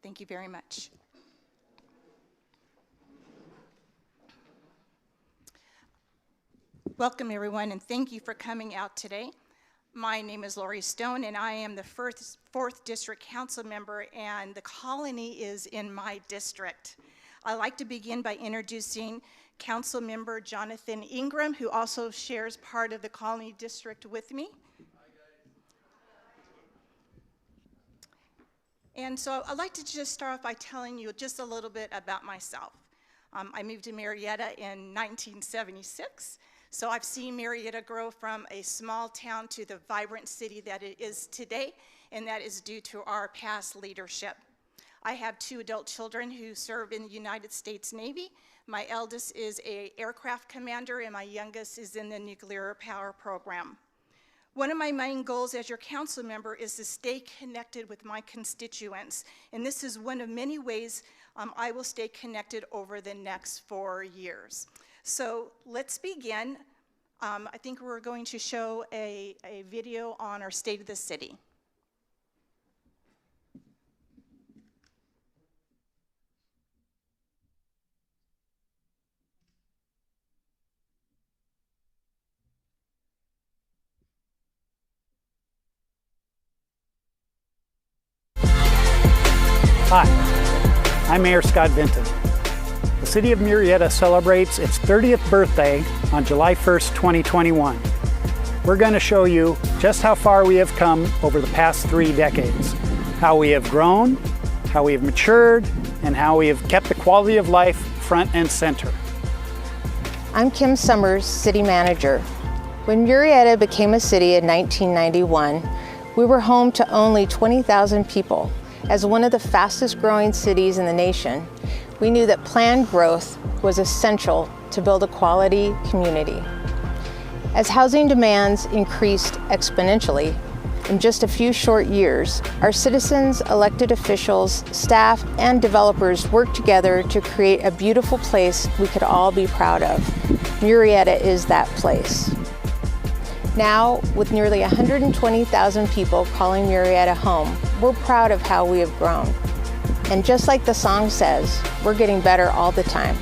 Thank you very much. Welcome, everyone, and thank you for coming out today. My name is Lori Stone, and I am the 4th District Council member, and the colony is in my district. I'd like to begin by introducing Council Member Jonathan Ingram, who also shares part of the colony district with me. And so I'd like to just start off by telling you just a little bit about myself. I moved to Murrieta in 1976. So I've seen Murrieta grow from a small town to the vibrant city that it is today, and that is due to our past leadership. I have 2 adult children who serve in the United States Navy. My eldest is an aircraft commander, and my youngest is in the nuclear power program. One of my main goals as your council member is to stay connected with my constituents, and this is one of many ways I will stay connected over the next 4 years. So let's begin. I think we're going to show a video on our State of the City. Hi, I'm Mayor Scott Vinton. The City of Murrieta celebrates its 30th birthday on July 1st, 2021. We're going to show you just how far we have come over the past 3 decades, how we have grown, how we have matured, and how we have kept the quality of life front and center. I'm Kim Summers, City Manager. When Murrieta became a city in 1991, we were home to only 20,000 people. As one of the fastest growing cities in the nation, we knew that planned growth was essential to build a quality community. As housing demands increased exponentially, in just a few short years, our citizens, elected officials, staff, and developers worked together to create a beautiful place we could all be proud of. Murrieta is that place. Now, with nearly 120,000 people calling Murrieta home, we're proud of how we have grown. And just like the song says, we're getting better all the time.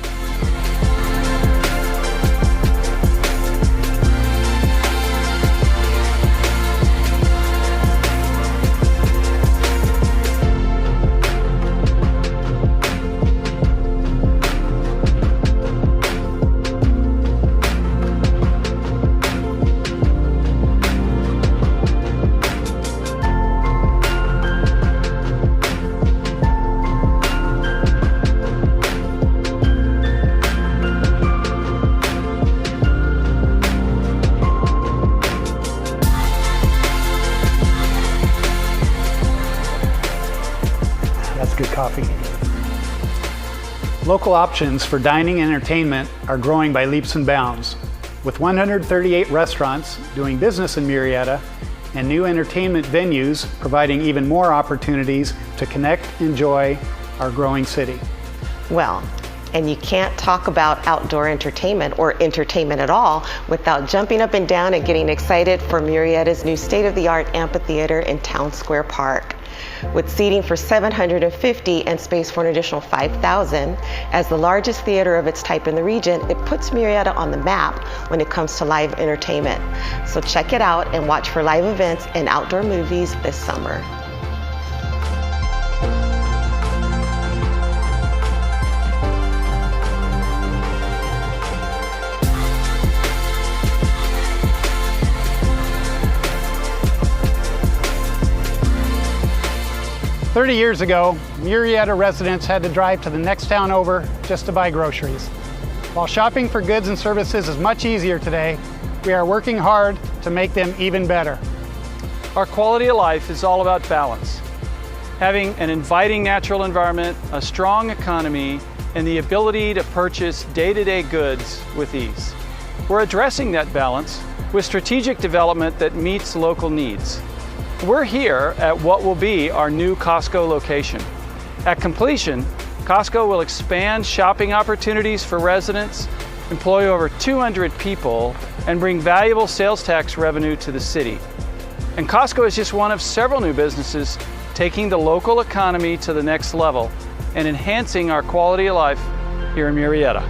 Good coffee. Local options for dining and entertainment are growing by leaps and bounds. With 138 restaurants doing business in Murrieta and new entertainment venues providing even more opportunities to connect and enjoy our growing city. Well, and you can't talk about outdoor entertainment or entertainment at all without jumping up and down and getting excited for Murrieta's new state-of-the-art amphitheater in Town Square Park. With seating for 750 and space for an additional 5,000, as the largest theater of its type in the region, it puts Murrieta on the map when it comes to live entertainment. So check it out and watch for live events and outdoor movies this summer. "30 years ago, Murrieta residents had to drive to the next town over just to buy groceries. While shopping for goods and services is much easier today, we are working hard to make them even better. Our quality of life is all about balance. Having an inviting natural environment, a strong economy, and the ability to purchase day-to-day goods with ease. We're addressing that balance with strategic development that meets local needs. We're here at what will be our new Costco location. At completion, Costco will expand shopping opportunities for residents, employ over 200 people, and bring valuable sales tax revenue to the city. And Costco is just one of several new businesses taking the local economy to the next level and enhancing our quality of life here in Murrieta.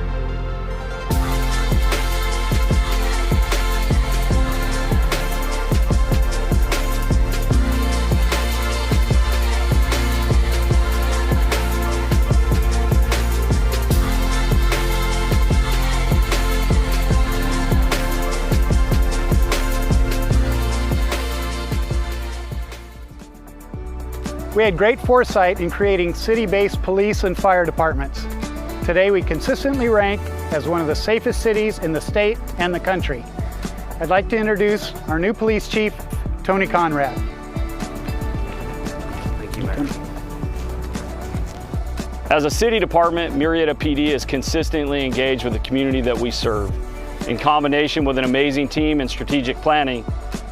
We had great foresight in creating city-based police and fire departments. Today we consistently rank as one of the safest cities in the state and the country. I'd like to introduce our new police chief, Tony Conrad. Thank you, Mayor. As a city department, Murrieta PD is consistently engaged with the community that we serve. In combination with an amazing team and strategic planning,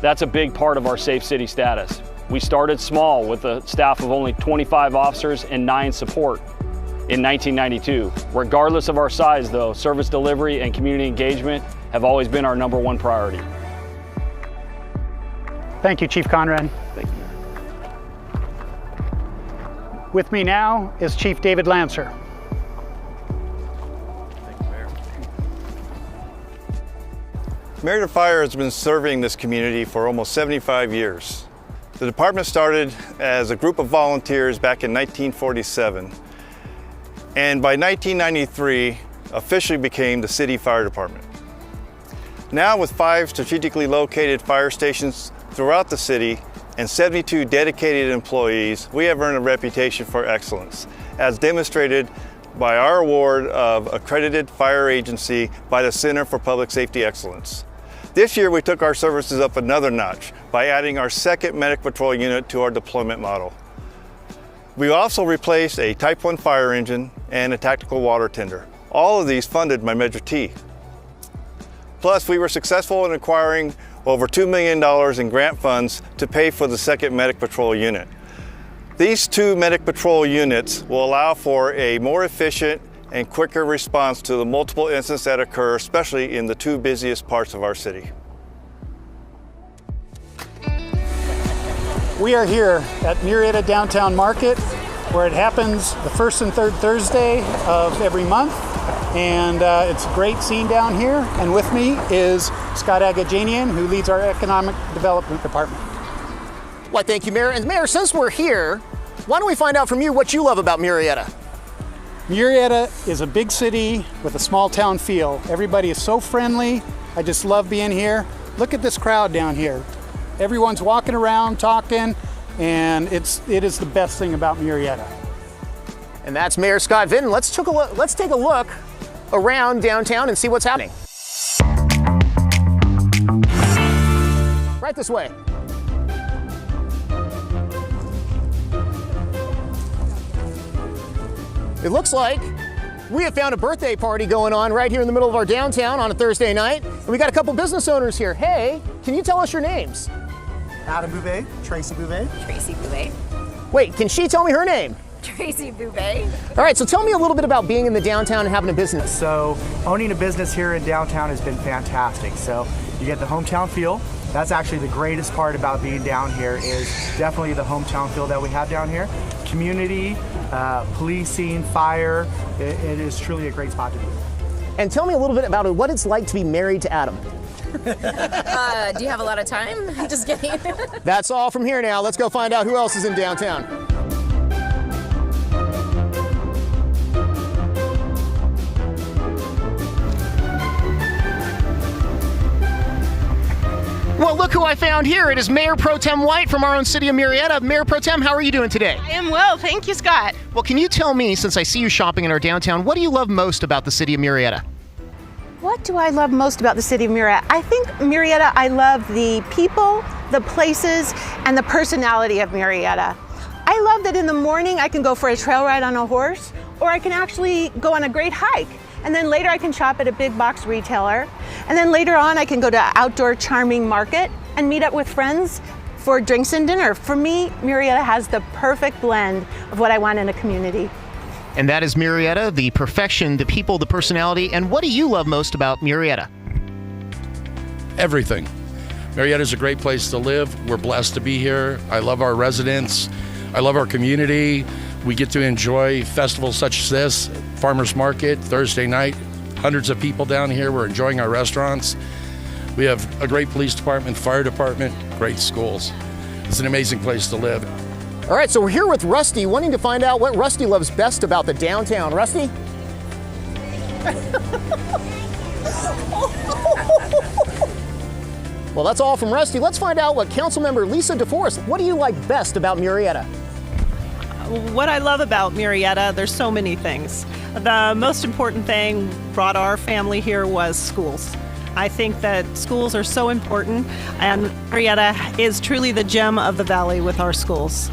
that's a big part of our safe city status. We started small with a staff of only 25 officers and 9 support in 1992. Regardless of our size though, service delivery and community engagement have always been our #1 priority. Thank you, Chief Conrad. Thank you. With me now is Chief David Lancer. Thank you, Mayor. Murrieta Fire has been serving this community for almost 75 years. The department started as a group of volunteers back in 1947, and by 1993 officially became the city fire department. Now with 5 strategically located fire stations throughout the city and 72 dedicated employees, we have earned a reputation for excellence, as demonstrated by our award of Accredited Fire Agency by the Center for Public Safety Excellence. This year we took our services up another notch by adding our 2nd Medic Patrol unit to our deployment model. We also replaced a Type 1 fire engine and a tactical water tender. All of these funded by Measure T. Plus, we were successful in acquiring over $2 million in grant funds to pay for the 2nd Medic Patrol unit. These 2 Medic Patrol units will allow for a more efficient and quicker response to the multiple incidents that occur, especially in the 2 busiest parts of our city. We are here at Murrieta Downtown Market, where it happens the 1st and 3rd Thursday of every month. And it's a great scene down here. And with me is Scott Agajanian, who leads our Economic Development Department. Why, thank you, Mayor. And Mayor, since we're here, why don't we find out from you what you love about Murrieta? Murrieta is a big city with a small town feel. Everybody is so friendly. I just love being here. Look at this crowd down here. Everyone's walking around, talking, and it is the best thing about Murrieta. And that's Mayor Scott Vinton. Let's take a look around downtown and see what's happening. Right this way. It looks like we have found a birthday party going on right here in the middle of our downtown on a Thursday night. And we got a couple business owners here. Hey, can you tell us your names? Adam Bouvet, Tracy Bouvet. Tracy Bouvet. Wait, can she tell me her name? Tracy Bouvet. All right, so tell me a little bit about being in the downtown and having a business. So owning a business here in downtown has been fantastic. So you get the hometown feel. That's actually the greatest part about being down here, is definitely the hometown feel that we have down here. Community, policing, fire, it is truly a great spot to be. And tell me a little bit about what it's like to be married to Adam. Do you have a lot of time? Just kidding. That's all from here now. Let's go find out who else is in downtown. Well, look who I found here. It is Mayor Pro Tem White from our own city of Murrieta. Mayor Pro Tem, how are you doing today? I am well, thank you, Scott. Well, can you tell me, since I see you shopping in our downtown, what do you love most about the city of Murrieta? What do I love most about the city of Murrieta? I think Murrieta, I love the people, the places, and the personality of Murrieta. I love that in the morning I can go for a trail ride on a horse, or I can actually go on a great hike. And then later I can shop at a big box retailer. And then later on I can go to an outdoor charming market and meet up with friends for drinks and dinner. For me, Murrieta has the perfect blend of what I want in a community. And that is Murrieta, the perfection, the people, the personality. And what do you love most about Murrieta? Everything. Murrieta is a great place to live. We're blessed to be here. I love our residents. I love our community. We get to enjoy festivals such as this, Farmers Market, Thursday night, hundreds of people down here. We're enjoying our restaurants. We have a great police department, fire department, great schools. It's an amazing place to live. All right, so we're here with Rusty, wanting to find out what Rusty loves best about the downtown. Rusty? Well, that's all from Rusty. Let's find out what Councilmember Lisa DeForest, what do you like best about Murrieta? What I love about Murrieta, there's so many things. The most important thing brought our family here was schools. I think that schools are so important, and Murrieta is truly the gem of the valley with our schools.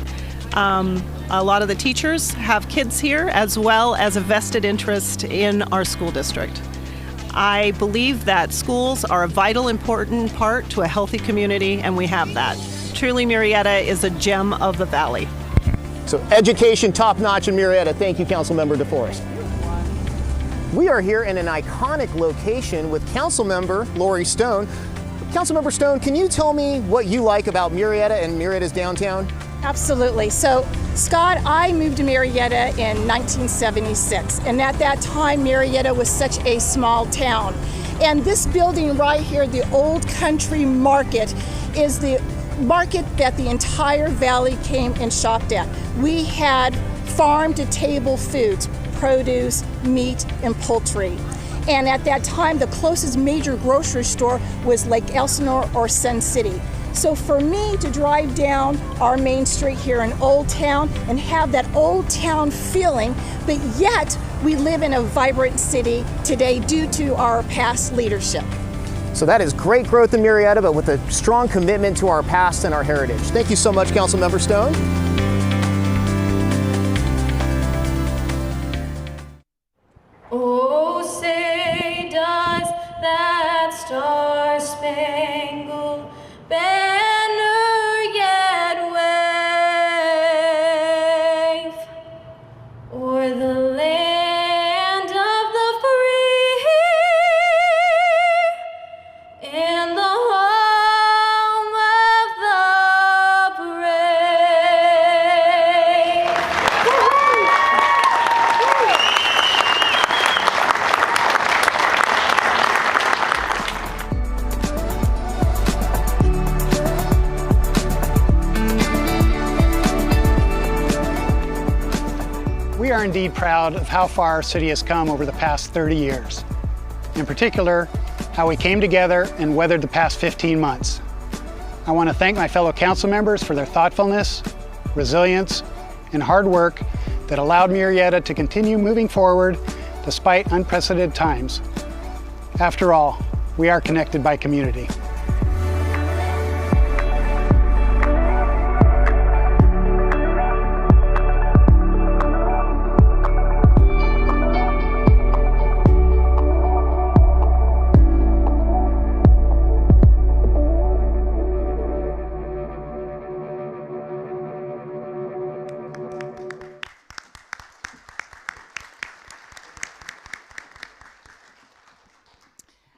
A lot of the teachers have kids here, as well as a vested interest in our school district. I believe that schools are a vital, important part to a healthy community, and we have that. Truly, Murrieta is a gem of the valley. So education top-notch in Murrieta. Thank you, Councilmember DeForest. We are here in an iconic location with Councilmember Lori Stone. Councilmember Stone, can you tell me what you like about Murrieta and Murrieta's downtown? Absolutely. So, Scott, I moved to Murrieta in 1976, and at that time, Murrieta was such a small town. And this building right here, the Old Country Market, is the market that the entire valley came and shopped at. We had farm-to-table foods, produce, meat, and poultry. And at that time, the closest major grocery store was Lake Elsinore or Sun City. So for me to drive down our main street here in Old Town and have that Old Town feeling, but yet we live in a vibrant city today due to our past leadership. So that is great growth in Murrieta, but with a strong commitment to our past and our heritage. Thank you so much, Councilmember Stone. Oh, say does that star-spangled banner yet wave o'er the land of the free and the home of the brave? We are indeed proud of how far our city has come over the past 30 years. In particular, how we came together and weathered the past 15 months. I want to thank my fellow council members for their thoughtfulness, resilience, and hard work that allowed Murrieta to continue moving forward despite unprecedented times. After all, we are connected by community.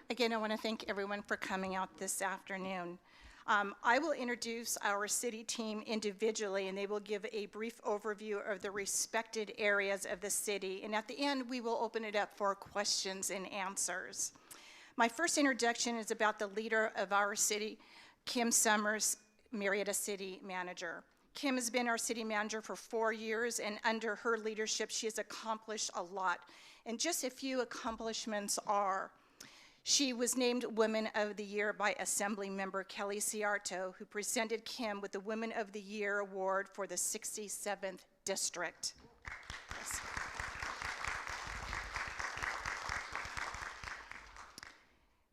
Again, I want to thank everyone for coming out this afternoon. I will introduce our city team individually, and they will give a brief overview of the respected areas of the city. And at the end, we will open it up for questions and answers. My first introduction is about the leader of our city, Kim Summers, Murrieta City Manager. Kim has been our city manager for 4 years, and under her leadership, she has accomplished a lot. And just a few accomplishments are: she was named Woman of the Year by Assembly Member Kelly Ciarto, who presented Kim with the Women of the Year Award for the 67th District. Yes.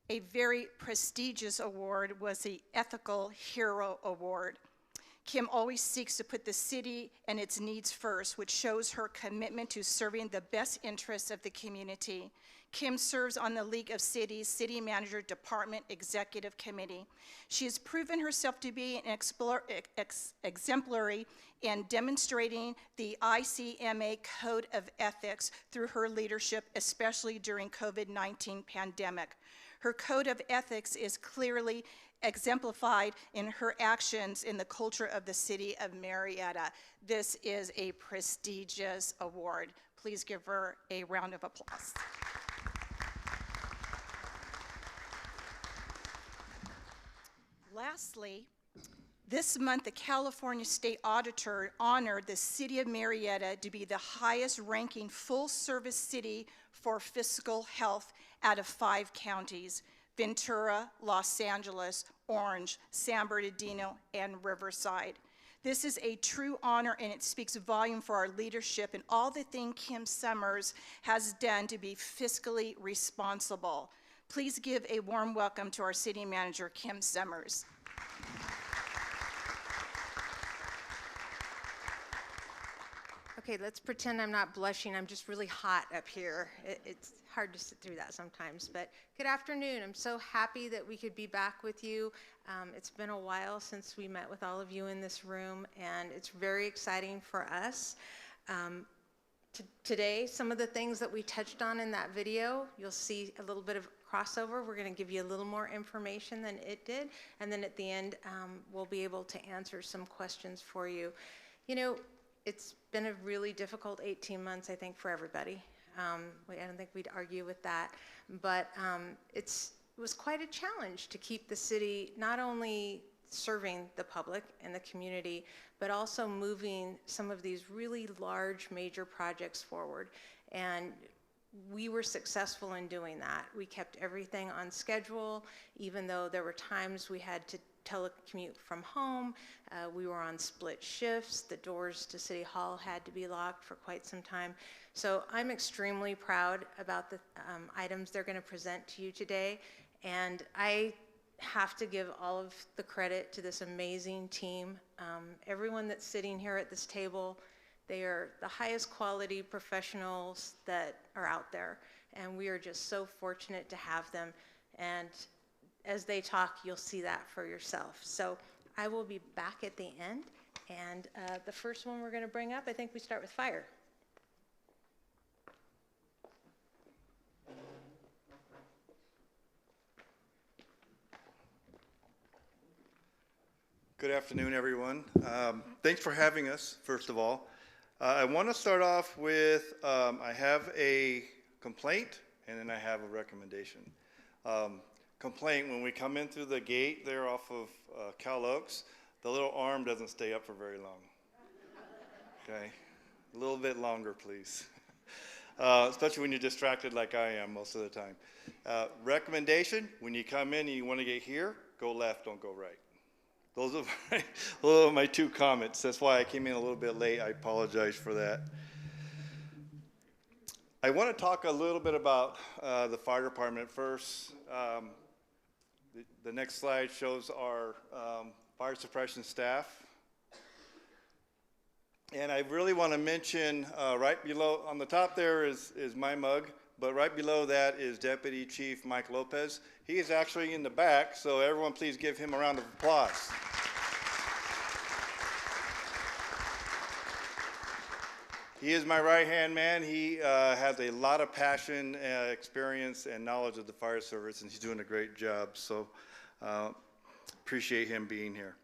A very prestigious award was the Ethical Hero Award. Kim always seeks to put the city and its needs first, which shows her commitment to serving the best interests of the community. Kim serves on the League of Cities City Manager Department Executive Committee. She has proven herself to be an exemplary in demonstrating the ICMA Code of Ethics through her leadership, especially during COVID-19 pandemic. Her code of ethics is clearly exemplified in her actions in the culture of the city of Murrieta. This is a prestigious award. Please give her a round of applause. Lastly, this month, the California State Auditor honored the city of Murrieta to be the highest ranking full-service city for fiscal health out of 5 counties: Ventura, Los Angeles, Orange, San Bernardino, and Riverside. This is a true honor, and it speaks volume for our leadership and all the things Kim Summers has done to be fiscally responsible. Please give a warm welcome to our city manager, Kim Summers. Okay, let's pretend I'm not blushing. I'm just really hot up here. It's hard to sit through that sometimes, but good afternoon. I'm so happy that we could be back with you. It's been a while since we met with all of you in this room, and it's very exciting for us. Today, some of the things that we touched on in that video, you'll see a little bit of crossover. We're going to give you a little more information than it did, and then at the end, we'll be able to answer some questions for you. You know, it's been a really difficult 18 months, I think, for everybody. I don't think we'd argue with that, but it was quite a challenge to keep the city not only serving the public and the community, but also moving some of these really large major projects forward. And we were successful in doing that. We kept everything on schedule, even though there were times we had to telecommute from home. We were on split shifts. The doors to City Hall had to be locked for quite some time. So I'm extremely proud about the items they're going to present to you today. And I have to give all of the credit to this amazing team. Everyone that's sitting here at this table, they are the highest quality professionals that are out there. And we are just so fortunate to have them. And as they talk, you'll see that for yourself. So I will be back at the end. And the first one we're going to bring up, I think we start with fire. Good afternoon, everyone. Thanks for having us, first of all. I want to start off with, I have a complaint and then I have a recommendation. Complaint, when we come in through the gate there off of Cal Oaks, the little arm doesn't stay up for very long. Okay, a little bit longer, please. Especially when you're distracted like I am most of the time. Recommendation, when you come in and you want to get here, go left, don't go right. Those are my 2 comments. That's why I came in a little bit late. I apologize for that. I want to talk a little bit about the fire department first. The next slide shows our fire suppression staff. And I really want to mention right below, on the top there is my mug, but right below that is Deputy Chief Mike Lopez. He is actually in the back, so everyone please give him a round of applause. He is my right-hand man. He has a lot of passion, experience, and knowledge of the fire service, and he's doing a great job, so appreciate him being here.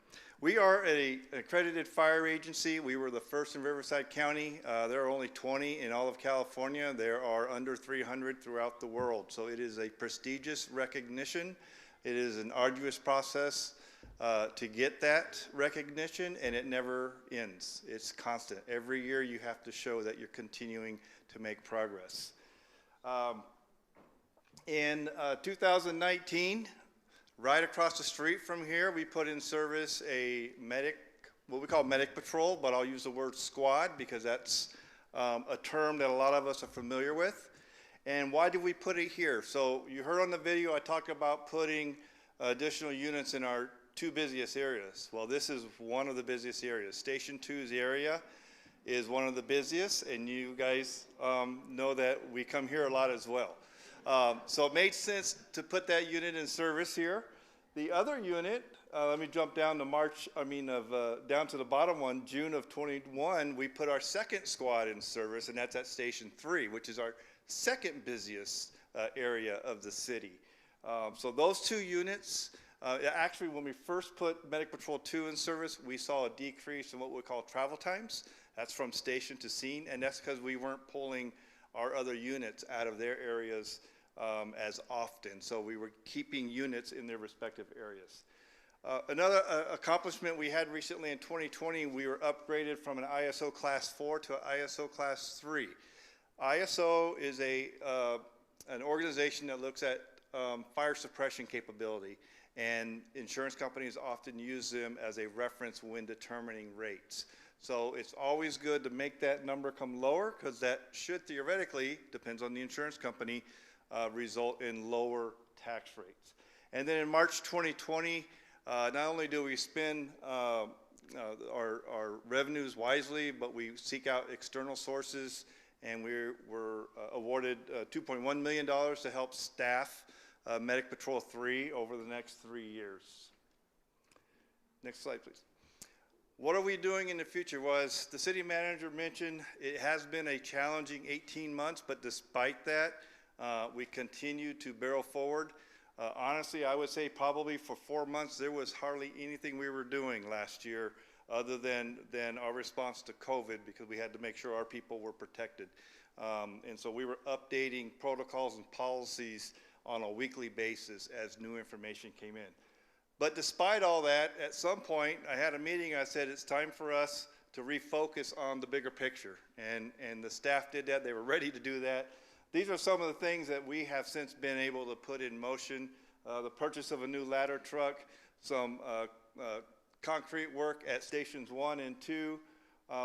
We are an accredited fire agency. We were the first in Riverside County. There are only 20 in all of California. There are under 300 throughout the world. So it is a prestigious recognition. It is an arduous process to get that recognition, and it never ends. It's constant. Every year you have to show that you're continuing to make progress. In 2019, right across the street from here, we put in service a medic, what we call medic patrol, but I'll use the word squad because that's a term that a lot of us are familiar with. And why did we put it here? So you heard on the video I talked about putting additional units in our 2 busiest areas. Well, this is one of the busiest areas. Station 2's area is one of the busiest, and you guys know that we come here a lot as well. So it made sense to put that unit in service here. The other unit, let me jump down to down to the bottom one, June of 21, we put our 2nd squad in service, and that's at Station 3, which is our 2nd busiest area of the city. So those 2 units Actually, when we first put Medic Patrol 2 in service, we saw a decrease in what we call travel times. That's from station to scene, and that's because we weren't pulling our other units out of their areas as often. So we were keeping units in their respective areas. Another accomplishment we had recently in 2020, we were upgraded from an ISO Class 4 to an ISO Class 3. ISO is an organization that looks at fire suppression capability, and insurance companies often use them as a reference when determining rates. So it's always good to make that number come lower, because that should theoretically, depends on the insurance company, result in lower tax rates. And then in March 2020, not only do we spend our revenues wisely, but we seek out external sources, and we were awarded $2.1 million to help staff Medic Patrol 3 over the next 3 years. Next slide, please. What are we doing in the future? Well, as the city manager mentioned, it has been a challenging 18 months, but despite that, we continue to barrel forward. Honestly, I would say probably for 4 months, there was hardly anything we were doing last year other than our response to COVID, because we had to make sure our people were protected. And so we were updating protocols and policies on a weekly basis as new information came in. But despite all that, at some point, I had a meeting, I said, it's time for us to refocus on the bigger picture. And the staff did that, they were ready to do that. These are some of the things that we have since been able to put in motion. The purchase of a new ladder truck, some concrete work at stations 1 and 2.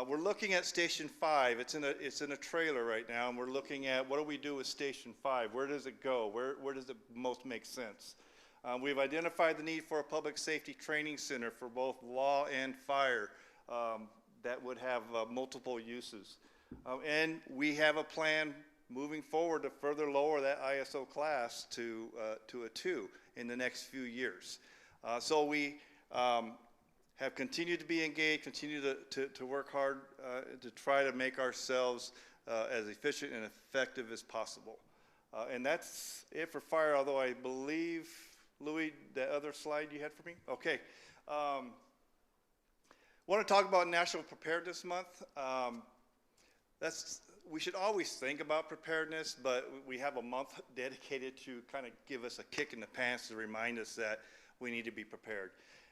We're looking at Station 5. It's in a trailer right now, and we're looking at what do we do with Station 5? Where does it go? Where does it most make sense? We've identified the need for a public safety training center for both law and fire that would have multiple uses. And we have a plan moving forward to further lower that ISO class to a 2 in the next few years. So we have continued to be engaged, continue to work hard to try to make ourselves as efficient and effective as possible. And that's it for fire, although I believe, Louis, that other slide you had for me? Okay. Want to talk about National Preparedness Month. We should always think about preparedness, but we have a month dedicated to kind of give us a kick in the pants to remind us that we need to be prepared.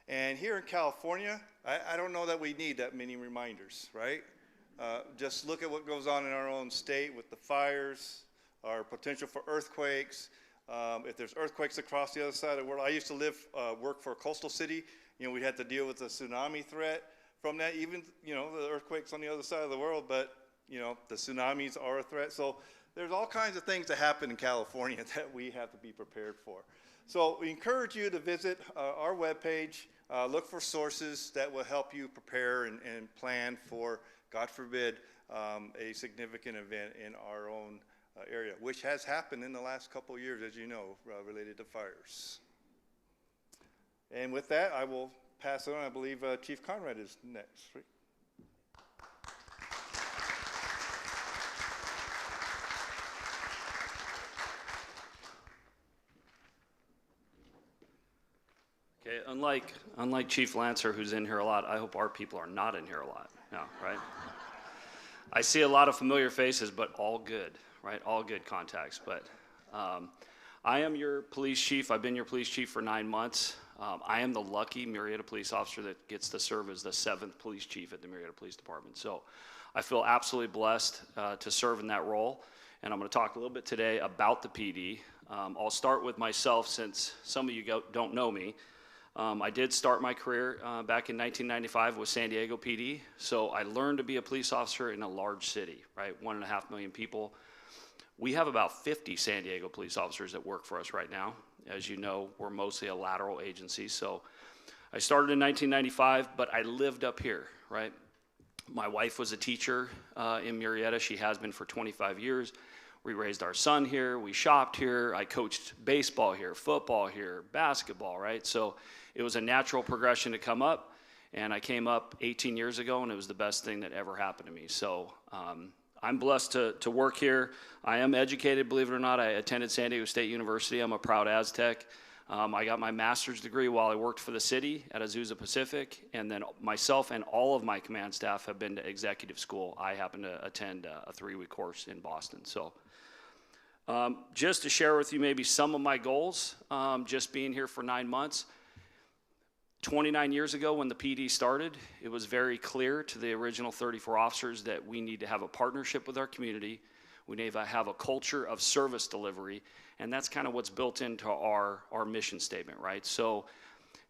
And here in California, I don't know that we need that many reminders, right? Just look at what goes on in our own state with the fires, our potential for earthquakes. If there's earthquakes across the other side of the world, I used to work for a coastal city. You know, we had to deal with the tsunami threat from that, even, you know, the earthquakes on the other side of the world, but, you know, the tsunamis are a threat. So there's all kinds of things that happen in California that we have to be prepared for. So we encourage you to visit our webpage, look for sources that will help you prepare and plan for, God forbid, a significant event in our own area, which has happened in the last couple of years, as you know, related to fires. And with that, I will pass it on. I believe Chief Conrad is next. Right? Okay, unlike Chief Lancer, who's in here a lot, I hope our people are not in here a lot now, right? I see a lot of familiar faces, but all good, right? All good contacts. But I am your police chief. I've been your police chief for 9 months. I am the lucky Murrieta police officer that gets to serve as the 7th police chief at the Murrieta Police Department. So I feel absolutely blessed to serve in that role. And I'm going to talk a little bit today about the PD. I'll start with myself, since some of you don't know me. I did start my career back in 1995 with San Diego PD. So I learned to be a police officer in a large city, right? 1.5 million people. We have about 50 San Diego police officers that work for us right now. As you know, we're mostly a lateral agency. So I started in 1995, but I lived up here, right? My wife was a teacher in Murrieta. She has been for 25 years. We raised our son here. We shopped here. I coached baseball here, football here, basketball, right? So it was a natural progression to come up. And I came up 18 years ago, and it was the best thing that ever happened to me. So I'm blessed to work here. I am educated, believe it or not. I attended San Diego State University. I'm a proud Aztec. I got my master's degree while I worked for the city at Azusa Pacific, and then myself and all of my command staff have been to executive school. I happen to attend a 3-week course in Boston. So just to share with you maybe some of my goals, just being here for 9 months. 29 years ago when the PD started, it was very clear to the original 34 officers that we need to have a partnership with our community. We need to have a culture of service delivery, and that's kind of what's built into our mission statement, right? So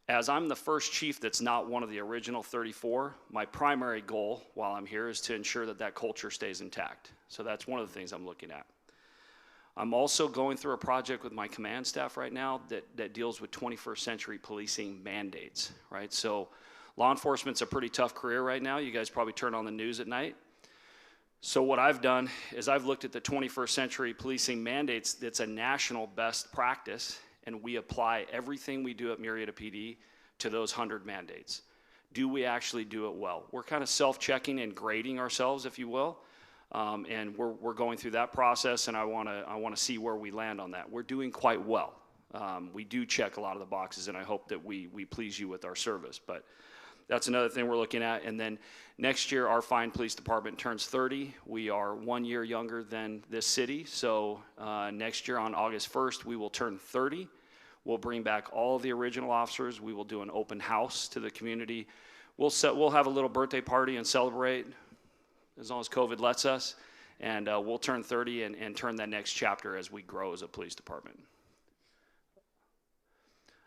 as I'm the first chief that's not one of the original 34, my primary goal while I'm here is to ensure that that culture stays intact. So that's one of the things I'm looking at. I'm also going through a project with my command staff right now that deals with 21st century policing mandates, right? So law enforcement's a pretty tough career right now. You guys probably turn on the news at night. So what I've done is I've looked at the 21st century policing mandates. That's a national best practice, and we apply everything we do at Murrieta PD to those 100 mandates. Do we actually do it well? We're kind of self-checking and grading ourselves, if you will. And we're going through that process, and I want to see where we land on that. We're doing quite well. We do check a lot of the boxes, and I hope that we please you with our service. But that's another thing we're looking at. And then next year, our fine police department turns 30. We are 1 year younger than this city. So next year on August 1st, we will turn 30. We'll bring back all of the original officers. We will do an open house to the community. We'll have a little birthday party and celebrate, as long as COVID lets us, and we'll turn 30 and turn that next chapter as we grow as a police department.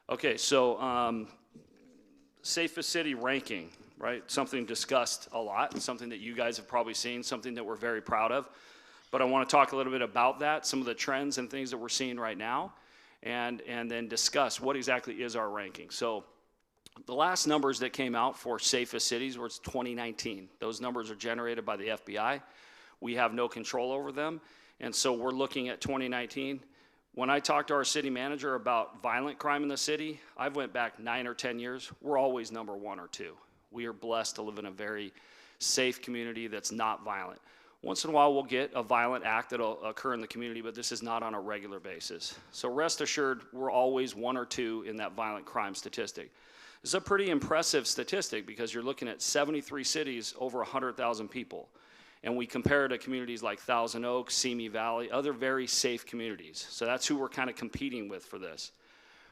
Okay, so safest city ranking, right? Something discussed a lot, something that you guys have probably seen, something that we're very proud of. But I want to talk a little bit about that, some of the trends and things that we're seeing right now, and then discuss what exactly is our ranking. So the last numbers that came out for safest cities was 2019. Those numbers are generated by the FBI. We have no control over them, and so we're looking at 2019. When I talk to our city manager about violent crime in the city, I've went back 9 or 10 years. We're always number 1 or 2. We are blessed to live in a very safe community that's not violent. Once in a while, we'll get a violent act that'll occur in the community, but this is not on a regular basis. So rest assured, we're always 1 or 2 in that violent crime statistic. It's a pretty impressive statistic because you're looking at 73 cities, over 100,000 people. And we compare to communities like Thousand Oaks, Simi Valley, other very safe communities. So that's who we're kind of competing with for this.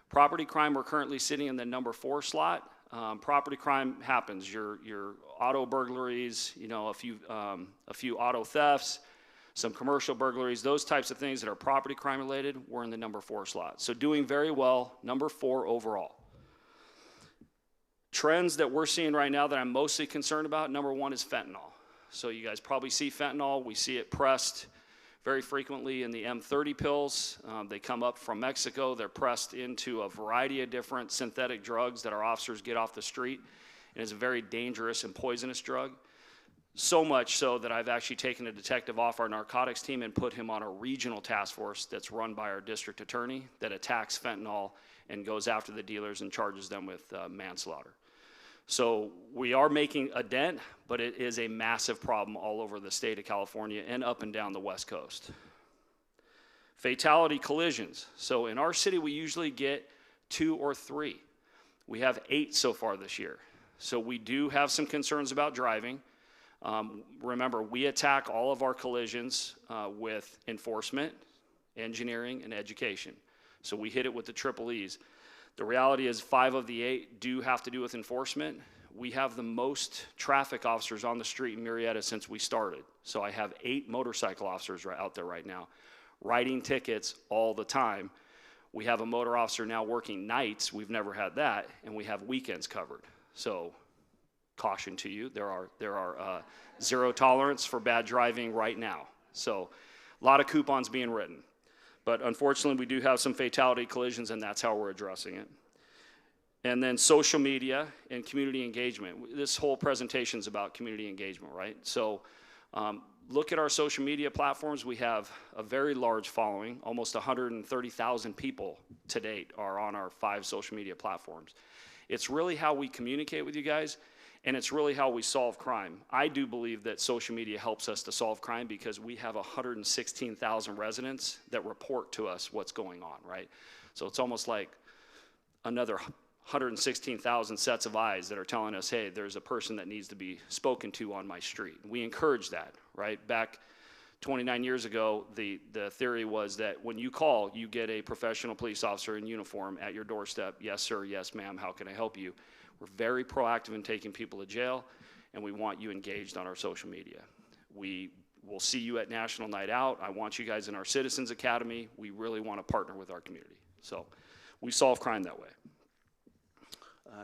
Property crime, we're currently sitting in the number 4 slot. Property crime happens. Your auto burglaries, you know, a few auto thefts, some commercial burglaries, those types of things that are property crime related, we're in the number 4 slot. So doing very well, number 4 overall. Trends that we're seeing right now that I'm mostly concerned about, number 1 is fentanyl. So you guys probably see fentanyl. We see it pressed very frequently in the M30 pills. They come up from Mexico. They're pressed into a variety of different synthetic drugs that our officers get off the street. And it's a very dangerous and poisonous drug. So much so that I've actually taken a detective off our narcotics team and put him on a regional task force that's run by our district attorney that attacks fentanyl and goes after the dealers and charges them with manslaughter. So we are making a dent, but it is a massive problem all over the state of California and up and down the West Coast. Fatality collisions. So in our city, we usually get 2 or 3. We have 8 so far this year. So we do have some concerns about driving. Remember, we attack all of our collisions with enforcement, engineering, and education. So we hit it with the triple E's. The reality is 5 of the 8 do have to do with enforcement. We have the most traffic officers on the street in Murrieta since we started. So I have 8 motorcycle officers out there right now, writing tickets all the time. We have a motor officer now working nights. We've never had that, and we have weekends covered. So caution to you, there are zero tolerance for bad driving right now. So a lot of coupons being written. But unfortunately, we do have some fatality collisions, and that's how we're addressing it. And then social media and community engagement. This whole presentation is about community engagement, right? So look at our social media platforms. We have a very large following. Almost 130,000 people to date are on our 5 social media platforms. It's really how we communicate with you guys, and it's really how we solve crime. I do believe that social media helps us to solve crime because we have 116,000 residents that report to us what's going on, right? So it's almost like another 116,000 sets of eyes that are telling us, hey, there's a person that needs to be spoken to on my street. We encourage that, right? Back 29 years ago, the theory was that when you call, you get a professional police officer in uniform at your doorstep. Yes, sir. Yes, ma'am. How can I help you? We're very proactive in taking people to jail, and we want you engaged on our social media. We will see you at National Night Out. I want you guys in our Citizens Academy. We really want to partner with our community. So we solve crime that way.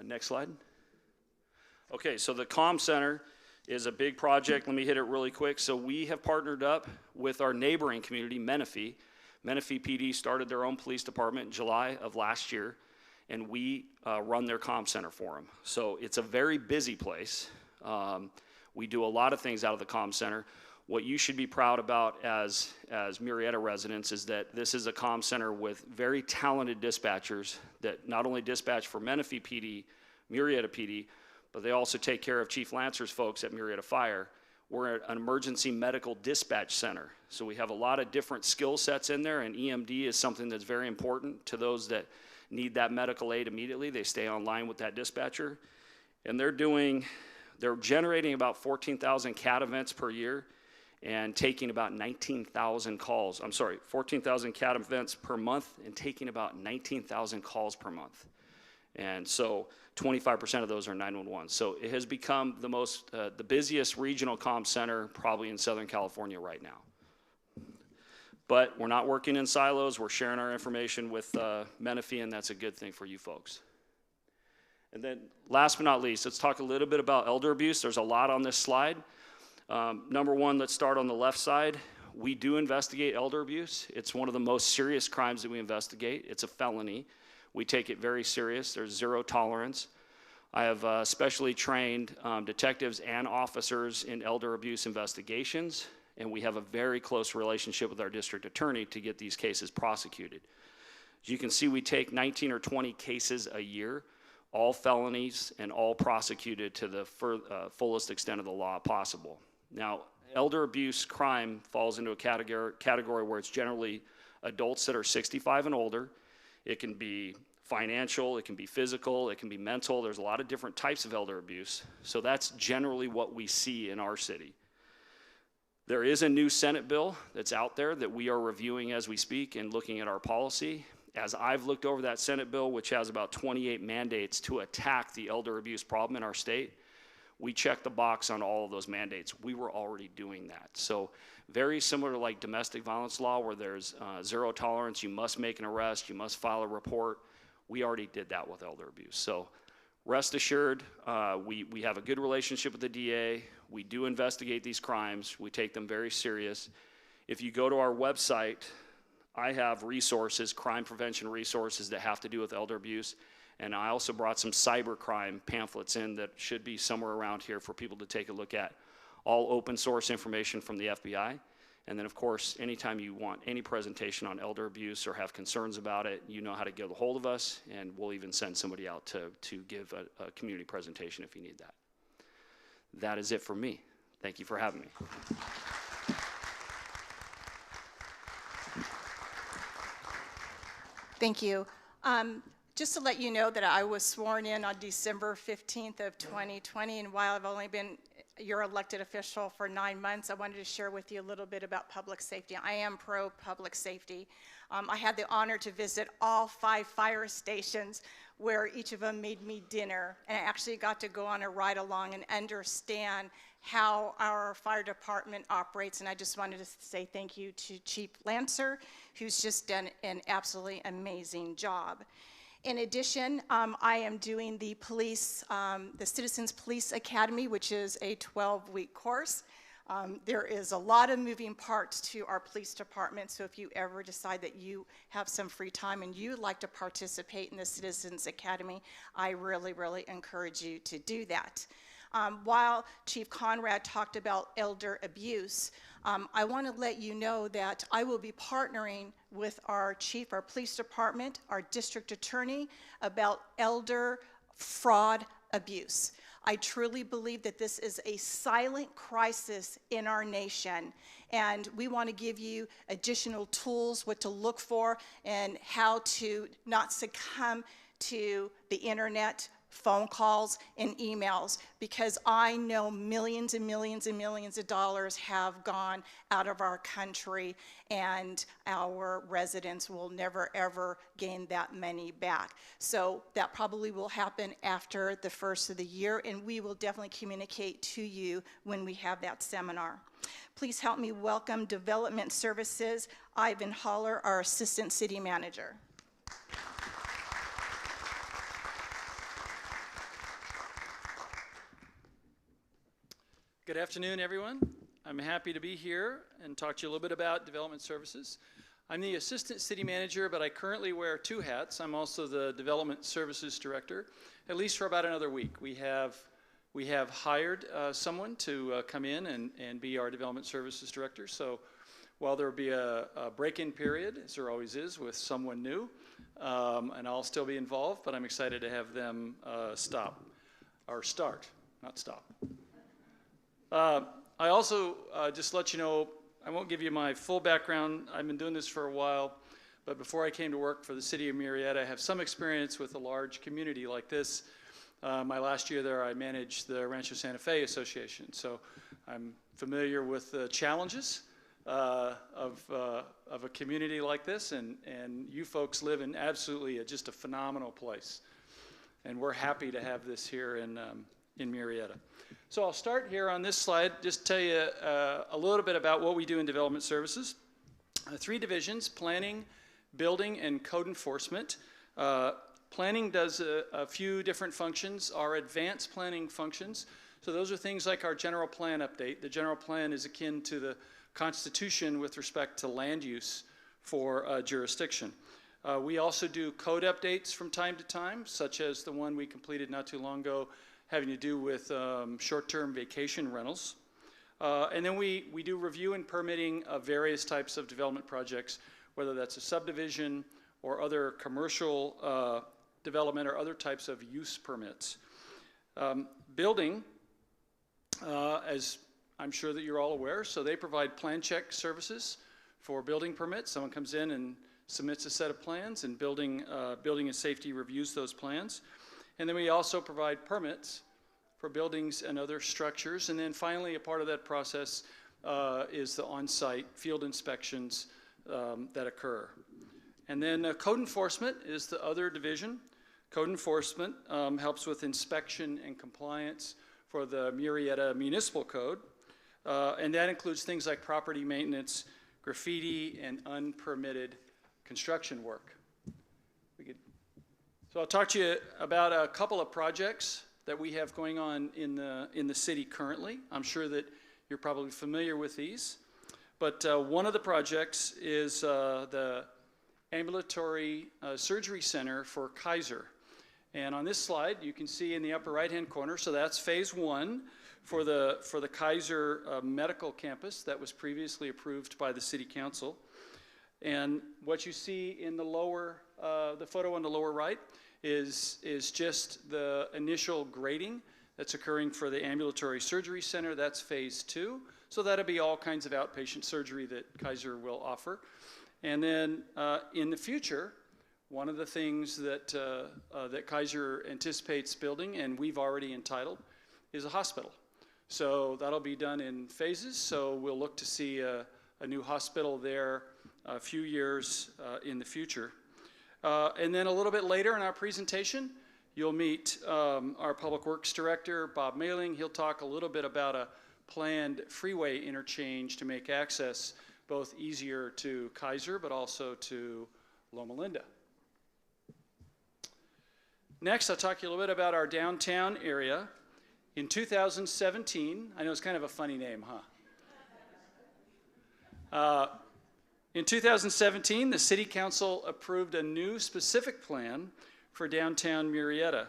Next slide. Okay, so the Comm Center is a big project. Let me hit it really quick. So we have partnered up with our neighboring community, Menifee. Menifee PD started their own police department in July of last year, and we run their Comm Center for them. So it's a very busy place. We do a lot of things out of the Comm Center. What you should be proud about as Murrieta residents is that this is a Comm Center with very talented dispatchers that not only dispatch for Menifee PD, Murrieta PD, but they also take care of Chief Lancer's folks at Murrieta Fire. We're an emergency medical dispatch center. So we have a lot of different skill sets in there, and EMD is something that's very important to those that need that medical aid immediately. They stay online with that dispatcher. And they're generating about 14,000 CAT events per year and taking about 19,000 calls. 14,000 CAT events per month and taking about 19,000 calls per month. And so 25% of those are 911. So it has become the busiest regional comm center probably in Southern California right now. But we're not working in silos. We're sharing our information with Menifee, and that's a good thing for you folks. And then last but not least, let's talk a little bit about elder abuse. There's a lot on this slide. Number one, let's start on the left side. We do investigate elder abuse. It's one of the most serious crimes that we investigate. It's a felony. We take it very serious. There's zero tolerance. I have specially trained detectives and officers in elder abuse investigations, and we have a very close relationship with our district attorney to get these cases prosecuted. As you can see, we take 19 or 20 cases a year, all felonies and all prosecuted to the fullest extent of the law possible. Now, elder abuse crime falls into a category where it's generally adults that are 65 and older. It can be financial, it can be physical, it can be mental. There's a lot of different types of elder abuse. So that's generally what we see in our city. There is a new Senate bill that's out there that we are reviewing as we speak and looking at our policy. As I've looked over that Senate bill, which has about 28 mandates to attack the elder abuse problem in our state, we checked the box on all of those mandates. We were already doing that. So very similar to like domestic violence law where there's zero tolerance, you must make an arrest, you must file a report. We already did that with elder abuse. So rest assured, we have a good relationship with the DA. We do investigate these crimes. We take them very serious. If you go to our website, I have resources, crime prevention resources that have to do with elder abuse. And I also brought some cybercrime pamphlets in that should be somewhere around here for people to take a look at. All open source information from the FBI. And then of course, anytime you want any presentation on elder abuse or have concerns about it, you know how to get a hold of us, and we'll even send somebody out to give a community presentation if you need that. That is it for me. Thank you for having me. Thank you. Just to let you know that I was sworn in on December 15th of 2020, and while I've only been your elected official for 9 months, I wanted to share with you a little bit about public safety. I am pro public safety. I had the honor to visit all 5 fire stations where each of them made me dinner, and I actually got to go on a ride along and understand how our fire department operates, and I just wanted to say thank you to Chief Lancer, who's just done an absolutely amazing job. In addition, I am doing the Citizens Police Academy, which is a 12-week course. There is a lot of moving parts to our police department, so if you ever decide that you have some free time and you'd like to participate in the Citizens Academy, I really, really encourage you to do that. While Chief Conrad talked about elder abuse, I want to let you know that I will be partnering with our chief, our police department, our district attorney about elder fraud abuse. I truly believe that this is a silent crisis in our nation, and we want to give you additional tools, what to look for, and how to not succumb to the internet, phone calls, and emails, because I know millions and millions and millions of dollars have gone out of our country, and our residents will never ever gain that money back. So that probably will happen after the first of the year, and we will definitely communicate to you when we have that seminar. Please help me welcome Development Services, Ivan Holler, our Assistant City Manager. Good afternoon, everyone. I'm happy to be here and talk to you a little bit about Development Services. I'm the Assistant City Manager, but I currently wear two hats. I'm also the Development Services Director, at least for about another week. We have hired someone to come in and be our Development Services Director. So while there will be a break-in period, as there always is with someone new, and I'll still be involved, but I'm excited to have them start, not stop. I also, just let you know, I won't give you my full background. I've been doing this for a while, but before I came to work for the City of Murrieta, I have some experience with a large community like this. My last year there, I managed the Rancho Santa Fe Association, so I'm familiar with the challenges of a community like this, and you folks live in absolutely just a phenomenal place, and we're happy to have this here in Murrieta. So I'll start here on this slide, just tell you a little bit about what we do in Development Services. Three divisions: planning, building, and code enforcement. Planning does a few different functions. Our advanced planning functions, so those are things like our general plan update. The general plan is akin to the Constitution with respect to land use for a jurisdiction. We also do code updates from time to time, such as the one we completed not too long ago, having to do with short-term vacation rentals. And then we do review and permitting of various types of development projects, whether that's a subdivision or other commercial development or other types of use permits. Building, as I'm sure that you're all aware, so they provide plan check services for building permits. Someone comes in and submits a set of plans, and building and safety reviews those plans. And then we also provide permits for buildings and other structures. And then finally, a part of that process is the on-site field inspections that occur. And then code enforcement is the other division. Code enforcement helps with inspection and compliance for the Murrieta Municipal Code. And that includes things like property maintenance, graffiti, and unpermitted construction work. So I'll talk to you about a couple of projects that we have going on in the city currently. I'm sure that you're probably familiar with these. But one of the projects is the ambulatory surgery center for Kaiser. And on this slide, you can see in the upper right-hand corner, so that's phase one for the Kaiser Medical Campus that was previously approved by the City Council. And what you see in the photo on the lower right is just the initial grading that's occurring for the ambulatory surgery center. That's phase two. So that'll be all kinds of outpatient surgery that Kaiser will offer. And then in the future, one of the things that Kaiser anticipates building, and we've already entitled, is a hospital. So that'll be done in phases. So we'll look to see a new hospital there a few years in the future. And then a little bit later in our presentation, you'll meet our Public Works Director, Bob Mailing. He'll talk a little bit about a planned freeway interchange to make access both easier to Kaiser, but also to Loma Linda. Next, I'll talk to you a little bit about our downtown area. In 2017, I know it's kind of a funny name, huh? In 2017, the City Council approved a new specific plan for downtown Murrieta.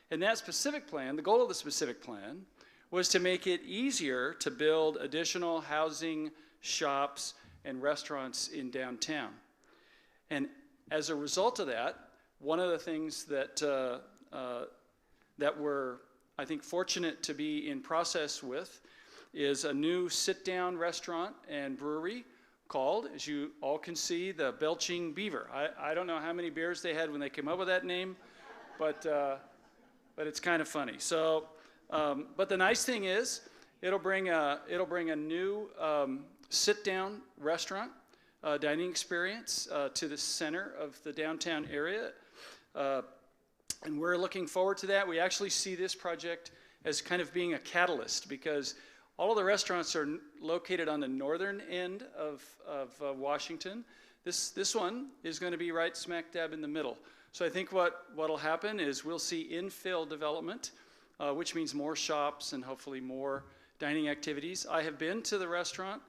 And that specific plan, the goal of the specific plan, was to make it easier to build additional housing, shops, and restaurants in downtown. And as a result of that, one of the things that we're, I think, fortunate to be in process with is a new sit-down restaurant and brewery called, as you all can see, the Belching Beaver. I don't know how many beers they had when they came up with that name, but it's kind of funny. So, but the nice thing is, it'll bring a new sit-down restaurant dining experience to the center of the downtown area, and we're looking forward to that. We actually see this project as kind of being a catalyst because all of the restaurants are located on the northern end of Washington. This one is going to be right smack dab in the middle. So I think what'll happen is we'll see infill development, which means more shops and hopefully more dining activities. I have been to the restaurant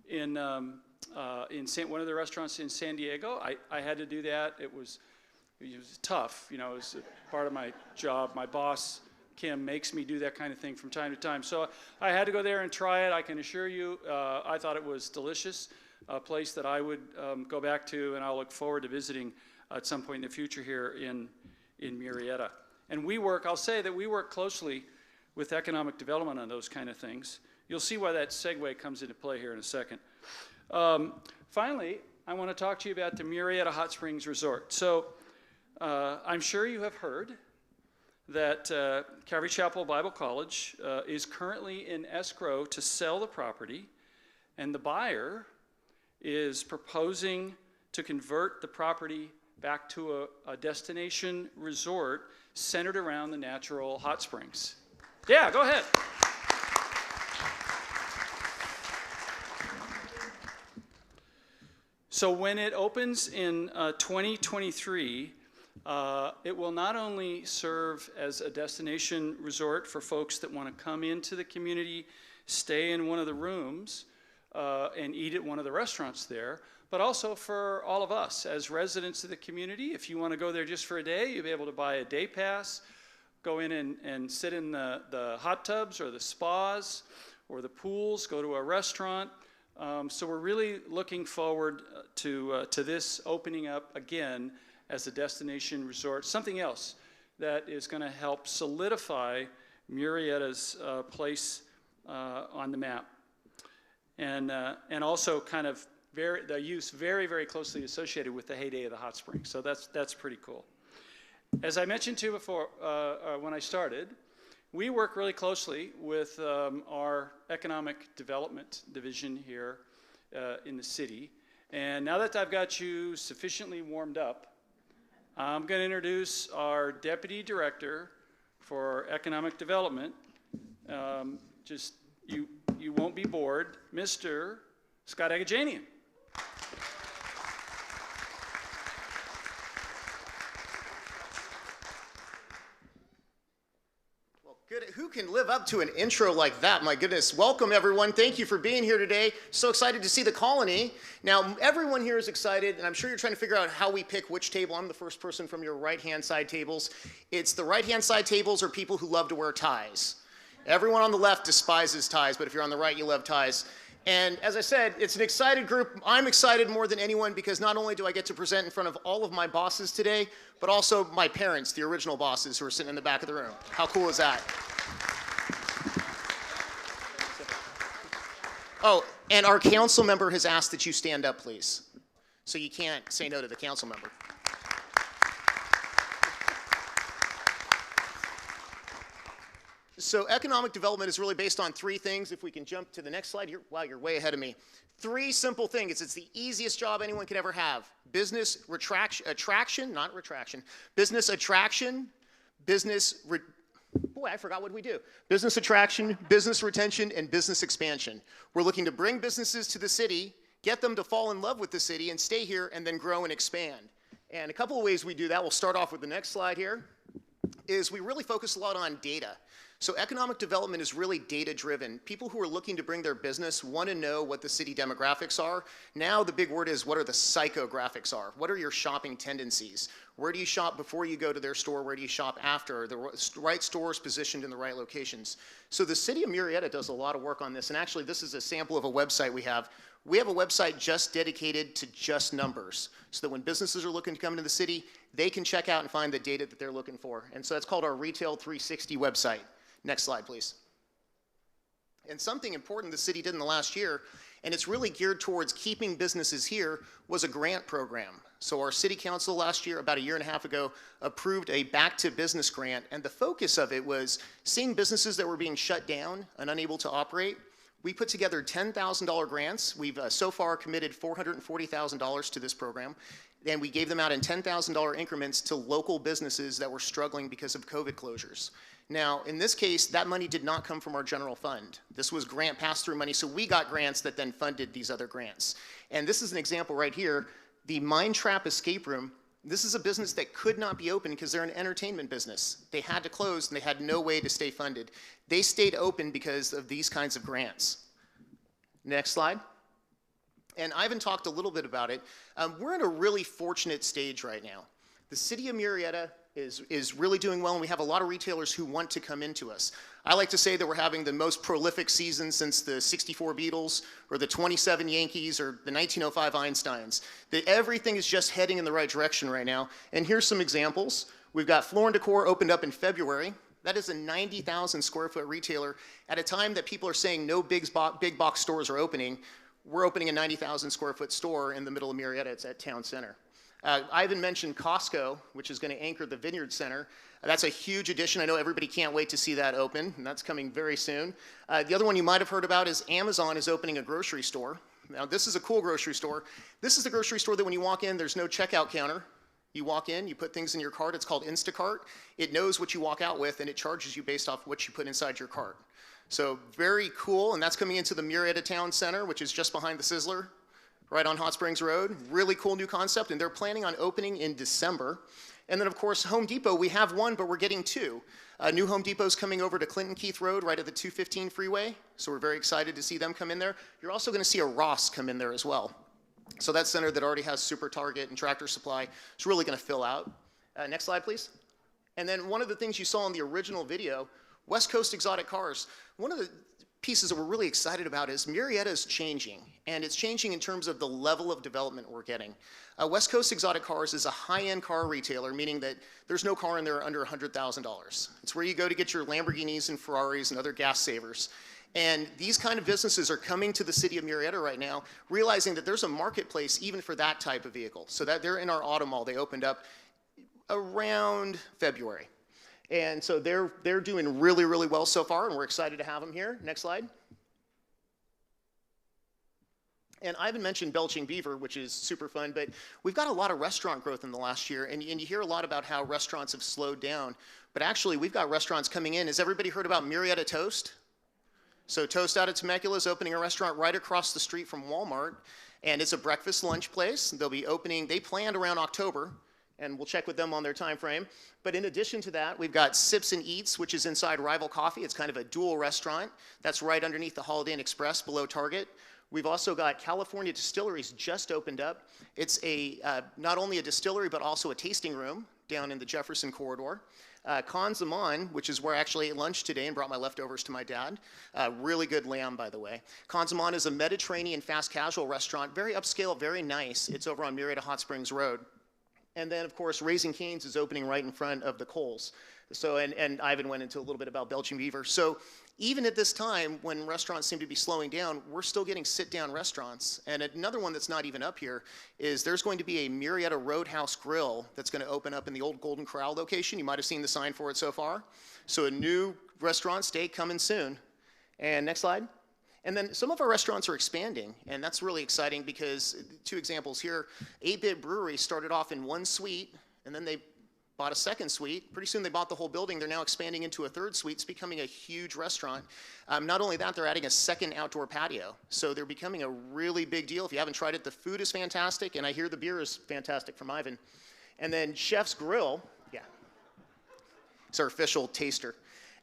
in one of the restaurants in San Diego. I had to do that. It was tough. You know, it was part of my job. My boss, Kim, makes me do that kind of thing from time to time. So I had to go there and try it. I can assure you, I thought it was delicious. A place that I would go back to, and I'll look forward to visiting at some point in the future here in Murrieta. And I'll say that we work closely with economic development on those kind of things. You'll see why that segue comes into play here in a second. Finally, I want to talk to you about the Murrieta Hot Springs Resort. So I'm sure you have heard that Calvary Chapel Bible College is currently in escrow to sell the property, and the buyer is proposing to convert the property back to a destination resort centered around the natural hot springs. Yeah, go ahead. So when it opens in 2023, it will not only serve as a destination resort for folks that want to come into the community, stay in one of the rooms, and eat at one of the restaurants there, but also for all of us as residents of the community. If you want to go there just for a day, you'll be able to buy a day pass, go in and sit in the hot tubs or the spas or the pools, go to a restaurant. So we're really looking forward to this opening up again as a destination resort, something else that is going to help solidify Murrieta's place on the map. And also kind of the use very, very closely associated with the heyday of the hot springs. So that's pretty cool. As I mentioned to you before, when I started, we work really closely with our economic development division here in the city. And now that I've got you sufficiently warmed up, I'm going to introduce our Deputy Director for Economic Development. You won't be bored, Mr. Scott Agajanian. Well, good. Who can live up to an intro like that? My goodness. Welcome, everyone. Thank you for being here today. So excited to see the colony. Now, everyone here is excited, and I'm sure you're trying to figure out how we pick which table. I'm the first person from your right-hand side tables. It's the right-hand side tables are people who love to wear ties. Everyone on the left despises ties, but if you're on the right, you love ties. And as I said, it's an excited group. I'm excited more than anyone because not only do I get to present in front of all of my bosses today, but also my parents, the original bosses who are sitting in the back of the room. How cool is that? Oh, and our council member has asked that you stand up, please. So you can't say no to the council member. So economic development is really based on three things. If we can jump to the next slide. Wow, you're way ahead of me. Three simple things. It's the easiest job anyone could ever have. Business attraction, not retraction. Business attraction, boy, I forgot what we do. Business attraction, business retention, and business expansion. We're looking to bring businesses to the city, get them to fall in love with the city, and stay here, and then grow and expand. And a couple of ways we do that, we'll start off with the next slide here, is we really focus a lot on data. So economic development is really data-driven. People who are looking to bring their business want to know what the city demographics are. Now the big word is what are the psychographics are? What are your shopping tendencies? Where do you shop before you go to their store? Where do you shop after? The right stores positioned in the right locations. So the city of Murrieta does a lot of work on this. And actually, this is a sample of a website we have. We have a website just dedicated to just numbers so that when businesses are looking to come into the city, they can check out and find the data that they're looking for. And so that's called our Retail 360 website. Next slide, please. And something important the city did in the last year, and it's really geared towards keeping businesses here, was a grant program. So our city council last year, about a year and a half ago, approved a back to business grant, and the focus of it was seeing businesses that were being shut down and unable to operate. We put together $10,000 grants. We've so far committed $440,000 to this program, and we gave them out in $10,000 increments to local businesses that were struggling because of COVID closures. Now, in this case, that money did not come from our general fund. This was grant pass-through money, so we got grants that then funded these other grants. And this is an example right here, the Mine Trap Escape Room. This is a business that could not be open because they're an entertainment business. They had to close and they had no way to stay funded. They stayed open because of these kinds of grants. Next slide. And Ivan talked a little bit about it. We're in a really fortunate stage right now. The city of Murrieta is really doing well, and we have a lot of retailers who want to come into us. I like to say that we're having the most prolific season since the '64 Beatles, or the '27 Yankees, or the 1905 Einsteins. That everything is just heading in the right direction right now. And here's some examples. We've got Floor & Decor opened up in February. That is a 90,000 square foot retailer. At a time that people are saying no big box stores are opening, we're opening a 90,000 square foot store in the middle of Murrieta. It's at Town Center. Ivan mentioned Costco, which is going to anchor the Vineyard Center. That's a huge addition. I know everybody can't wait to see that open, and that's coming very soon. The other one you might have heard about is Amazon is opening a grocery store. Now, this is a cool grocery store. This is the grocery store that when you walk in, there's no checkout counter. You walk in, you put things in your cart. It's called Instacart. It knows what you walk out with, and it charges you based off what you put inside your cart. So very cool, and that's coming into the Murrieta Town Center, which is just behind the Sizzler, right on Hot Springs Road. Really cool new concept, and they're planning on opening in December. And then, of course, Home Depot, we have one, but we're getting two. New Home Depot's coming over to Clinton Keith Road, right at the 215 freeway, so we're very excited to see them come in there. You're also going to see a Ross come in there as well. So that center that already has Super Target and Tractor Supply is really going to fill out. Next slide, please. And then one of the things you saw in the original video, West Coast Exotic Cars. One of the pieces that we're really excited about is Murrieta is changing, and it's changing in terms of the level of development we're getting. West Coast Exotic Cars is a high-end car retailer, meaning that there's no car in there under $100,000. It's where you go to get your Lamborghinis and Ferraris and other gas savers. And these kind of businesses are coming to the city of Murrieta right now, realizing that there's a marketplace even for that type of vehicle. So that they're in our auto mall. They opened up around February. And so they're doing really, really well so far, and we're excited to have them here. Next slide. And Ivan mentioned Belching Beaver, which is super fun, but we've got a lot of restaurant growth in the last year, and you hear a lot about how restaurants have slowed down, but actually we've got restaurants coming in. Has everybody heard about Murrieta Toast? So Toast out of Temecula is opening a restaurant right across the street from Walmart, and it's a breakfast lunch place. They'll be opening, they planned around October, and we'll check with them on their time frame. But in addition to that, we've got Sips and Eats, which is inside Rival Coffee. It's kind of a dual restaurant. That's right underneath the Holiday Inn Express below Target. We've also got California Distilleries just opened up. It's not only a distillery, but also a tasting room down in the Jefferson corridor. Khan Zaman, which is where I actually ate lunch today and brought my leftovers to my dad. Really good lamb, by the way. Khan Zaman is a Mediterranean fast casual restaurant, very upscale, very nice. It's over on Murrieta Hot Springs Road. And then, of course, Raising Cane's is opening right in front of the Kohl's. So, and Ivan went into a little bit about Belching Beaver. So even at this time, when restaurants seem to be slowing down, we're still getting sit-down restaurants. And another one that's not even up here is there's going to be a Murrieta Roadhouse Grill that's going to open up in the old Golden Corral location. You might have seen the sign for it so far. So a new restaurant steak coming soon. And next slide. And then some of our restaurants are expanding, and that's really exciting because, two examples here, 8-Bit Brewery started off in one suite, and then they bought a second suite. Pretty soon they bought the whole building. They're now expanding into a third suite. It's becoming a huge restaurant. Not only that, they're adding a second outdoor patio. So they're becoming a really big deal. If you haven't tried it, the food is fantastic, and I hear the beer is fantastic from Ivan. And then Chef's Grill, yeah, it's our official taster.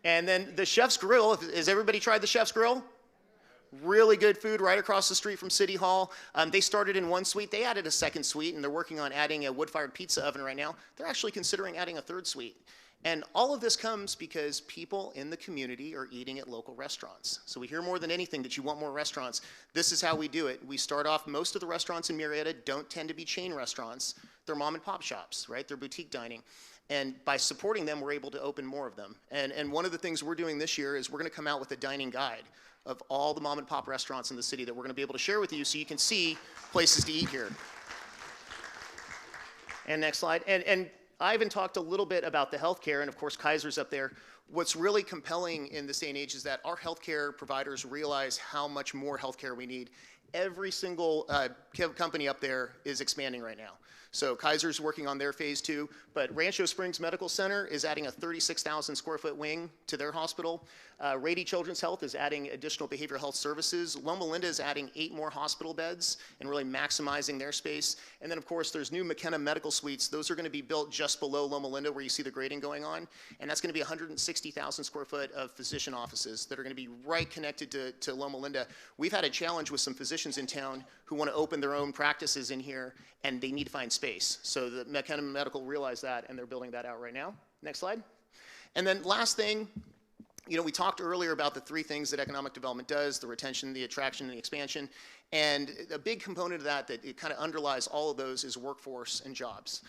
And then the Chef's Grill, has everybody tried the Chef's Grill? Really good food right across the street from City Hall. They started in one suite. They added a second suite, and they're working on adding a wood-fired pizza oven right now. They're actually considering adding a third suite. And all of this comes because people in the community are eating at local restaurants. So we hear more than anything that you want more restaurants. This is how we do it. We start off, most of the restaurants in Murrieta don't tend to be chain restaurants. They're mom and pop shops, right? They're boutique dining. And by supporting them, we're able to open more of them. And one of the things we're doing this year is we're going to come out with a dining guide of all the mom and pop restaurants in the city that we're going to be able to share with you so you can see places to eat here. And next slide. And Ivan talked a little bit about the healthcare, and of course Kaiser's up there. What's really compelling in this day and age is that our healthcare providers realize how much more healthcare we need. Every single company up there is expanding right now. So Kaiser's working on their phase 2, but Rancho Springs Medical Center is adding a 36,000 square foot wing to their hospital. Rady Children's Health is adding additional behavioral health services. Loma Linda is adding 8 more hospital beds and really maximizing their space. And then of course there's new McKenna Medical Suites. Those are going to be built just below Loma Linda where you see the grading going on. And that's going to be 160,000 square foot of physician offices that are going to be right connected to Loma Linda. We've had a challenge with some physicians in town who want to open their own practices in here, and they need to find space. So the McKenna Medical realized that, and they're building that out right now. Next slide. And then last thing, you know, we talked earlier about the 3 things that economic development does: the retention, the attraction, and the expansion. And a big component of that it kind of underlies all of those is workforce and jobs.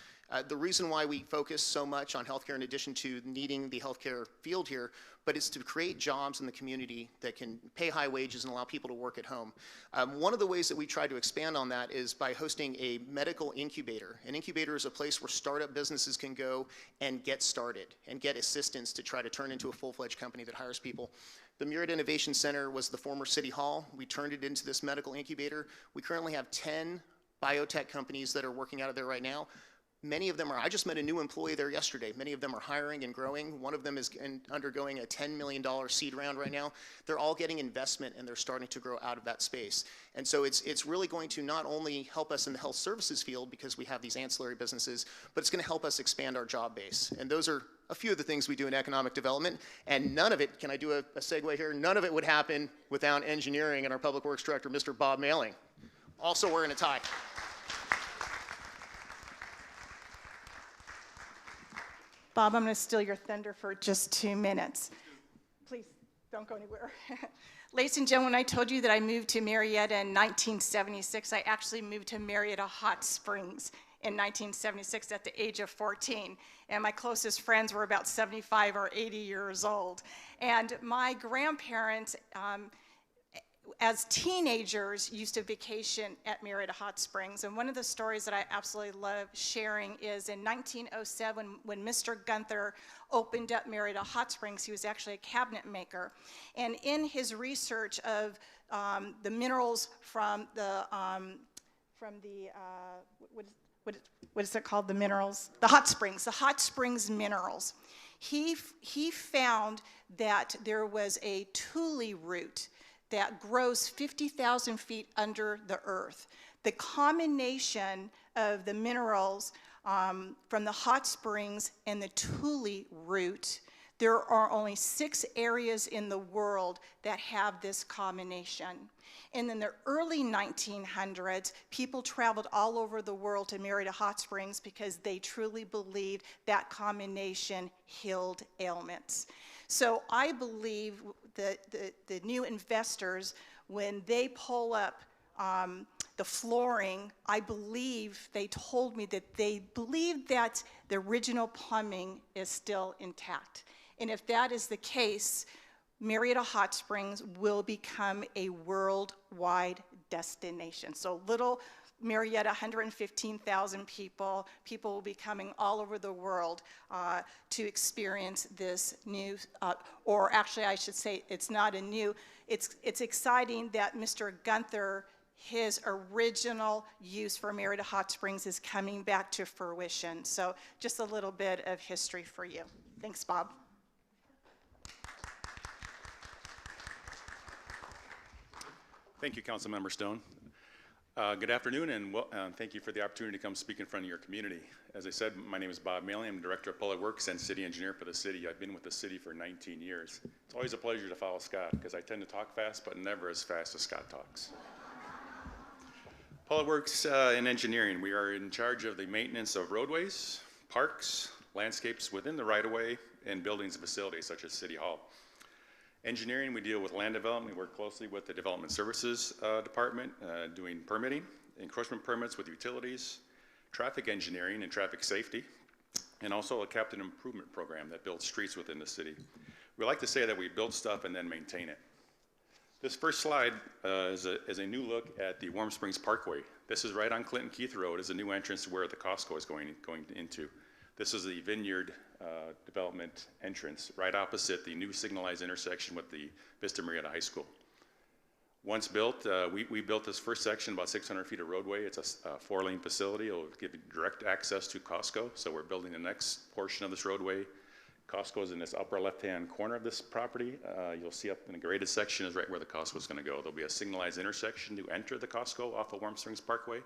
The reason why we focus so much on healthcare, in addition to needing the healthcare field here, but it's to create jobs in the community that can pay high wages and allow people to work at home. One of the ways that we try to expand on that is by hosting a medical incubator. An incubator is a place where startup businesses can go and get started and get assistance to try to turn into a full-fledged company that hires people. The Murrieta Innovation Center was the former City Hall. We turned it into this medical incubator. We currently have 10 biotech companies that are working out of there right now. Many of them are, I just met a new employee there yesterday. Many of them are hiring and growing. One of them is undergoing a $10 million seed round right now. They're all getting investment and they're starting to grow out of that space. And so it's really going to not only help us in the health services field because we have these ancillary businesses, but it's going to help us expand our job base. And those are a few of the things we do in economic development. And none of it, can I do a segue here? None of it would happen without engineering and our public works director, Mr. Bob Mailing. Also wearing a tie. Bob, I'm going to steal your thunder for just 2 minutes. Please, don't go anywhere. Ladies and gentlemen, when I told you that I moved to Murrieta in 1976, I actually moved to Murrieta Hot Springs in 1976 at the age of 14. And my closest friends were about 75 or 80 years old. And my grandparents, as teenagers, used to vacation at Murrieta Hot Springs. And one of the stories that I absolutely love sharing is in 1907, when Mr. Gunther opened up Murrieta Hot Springs, he was actually a cabinet maker. And in his research of the minerals from the what is it called, the minerals? The hot springs minerals. He found that there was a tule root that grows 50,000 feet under the earth. The combination of the minerals from the hot springs and the tule root, there are only 6 areas in the world that have this combination. And in the early 1900s, people traveled all over the world to Murrieta Hot Springs because they truly believed that combination healed ailments. So I believe that the new investors, when they pull up the flooring, I believe they told me that they believe that the original plumbing is still intact. And if that is the case, Murrieta Hot Springs will become a worldwide destination. So little Murrieta, 115,000 people will be coming all over the world to experience this new, or actually I should say it's not a new, it's exciting that Mr. Gunther, his original use for Murrieta Hot Springs is coming back to fruition. So just a little bit of history for you. Thanks, Bob. Thank you, Councilmember Stone. Good afternoon, and thank you for the opportunity to come speak in front of your community. As I said, my name is Bob Mailing. I'm Director of Public Works and City Engineer for the city. I've been with the city for 19 years. It's always a pleasure to follow Scott because I tend to talk fast, but never as fast as Scott talks. Public Works and Engineering, we are in charge of the maintenance of roadways, parks, landscapes within the right-of-way, and buildings and facilities such as City Hall. Engineering, we deal with land development. We work closely with the Development Services Department, doing permitting, encroachment permits with utilities, traffic engineering and traffic safety. and also a capital improvement program that builds streets within the city. We like to say that we build stuff and then maintain it. This first slide is a new look at the Warm Springs Parkway. This is right on Clinton Keith Road, is a new entrance where the Costco is going into. This is the Vineyard development entrance, right opposite the new signalized intersection with the Vista Murrieta High School. Once built, we built this first section, about 600 feet of roadway. It's a 4-lane facility. It'll give you direct access to Costco. So we're building the next portion of this roadway. Costco is in this upper left-hand corner of this property. You'll see up in the graded section is right where the Costco is going to go. There'll be a signalized intersection to enter the Costco off of Warm Springs Parkway.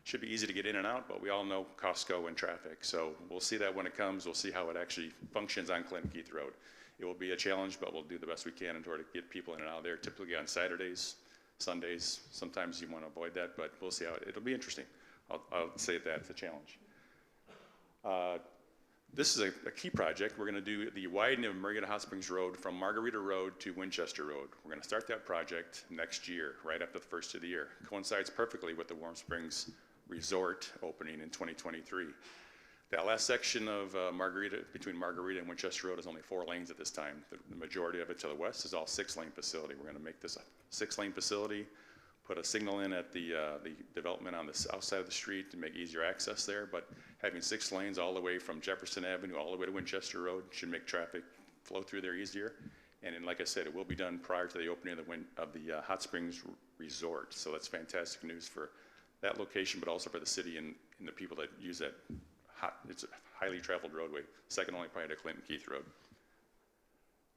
Should be easy to get in and out, but we all know Costco and traffic. So we'll see that when it comes. We'll see how it actually functions on Clinton Keith Road. It will be a challenge, but we'll do the best we can in order to get people in and out of there, typically on Saturdays, Sundays. Sometimes you want to avoid that, but we'll see how it'll be interesting. I'll say that it's a challenge. This is a key project. We're going to do the widening of Murrieta Hot Springs Road from Margarita Road to Winchester Road. We're going to start that project next year, right after the first of the year. Coincides perfectly with the Warm Springs Resort opening in 2023. That last section of between Margarita and Winchester Road is only 4 lanes at this time. The majority of it to the west is all 6-lane facility. We're going to make this a 6-lane facility, put a signal in at the development on the south side of the street to make easier access there, but having 6 lanes all the way from Jefferson Avenue all the way to Winchester Road should make traffic flow through there easier. And then, like I said, it will be done prior to the opening of the Hot Springs Resort. So that's fantastic news for that location, but also for the city and the people that use that. It's a highly traveled roadway, second only probably to Clinton Keith Road.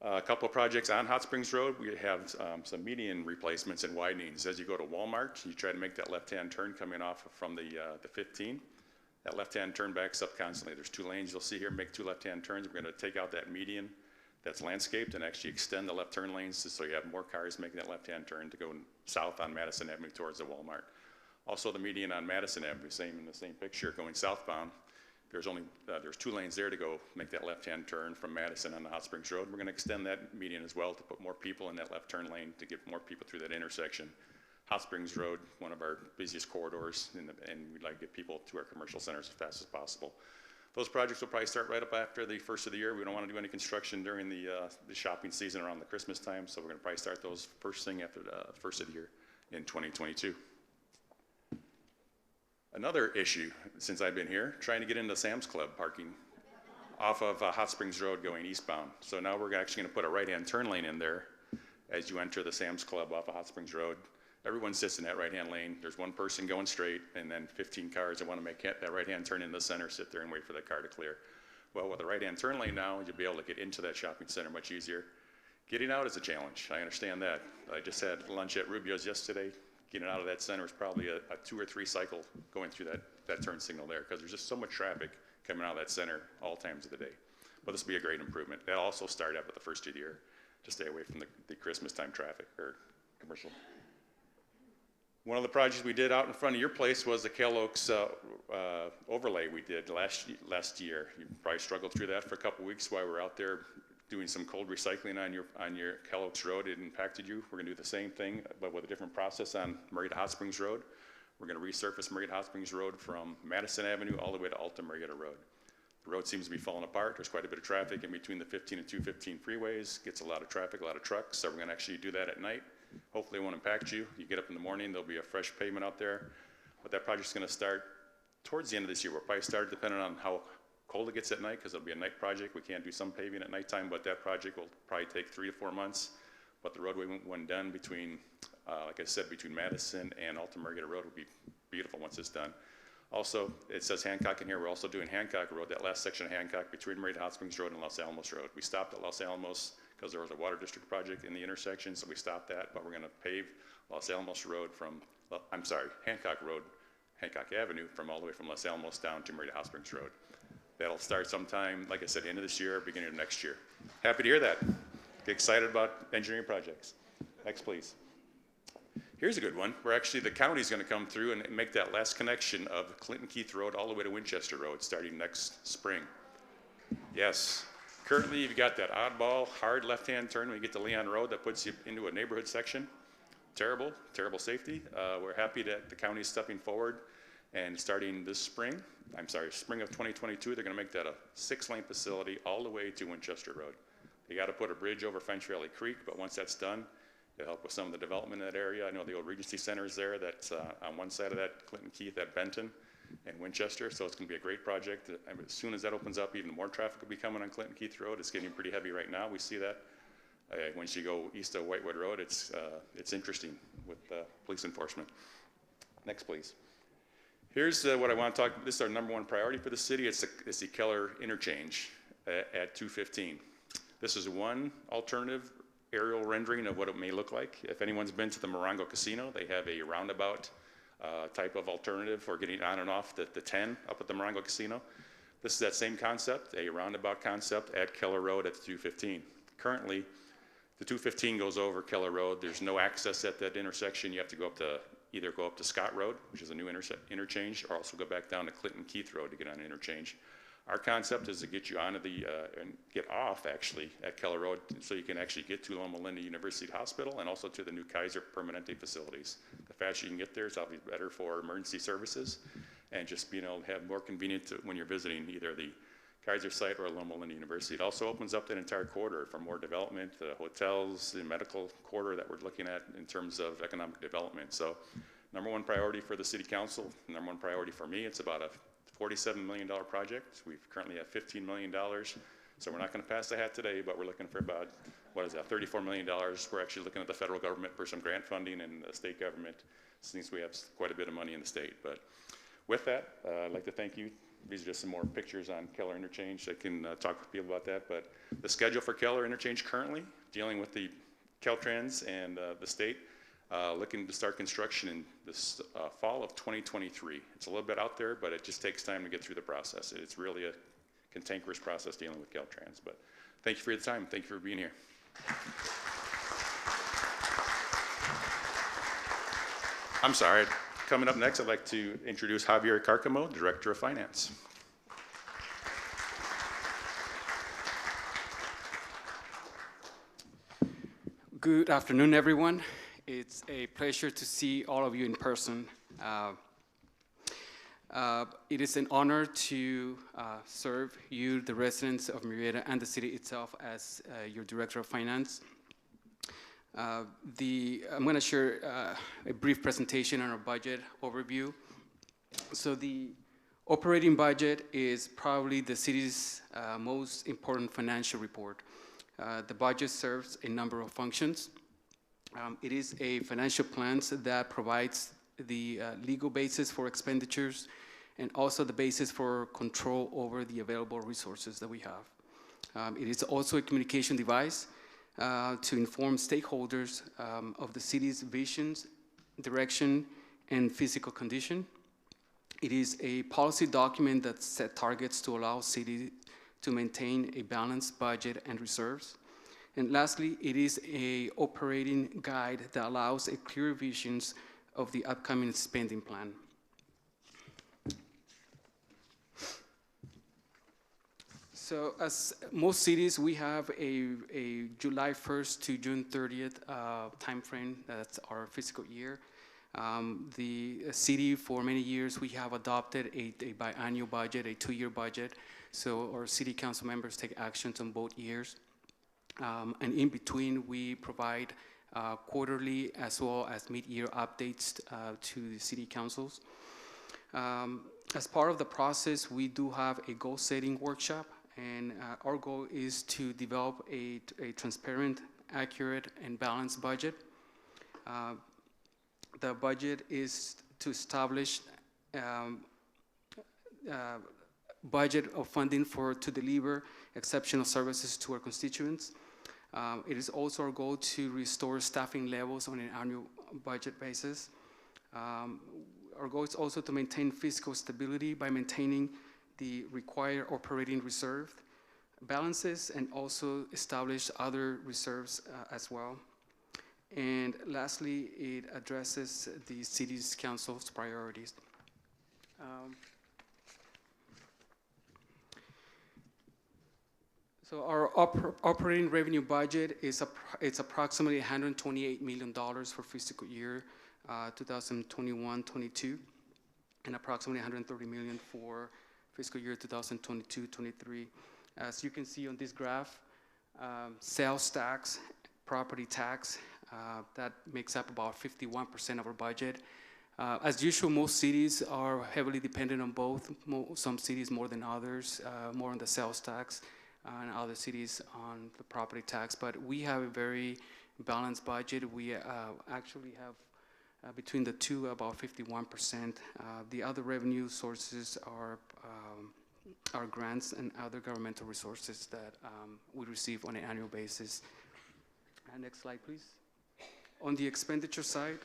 A couple of projects on Hot Springs Road. We have some median replacements and widenings. As you go to Walmart, you try to make that left-hand turn coming off from the 15. That left-hand turn backs up constantly. There's 2 lanes you'll see here, make 2 left-hand turns. We're going to take out that median that's landscaped and actually extend the left turn lanes so you have more cars making that left-hand turn to go south on Madison Avenue towards the Walmart. Also the median on Madison Avenue, same in the same picture, going southbound. There's 2 lanes there to go make that left-hand turn from Madison on the Hot Springs Road. We're going to extend that median as well to put more people in that left turn lane to get more people through that intersection. Hot Springs Road, one of our busiest corridors, and we'd like to get people to our commercial centers as fast as possible. Those projects will probably start right up after the first of the year. We don't want to do any construction during the shopping season around the Christmas time, so we're going to probably start those first thing after the first of the year in 2022. Another issue since I've been here, trying to get into Sam's Club parking off of Hot Springs Road going eastbound. So now we're actually going to put a right-hand turn lane in there as you enter the Sam's Club off of Hot Springs Road. Everyone sits in that right-hand lane. There's one person going straight and then 15 cars that want to make that right-hand turn in the center, sit there and wait for that car to clear. Well, with the right-hand turn lane now, you'll be able to get into that shopping center much easier. Getting out is a challenge. I understand that. I just had lunch at Rubio's yesterday. Getting out of that center is probably a 2 or 3 cycle going through that turn signal there because there's just so much traffic coming out of that center all times of the day. But this will be a great improvement. That'll also start up at the first of the year to stay away from the Christmas time traffic or commercial. One of the projects we did out in front of your place was the Cal Oaks overlay we did last year. You probably struggled through that for a couple weeks while we were out there doing some cold recycling on your Cal Oaks Road. It impacted you. We're going to do the same thing, but with a different process on Murrieta Hot Springs Road. We're going to resurface Murrieta Hot Springs Road from Madison Avenue all the way to Alta Murrieta Road. The road seems to be falling apart. There's quite a bit of traffic in between the 15 and 215 freeways. Gets a lot of traffic, a lot of trucks. So we're going to actually do that at night. Hopefully it won't impact you. You get up in the morning, there'll be a fresh pavement out there. But that project's going to start towards the end of this year. We'll probably start depending on how cold it gets at night because it'll be a night project. We can't do some paving at nighttime, but that project will probably take 3 to 4 months. But the roadway, when done between, like I said, between Madison and Alta Murrieta Road will be beautiful once it's done. Also, it says Hancock in here. We're also doing Hancock Road, that last section of Hancock between Murrieta Hot Springs Road and Los Alamos Road. We stopped at Los Alamos because there was a water district project in the intersection, so we stopped that, but we're going to pave Los Alamos Road Hancock Road, Hancock Avenue from all the way from Los Alamos down to Murrieta Hot Springs Road. That'll start sometime, like I said, end of this year, beginning of next year. Happy to hear that. Get excited about engineering projects. Next, please. Here's a good one, where actually the county's going to come through and make that last connection of Clinton Keith Road all the way to Winchester Road starting next spring. Yes. Currently, you've got that oddball, hard left-hand turn when you get to Leon Road that puts you into a neighborhood section. Terrible, terrible safety. We're happy that the county is stepping forward And starting this spring of 2022, they're going to make that a 6-lane facility all the way to Winchester Road. They got to put a bridge over French Valley Creek, but once that's done, it'll help with some of the development in that area. I know the old Regency Center is there. That's on one side of that, Clinton Keith at Benton and Winchester, so it's going to be a great project. As soon as that opens up, even more traffic will be coming on Clinton Keith Road. It's getting pretty heavy right now. We see that. Once you go east of Whitewood Road, it's interesting with police enforcement. Next, please. Here's what I want to talk about. This is our #1 priority for the city. It's the Keller interchange at 215. This is one alternative aerial rendering of what it may look like. If anyone's been to the Morongo Casino, they have a roundabout type of alternative for getting on and off the 10 up at the Morongo Casino. This is that same concept, a roundabout concept at Keller Road at the 215. Currently, the 215 goes over Keller Road. There's no access at that intersection. You have to either go up to Scott Road, which is a new interchange, or also go back down to Clinton Keith Road to get on an interchange. Our concept is to get you onto and get off actually at Keller Road so you can actually get to Loma Linda University Hospital and also to the new Kaiser Permanente facilities. The faster you can get there is obviously better for emergency services and just being able to have more convenient when you're visiting either the Kaiser site or Loma Linda University. It also opens up that entire corridor for more development, the hotels, the medical corridor that we're looking at in terms of economic development. So #1 priority for the city council, #1 priority for me. It's about a $47 million project. We currently have $15 million. So we're not going to pass the hat today, but we're looking for about, $34 million. We're actually looking at the federal government for some grant funding and the state government, since we have quite a bit of money in the state. But with that, I'd like to thank you. These are just some more pictures on Keller Interchange. I can talk with people about that. But the schedule for Keller Interchange currently, dealing with the Caltrans and the state, looking to start construction in this fall of 2023. It's a little bit out there, but it just takes time to get through the process. It's really a cantankerous process dealing with Caltrans. But thank you for your time. Thank you for being here. I'm sorry. Coming up next, I'd like to introduce Javier Carcamo, Director of Finance. Good afternoon, everyone. It's a pleasure to see all of you in person. It is an honor to serve you, the residents of Murrieta, and the city itself as your Director of Finance. I'm going to share a brief presentation on our budget overview. So the operating budget is probably the city's most important financial report. The budget serves a number of functions. It is a financial plan that provides the legal basis for expenditures and also the basis for control over the available resources that we have. It is also a communication device to inform stakeholders of the city's visions, direction, and physical condition. It is a policy document that sets targets to allow city to maintain a balanced budget and reserves. And lastly, it is an operating guide that allows a clear visions of the upcoming spending plan. So as most cities, we have a July 1st to June 30th timeframe. That's our fiscal year. The city, for many years, we have adopted a biannual budget, a 2-year budget. So our city council members take actions on both years. And in between, we provide quarterly as well as mid-year updates to the city councils. As part of the process, we do have a goal-setting workshop, and our goal is to develop a transparent, accurate, and balanced budget. The budget is to establish budget of funding to deliver exceptional services to our constituents. It is also our goal to restore staffing levels on an annual budget basis. Our goal is also to maintain fiscal stability by maintaining the required operating reserve balances and also establish other reserves as well. And lastly, it addresses the city's council's priorities. So our operating revenue budget is it's approximately $128 million for fiscal year 2021-22. and approximately 130 million for fiscal year 2022-23. As you can see on this graph, sales tax, property tax, that makes up about 51% of our budget. As usual, most cities are heavily dependent on both. Some cities more than others, more on the sales tax, and other cities on the property tax. But we have a very balanced budget. We actually have between the two about 51%. The other revenue sources are grants and other governmental resources that we receive on an annual basis. Next slide, please. On the expenditure side,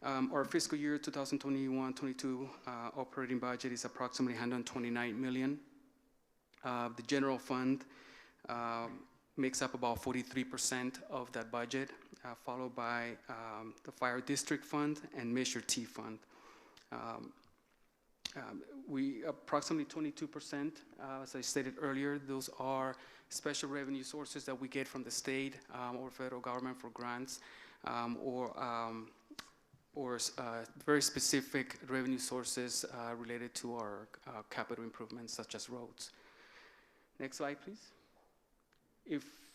our fiscal year 2021-22 operating budget is approximately 129 million. The general fund makes up about 43% of that budget, followed by the fire district fund and Measure T fund. We approximately 22%, as I stated earlier, those are special revenue sources that we get from the state or federal government for grants, or very specific revenue sources related to our capital improvements, such as roads. Next slide, please.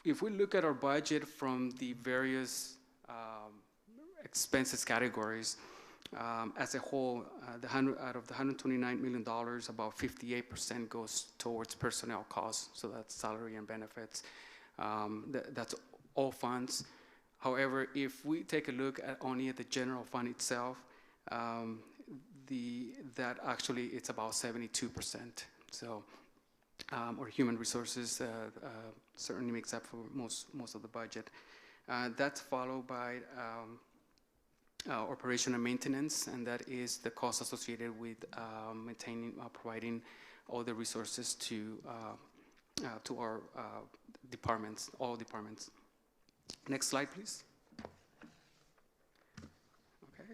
If we look at our budget from the various expenses categories, as a whole, out of the $129 million, about 58% goes towards personnel costs, so that's salary and benefits. That's all funds. However, if we take a look at only at the general fund itself, that actually it's about 72%. So, or human resources certainly makes up for most of the budget. That's followed by operation and maintenance, and that is the cost associated with maintaining, providing all the resources to our departments, all departments. Next slide, please. Okay,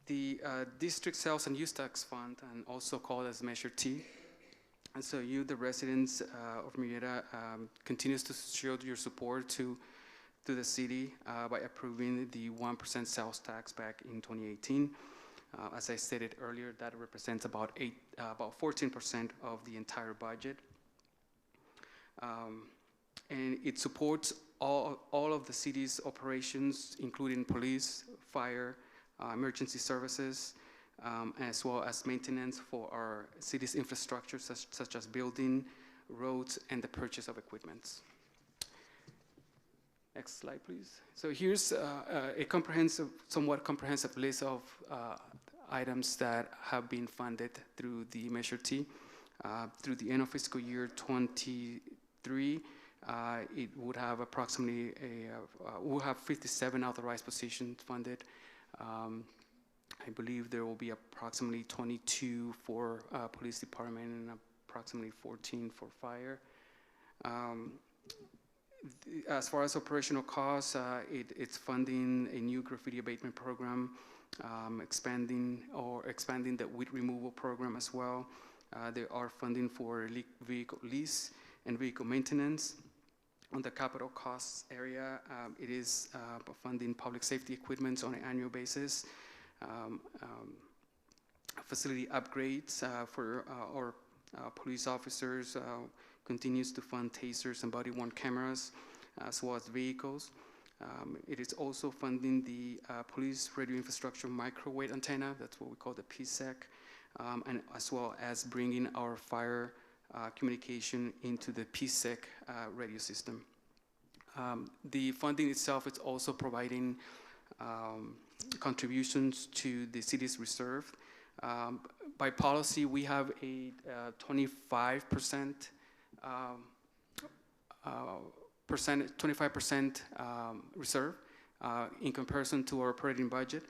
the District Sales and Use Tax Fund, and also called as Measure T. And so you, the residents of Murrieta, continues to show your support to the city by approving the 1% sales tax back in 2018. As I stated earlier, that represents about 14% of the entire budget. And it supports all of the city's operations, including police, fire, emergency services, as well as maintenance for our city's infrastructure, such as building, roads, and the purchase of equipment. Next slide, please. So here's a somewhat comprehensive list of items that have been funded through the Measure T. Through the end of fiscal year 23, it would have approximately we'll have 57 authorized positions funded. I believe there will be approximately 22 for police department and approximately 14 for fire. As far as operational costs, it's funding a new graffiti abatement program, expanding the weed removal program as well. There are funding for vehicle lease and vehicle maintenance. On the capital costs area, it is funding public safety equipment on an annual basis, facility upgrades for our police officers, continues to fund tasers and body-worn cameras, as well as vehicles. It is also funding the police radio infrastructure microwave antenna, that's what we call the PSEC, and as well as bringing our fire communication into the PSEC radio system. The funding itself is also providing contributions to the city's reserve. By policy, we have a 25% 25% reserve in comparison to our operating budget.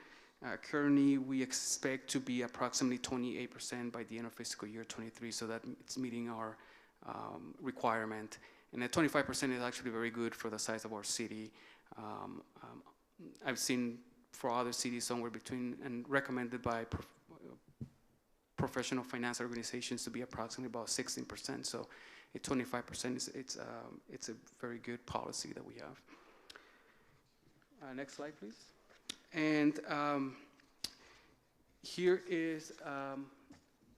Currently, we expect to be approximately 28% by the end of fiscal year 23, so that it's meeting our requirement. And that 25% is actually very good for the size of our city. I've seen for other cities somewhere between, and recommended by professional finance organizations to be approximately about 16%. So at 25%, it's a very good policy that we have. Next slide, please. And here is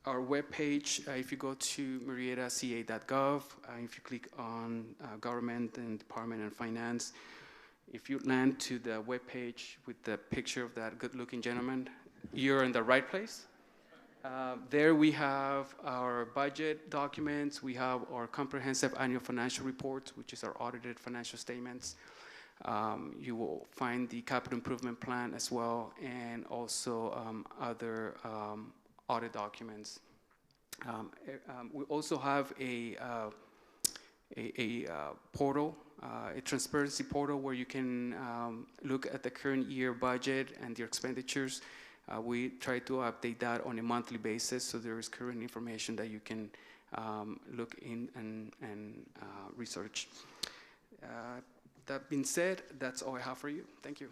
our webpage. If you go to murrietaca.gov, if you click on Government and Department and Finance, if you land to the webpage with the picture of that good-looking gentleman, you're in the right place. There we have our budget documents. We have our comprehensive annual financial reports, which is our audited financial statements. You will find the capital improvement plan as well, and also other audit documents. We also have a portal, a transparency portal where you can look at the current year budget and your expenditures. We try to update that on a monthly basis, so there is current information that you can look in and research. That being said, that's all I have for you. Thank you.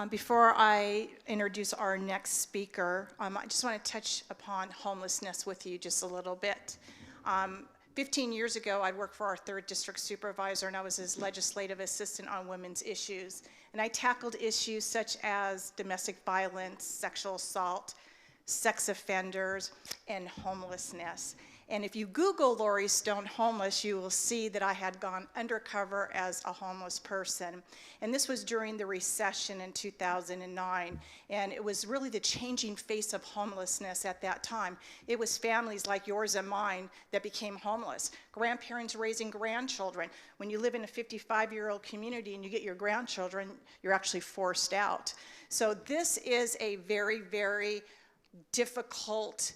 Before I introduce our next speaker, I just want to touch upon homelessness with you just a little bit. 15 years ago, I worked for our 3rd District Supervisor, and I was his legislative assistant on women's issues. And I tackled issues such as domestic violence, sexual assault, sex offenders, and homelessness. And if you Google Laurie Stone homeless, you will see that I had gone undercover as a homeless person. And this was during the recession in 2009. And it was really the changing face of homelessness at that time. It was families like yours and mine that became homeless. Grandparents raising grandchildren. When you live in a 55-year-old community and you get your grandchildren, you're actually forced out. So this is a very, very difficult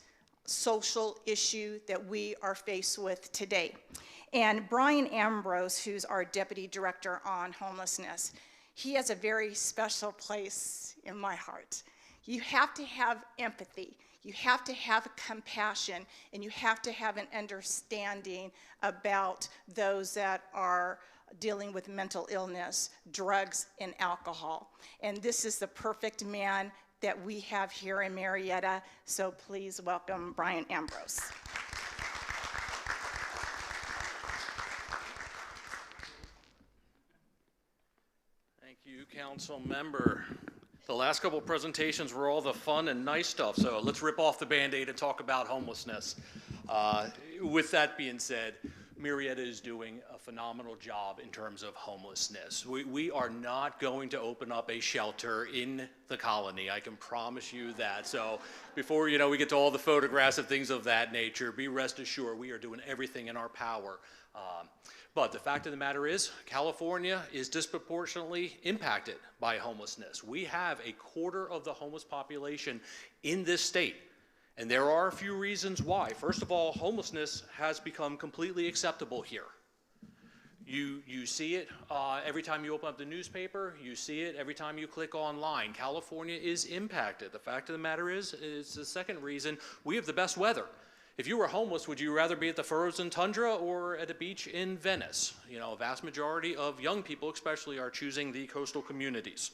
social issue that we are faced with today. And Brian Ambrose, who's our Deputy Director on Homelessness, he has a very special place in my heart. You have to have empathy, you have to have compassion, and you have to have an understanding about those that are dealing with mental illness, drugs, and alcohol. And this is the perfect man that we have here in Murrieta, so please welcome Brian Ambrose. Thank you, Council Member. The last couple of presentations were all the fun and nice stuff, so let's rip off the Band-Aid and talk about homelessness. With that being said, Murrieta is doing a phenomenal job in terms of homelessness. We are not going to open up a shelter in the colony. I can promise you that. So before we get to all the photographs and things of that nature, be rest assured we are doing everything in our power. But the fact of the matter is, California is disproportionately impacted by homelessness. We have a quarter of the homeless population in this state. And there are a few reasons why. First of all, homelessness has become completely acceptable here. You see it every time you open up the newspaper. You see it every time you click online. California is impacted. The fact of the matter is the second reason, we have the best weather. If you were homeless, would you rather be at the frozen tundra or at a beach in Venice? A vast majority of young people especially are choosing the coastal communities.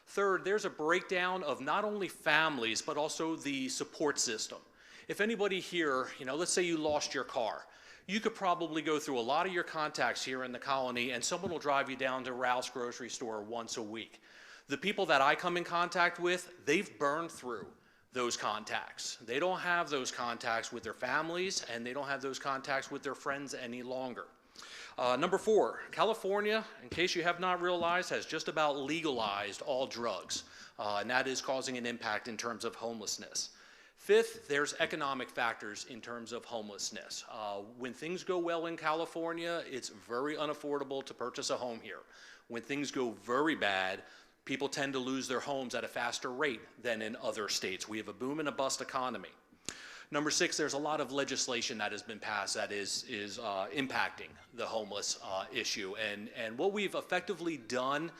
Third, there's a breakdown of not only families, but also the support system. If anybody here, let's say you lost your car, you could probably go through a lot of your contacts here in the colony and someone will drive you down to Ralph's grocery store once a week. The people that I come in contact with, they've burned through those contacts. They don't have those contacts with their families and they don't have those contacts with their friends any longer. Number 4, California, in case you have not realized, has just about legalized all drugs, and that is causing an impact in terms of homelessness. 5th, there's economic factors in terms of homelessness. When things go well in California, it's very unaffordable to purchase a home here. When things go very bad, people tend to lose their homes at a faster rate than in other states. We have a boom and a bust economy. Number 6, there's a lot of legislation that has been passed that is impacting the homeless issue. And what we've effectively done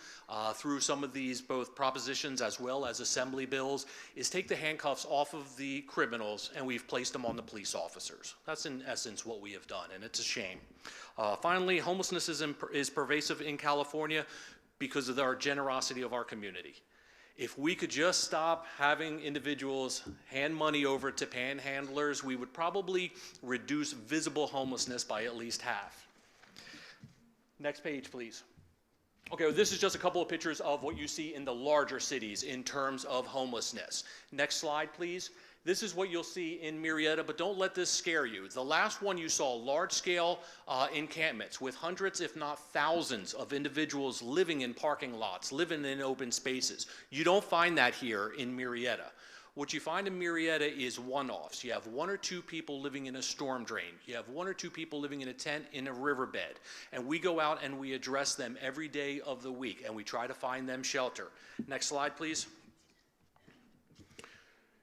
through some of these both propositions as well as assembly bills is take the handcuffs off of the criminals and we've placed them on the police officers. That's in essence what we have done, and it's a shame. Finally, homelessness is pervasive in California because of our generosity of our community. If we could just stop having individuals hand money over to panhandlers, we would probably reduce visible homelessness by at least half. Next page, please. Okay, well, this is just a couple of pictures of what you see in the larger cities in terms of homelessness. Next slide, please. This is what you'll see in Murrieta, but don't let this scare you. The last one you saw large-scale encampments with hundreds, if not thousands, of individuals living in parking lots, living in open spaces. You don't find that here in Murrieta. What you find in Murrieta is one-offs. You have one or two people living in a storm drain. You have one or two people living in a tent in a riverbed. And we go out and we address them every day of the week, and we try to find them shelter. Next slide, please.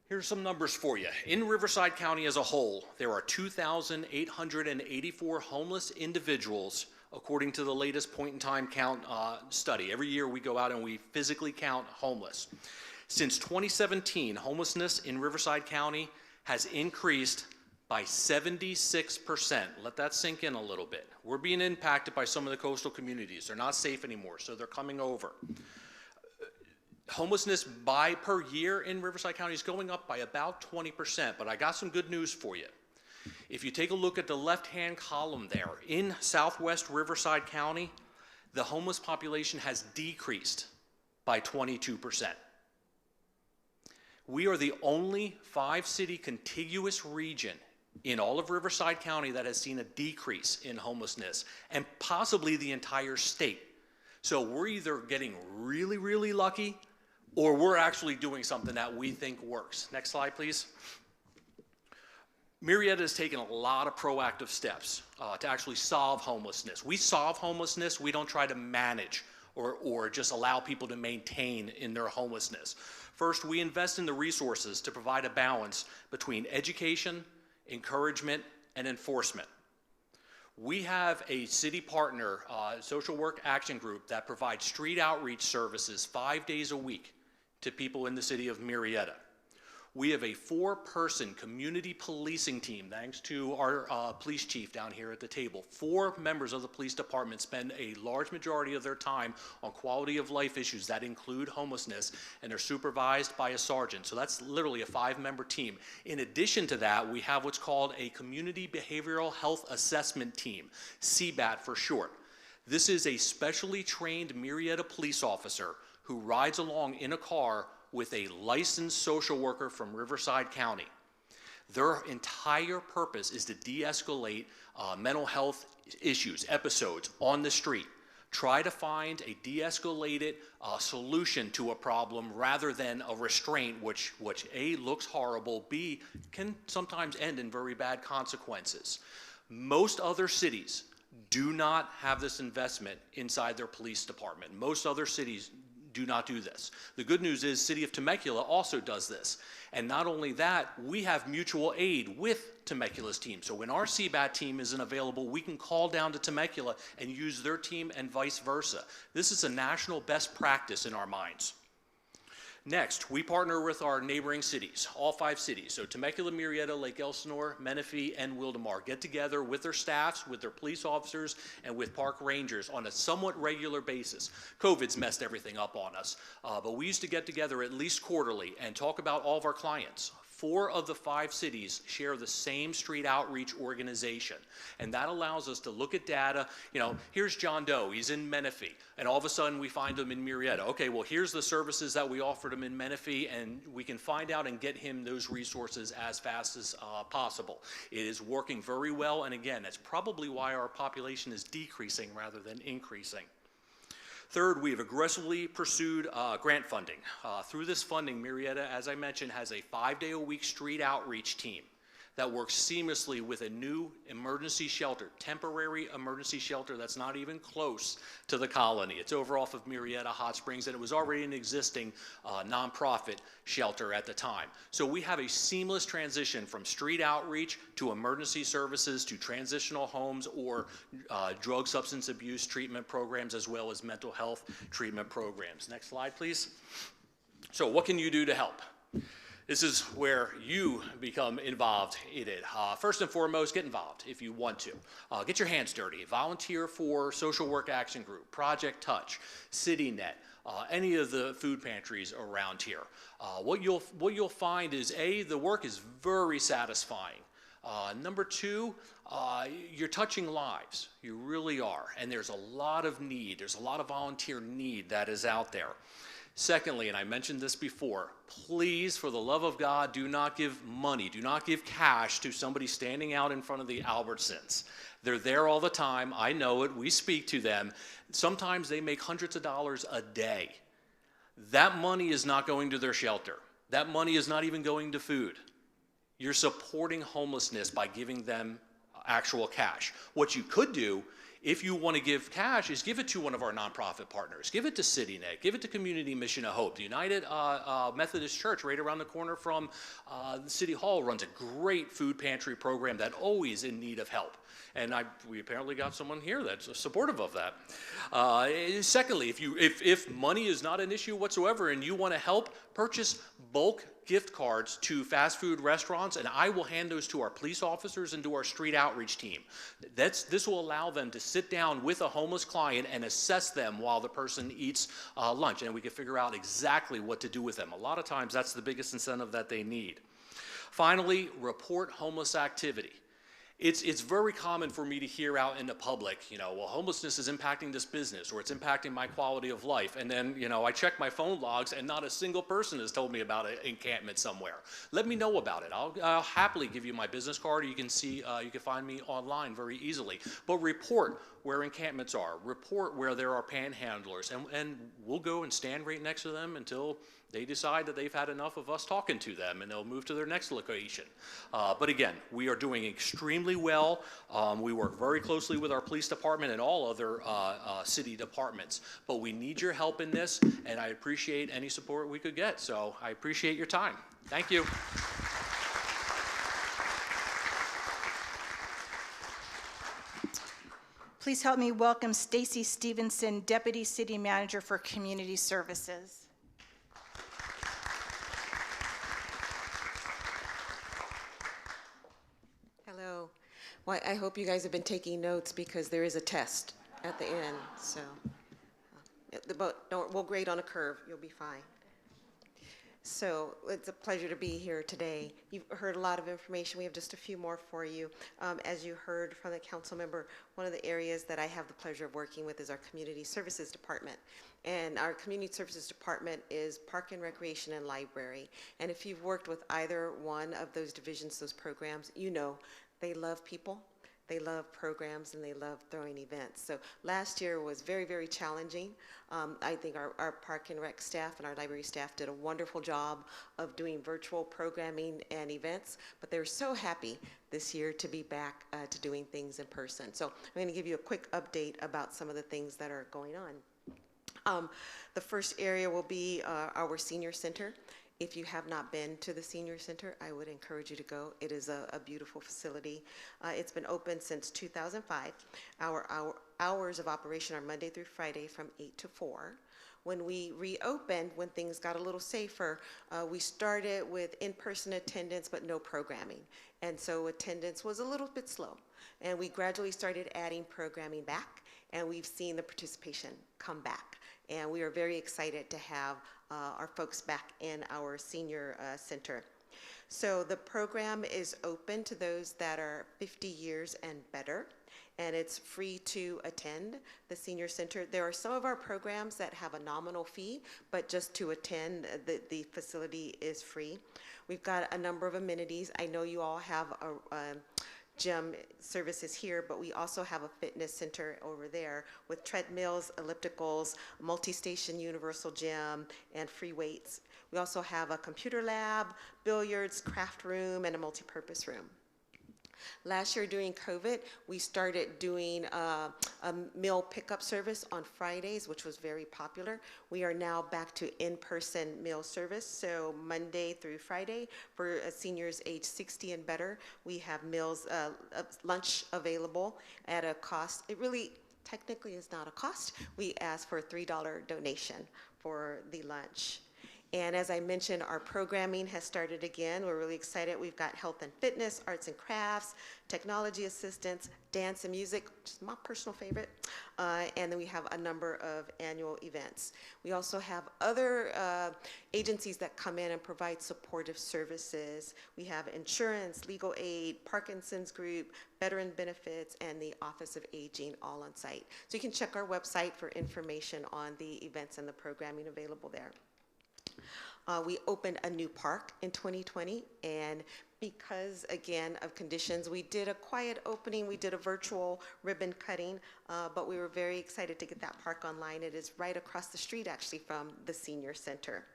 Here's some numbers for you. In Riverside County as a whole, there are 2,884 homeless individuals, according to the latest point-in-time count study. Every year we go out and we physically count homeless. Since 2017, homelessness in Riverside County has increased by 76%. Let that sink in a little bit. We're being impacted by some of the coastal communities. They're not safe anymore, so they're coming over. Homelessness per year in Riverside County is going up by about 20%, but I got some good news for you. If you take a look at the left-hand column there, in southwest Riverside County, the homeless population has decreased by 22%. We are the only 5-city contiguous region in all of Riverside County that has seen a decrease in homelessness, and possibly the entire state. So we're either getting really, really lucky, or we're actually doing something that we think works. Next slide, please. Murrieta has taken a lot of proactive steps to actually solve homelessness. We solve homelessness, we don't try to manage or just allow people to maintain in their homelessness. First, we invest in the resources to provide a balance between education, encouragement, and enforcement. We have a city partner, social work action group, that provides street outreach services 5 days a week to people in the city of Murrieta. We have a 4-person community policing team, thanks to our police chief down here at the table. 4 members of the police department spend a large majority of their time on quality of life issues that include homelessness, and they're supervised by a sergeant. So that's literally a 5-member team. In addition to that, we have what's called a Community Behavioral Health Assessment Team, CBAT for short. This is a specially trained Murrieta police officer who rides along in a car with a licensed social worker from Riverside County. Their entire purpose is to de-escalate mental health issues, episodes on the street. Try to find a de-escalated solution to a problem rather than a restraint, which A, looks horrible, B, can sometimes end in very bad consequences. Most other cities do not have this investment inside their police department. Most other cities do not do this. The good news is City of Temecula also does this. And not only that, we have mutual aid with Temecula's team. So when our CBAT team isn't available, we can call down to Temecula and use their team and vice versa. This is a national best practice in our minds. Next, we partner with our neighboring cities, all 5 cities. So Temecula, Murrieta, Lake Elsinore, Menifee, and Wildomar get together with their staffs, with their police officers, and with park rangers on a somewhat regular basis. COVID's messed everything up on us, but we used to get together at least quarterly and talk about all of our clients. 4 of the 5 cities share the same street outreach organization. And that allows us to look at data. You know, here's John Doe, he's in Menifee, and all of a sudden we find him in Murrieta. Okay, well, here's the services that we offered him in Menifee, and we can find out and get him those resources as fast as possible. It is working very well, and again, that's probably why our population is decreasing rather than increasing. Third, we have aggressively pursued grant funding. Through this funding, Murrieta, as I mentioned, has a 5-day-a-week street outreach team that works seamlessly with a new emergency shelter, temporary emergency shelter that's not even close to the colony. It's over off of Murrieta Hot Springs, and it was already an existing nonprofit shelter at the time. So we have a seamless transition from street outreach to emergency services to transitional homes or drug substance abuse treatment programs, as well as mental health treatment programs. Next slide, please. So what can you do to help? This is where you become involved in it. First and foremost, get involved if you want to. Get your hands dirty. Volunteer for Social Work Action Group, Project Touch, CityNet, any of the food pantries around here. What you'll find is, A, the work is very satisfying. Number two, you're touching lives. You really are. And there's a lot of need. There's a lot of volunteer need that is out there. Secondly, and I mentioned this before, please, for the love of God, do not give money, do not give cash to somebody standing out in front of the Albertsons. They're there all the time. I know it. We speak to them. Sometimes they make hundreds of dollars a day. That money is not going to their shelter. That money is not even going to food. You're supporting homelessness by giving them actual cash. What you could do, if you want to give cash, is give it to one of our nonprofit partners. Give it to CityNet. Give it to Community Mission of Hope. The United Methodist Church right around the corner from City Hall runs a great food pantry program that always in need of help. And we apparently got someone here that's supportive of that. Secondly, if money is not an issue whatsoever and you want to help, purchase bulk gift cards to fast food restaurants, and I will hand those to our police officers and to our street outreach team. This will allow them to sit down with a homeless client and assess them while the person eats lunch, and we can figure out exactly what to do with them. A lot of times that's the biggest incentive that they need. Finally, report homeless activity. It's very common for me to hear out in the public, well, homelessness is impacting this business, or it's impacting my quality of life. And then, I check my phone logs and not a single person has told me about an encampment somewhere. Let me know about it. I'll happily give you my business card. You can find me online very easily. But report where encampments are. Report where there are panhandlers. And we'll go and stand right next to them until they decide that they've had enough of us talking to them and they'll move to their next location. But again, we are doing extremely well. We work very closely with our police department and all other city departments. But we need your help in this, and I appreciate any support we could get. So I appreciate your time. Thank you. Please help me welcome Stacy Stevenson, Deputy City Manager for Community Services. Hello. Well, I hope you guys have been taking notes because there is a test at the end. So, we'll grade on a curve. You'll be fine. So it's a pleasure to be here today. You've heard a lot of information. We have just a few more for you. As you heard from the council member, one of the areas that I have the pleasure of working with is our Community Services Department. And our Community Services Department is Park and Recreation and Library. And if you've worked with either one of those divisions, those programs, they love people. They love programs and they love throwing events. So last year was very, very challenging. I think our Park and Rec staff and our library staff did a wonderful job of doing virtual programming and events, but they were so happy this year to be back to doing things in person. So I'm going to give you a quick update about some of the things that are going on. The first area will be our senior center. If you have not been to the Senior Center, I would encourage you to go. It is a beautiful facility. It's been open since 2005. Our hours of operation are Monday through Friday from 8 to 4. When we reopened, when things got a little safer, we started with in-person attendance but no programming. And so attendance was a little bit slow. And we gradually started adding programming back, and we've seen the participation come back. And we are very excited to have our folks back in our senior center. So the program is open to those that are 50 years and better, and it's free to attend the senior center. There are some of our programs that have a nominal fee, but just to attend, the facility is free. We've got a number of amenities. I know you all have a gym services here, but we also have a fitness center over there with treadmills, ellipticals, multi-station universal gym, and free weights. We also have a computer lab, billiards, craft room, and a multi-purpose room. Last year during COVID, we started doing a meal pickup service on Fridays, which was very popular. We are now back to in-person meal service. So Monday through Friday for seniors age 60 and better, we have meals, lunch available at a cost. It really technically is not a cost. We ask for a $3 donation for the lunch. And as I mentioned, our programming has started again. We're really excited. We've got health and fitness, arts and crafts, technology assistance, dance and music, which is my personal favorite. And then we have a number of annual events. We also have other agencies that come in and provide supportive services. We have insurance, legal aid, Parkinson's group, veteran benefits, and the Office of Aging all on site. So you can check our website for information on the events and the programming available there. We opened a new park in 2020, and because, again, of conditions, we did a quiet opening. We did a virtual ribbon cutting, but we were very excited to get that park online. It is right across the street, actually, from the senior center.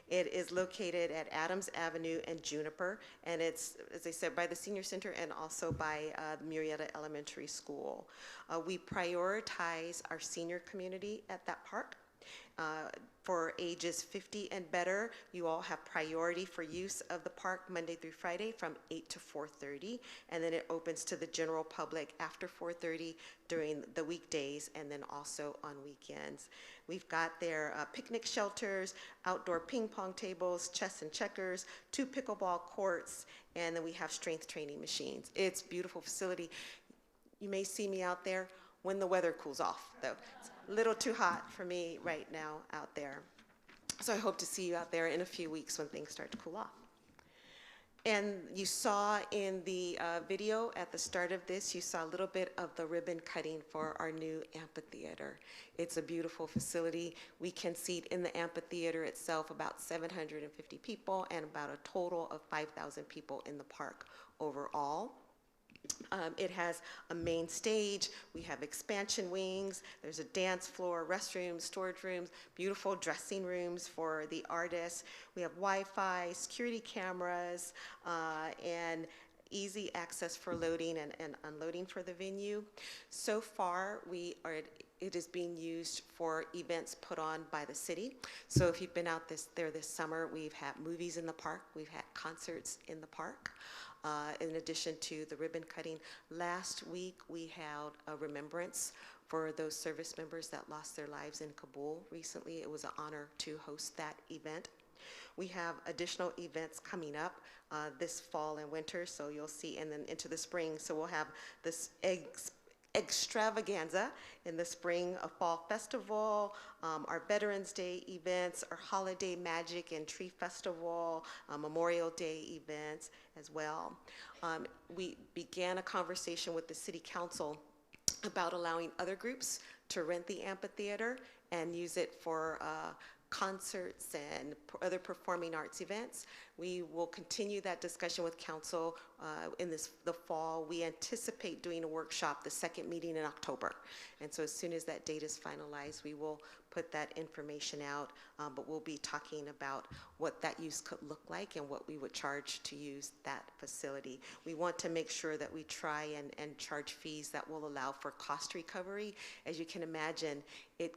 It is located at Adams Avenue and Juniper, and it's, as I said, by the senior center and also by the Murrieta Elementary School. We prioritize our senior community at that park. For ages 50 and better, you all have priority for use of the park Monday through Friday from 8 to 4:30, and then it opens to the general public after 4:30 during the weekdays and then also on weekends. We've got there picnic shelters, outdoor ping pong tables, chess and checkers, 2 pickleball courts, and then we have strength training machines. It's a beautiful facility. You may see me out there when the weather cools off, though. It's a little too hot for me right now out there. So I hope to see you out there in a few weeks when things start to cool off. And you saw in the video at the start of this, you saw a little bit of the ribbon cutting for our new amphitheater. It's a beautiful facility. We can seat in the amphitheater itself about 750 people and about a total of 5,000 people in the park overall. It has a main stage. We have expansion wings. There's a dance floor, restrooms, storage rooms, beautiful dressing rooms for the artists. We have Wi-Fi, security cameras, and easy access for loading and unloading for the venue. So far, it is being used for events put on by the city. So if you've been out there this summer, we've had movies in the park. We've had concerts in the park. In addition to the ribbon cutting, last week we held a remembrance for those service members that lost their lives in Kabul recently. It was an honor to host that event. We have additional events coming up this fall and winter, so you'll see, and then into the spring. So we'll have this extravaganza in the spring, a fall festival, our Veterans Day events, our Holiday Magic and Tree Festival, Memorial Day events as well. We began a conversation with the City Council about allowing other groups to rent the amphitheater and use it for concerts and other performing arts events. We will continue that discussion with council in the fall. We anticipate doing a workshop, the second meeting in October. And so as soon as that date is finalized, we will put that information out, but we'll be talking about what that use could look like and what we would charge to use that facility. We want to make sure that we try and charge fees that will allow for cost recovery. As you can imagine, it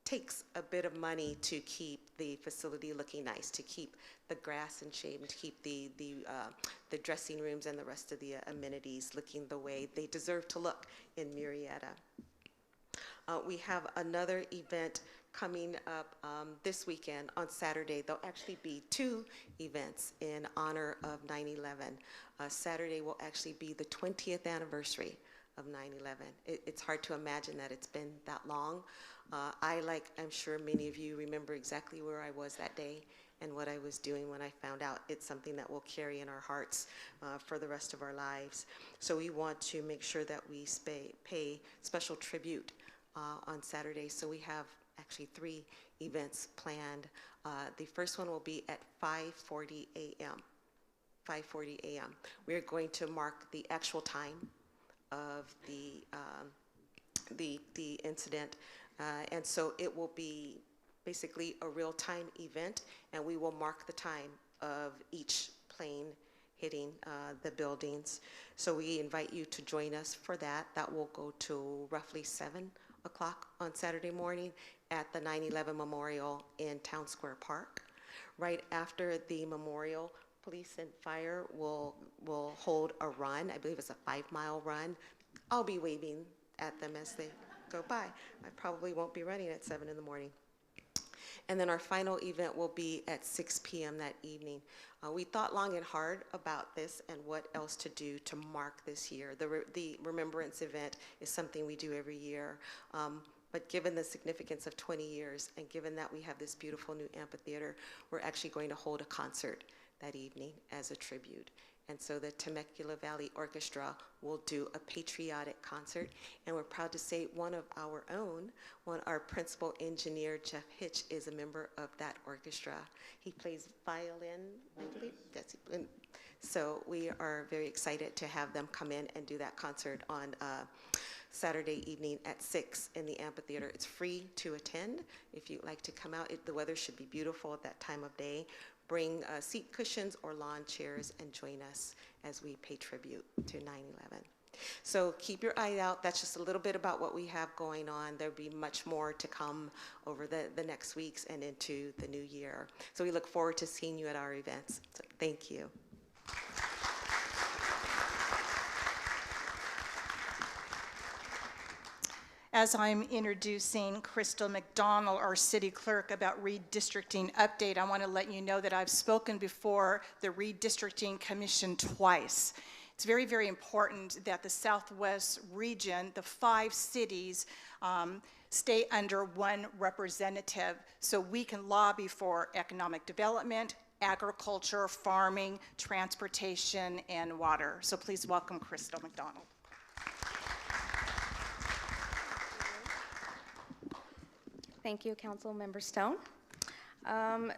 takes a bit of money to keep the facility looking nice, to keep the grass in shape, and to keep the dressing rooms and the rest of the amenities looking the way they deserve to look in Murrieta. We have another event coming up this weekend on Saturday. There'll actually be 2 events in honor of 9/11. Saturday will actually be the 20th anniversary of 9/11. It's hard to imagine that it's been that long. I'm sure many of you remember exactly where I was that day and what I was doing when I found out. It's something that we'll carry in our hearts for the rest of our lives. So we want to make sure that we pay special tribute on Saturday. So we have actually 3 events planned. The first one will be at 5:40 a.m. 5:40 a.m. We're going to mark the actual time of the incident. And so it will be basically a real-time event, and we will mark the time of each plane hitting the buildings. So we invite you to join us for that. That will go to roughly 7 o'clock on Saturday morning at the 9/11 Memorial in Town Square Park. Right after the memorial, police and fire will hold a run. I believe it's a 5-mile run. I'll be waving at them as they go by. I probably won't be running at 7 in the morning. And then our final event will be at 6 p.m. that evening. We thought long and hard about this and what else to do to mark this year. The remembrance event is something we do every year. But given the significance of 20 years and given that we have this beautiful new amphitheater, we're actually going to hold a concert that evening as a tribute. And so the Temecula Valley Orchestra will do a patriotic concert. And we're proud to say one of our own, our principal engineer, Jeff Hitch, is a member of that orchestra. He plays violin, I believe. So we are very excited to have them come in and do that concert on Saturday evening at 6 in the amphitheater. It's free to attend. If you'd like to come out, the weather should be beautiful at that time of day. Bring seat cushions or lawn chairs and join us as we pay tribute to 9/11. So keep your eye out. That's just a little bit about what we have going on. There'll be much more to come over the next weeks and into the new year. So we look forward to seeing you at our events. So thank you. As I'm introducing Crystal McDonald, our city clerk, about redistricting update, I want to let you know that I've spoken before the redistricting commission twice. It's very, very important that the Southwest region, the 5 cities, stay under one representative so we can lobby for economic development, agriculture, farming, transportation, and water. So please welcome Crystal McDonald. Thank you, Councilmember Stone.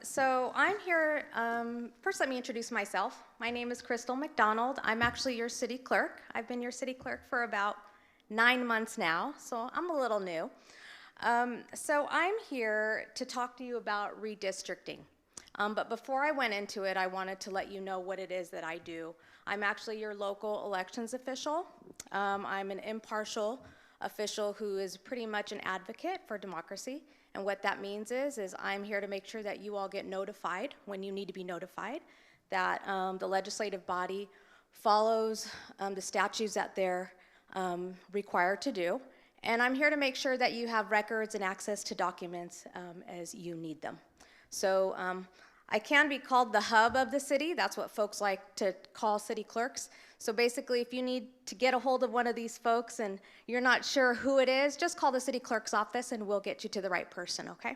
So I'm here, first let me introduce myself. My name is Crystal McDonald. I'm actually your city clerk. I've been your city clerk for about 9 months now, so I'm a little new. So I'm here to talk to you about redistricting. But before I went into it, I wanted to let you know what it is that I do. I'm actually your local elections official. I'm an impartial official who is pretty much an advocate for democracy. And what that means is I'm here to make sure that you all get notified when you need to be notified, that the legislative body follows the statutes that they're required to do. And I'm here to make sure that you have records and access to documents as you need them. So I can be called the hub of the city. That's what folks like to call city clerks. So basically, if you need to get a hold of one of these folks and you're not sure who it is, just call the city clerk's office and we'll get you to the right person, okay?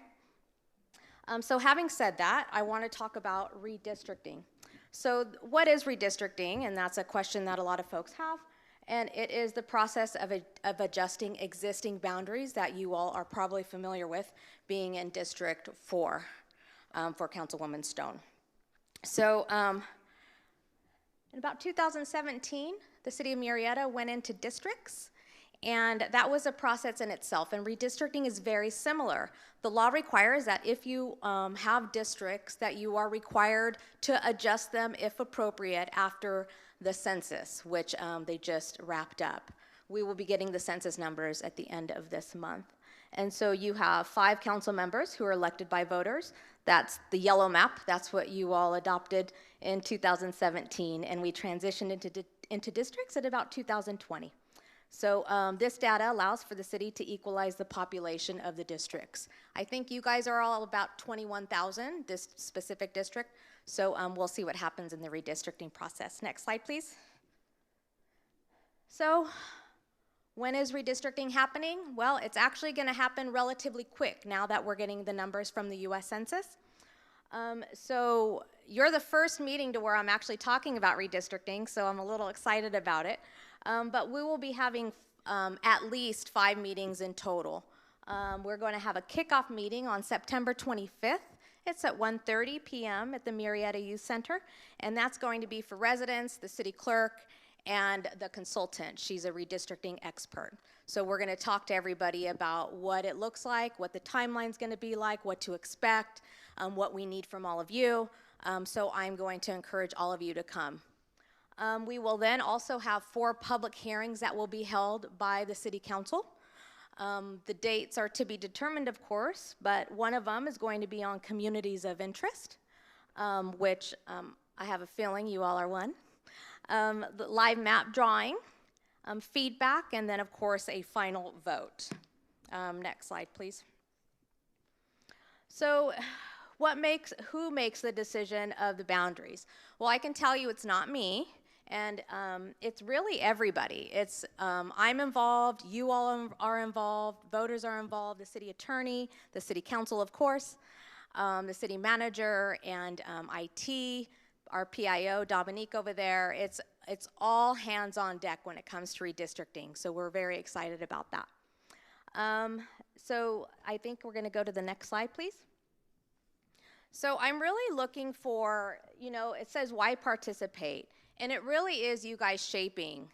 So having said that, I want to talk about redistricting. So what is redistricting? And that's a question that a lot of folks have. And it is the process of adjusting existing boundaries that you all are probably familiar with being in District 4 for Councilwoman Stone. So in about 2017, the city of Murrieta went into districts, and that was a process in itself, and redistricting is very similar. The law requires that if you have districts, that you are required to adjust them if appropriate after the census, which they just wrapped up. We will be getting the census numbers at the end of this month. And so you have 5 council members who are elected by voters. That's the yellow map. That's what you all adopted in 2017, and we transitioned into districts at about 2020. So this data allows for the city to equalize the population of the districts. I think you guys are all about 21,000, this specific district, so we'll see what happens in the redistricting process. Next slide, please. So when is redistricting happening? Well, it's actually going to happen relatively quick now that we're getting the numbers from the U.S. Census. So you're the first meeting to where I'm actually talking about redistricting, so I'm a little excited about it. But we will be having at least 5 meetings in total. We're going to have a kickoff meeting on September 25th. It's at 1:30 p.m. at the Murrieta Youth Center, and that's going to be for residents, the city clerk, and the consultant. She's a redistricting expert. So we're going to talk to everybody about what it looks like, what the timeline's going to be like, what to expect, what we need from all of you. So I'm going to encourage all of you to come. We will then also have 4 public hearings that will be held by the City Council. The dates are to be determined, of course, but one of them is going to be on communities of interest, which I have a feeling you all are one. The live map drawing, feedback, and then, of course, a final vote. Next slide, please. So who makes the decision of the boundaries? Well, I can tell you it's not me, and it's really everybody. I'm involved, you all are involved, voters are involved, the city attorney, the city council, of course, the city manager, and IT, our PIO, Dominique over there. It's all hands on deck when it comes to redistricting, so we're very excited about that. So I think we're going to go to the next slide, please. So I'm really looking for, it says why participate, and it really is you guys shaping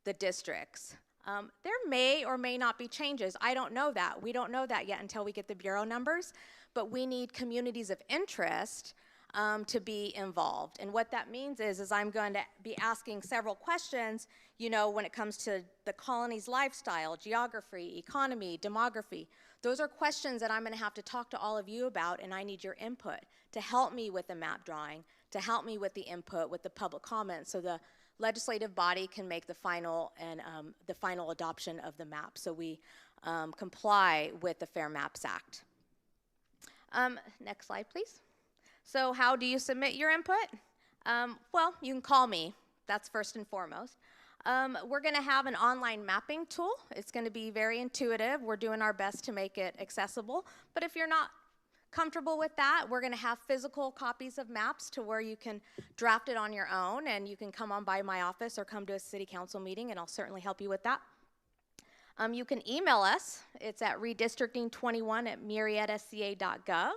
the districts. There may or may not be changes. I don't know that. We don't know that yet until we get the Bureau numbers, but we need communities of interest to be involved. And what that means is I'm going to be asking several questions, when it comes to the colony's lifestyle, geography, economy, demography. Those are questions that I'm going to have to talk to all of you about, and I need your input to help me with the map drawing, to help me with the input, with the public comments, so the legislative body can make the final adoption of the map, so we comply with the Fair Maps Act. Next slide, please. So how do you submit your input? Well, you can call me. That's first and foremost. We're going to have an online mapping tool. It's going to be very intuitive. We're doing our best to make it accessible. But if you're not comfortable with that, we're going to have physical copies of maps to where you can draft it on your own, and you can come on by my office or come to a city council meeting, and I'll certainly help you with that. You can email us. It's at redistricting21@murrietaca.gov.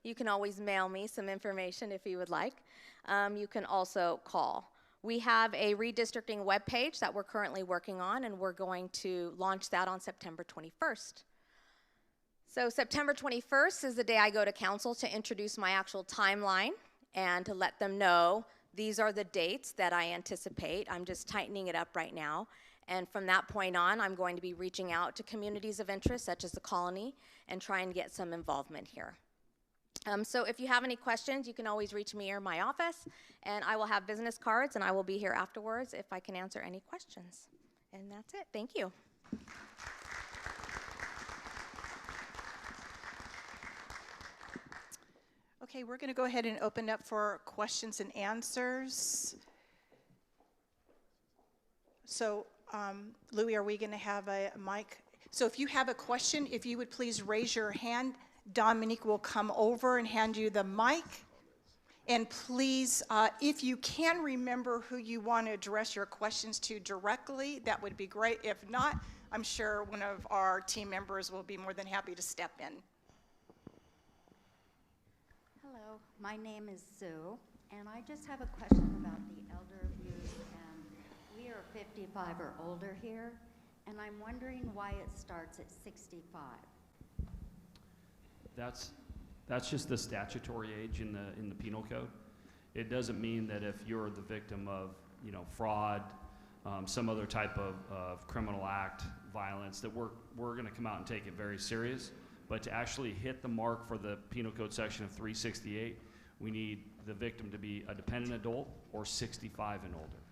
You can always mail me some information if you would like. You can also call. We have a redistricting webpage that we're currently working on, and we're going to launch that on September 21st. So September 21st is the day I go to council to introduce my actual timeline and to let them know these are the dates that I anticipate. I'm just tightening it up right now. And from that point on, I'm going to be reaching out to communities of interest, such as the colony, and trying to get some involvement here. So if you have any questions, you can always reach me or my office, and I will have business cards, and I will be here afterwards if I can answer any questions. And that's it. Thank you. Okay, we're going to go ahead and open up for questions and answers. So, Louis, are we going to have a mic? So if you have a question, if you would please raise your hand, Dominique will come over and hand you the mic. And please, if you can remember who you want to address your questions to directly, that would be great. If not, I'm sure one of our team members will be more than happy to step in. Hello, my name is Sue, and I just have a question about the elder abuse. And we are 55 or older here, and I'm wondering why it starts at 65. That's just the statutory age in the penal code. It doesn't mean that if you're the victim of fraud, some other type of criminal act, violence, that we're going to come out and take it very serious. But to actually hit the mark for the penal code section of 368, we need the victim to be a dependent adult or 65 and older.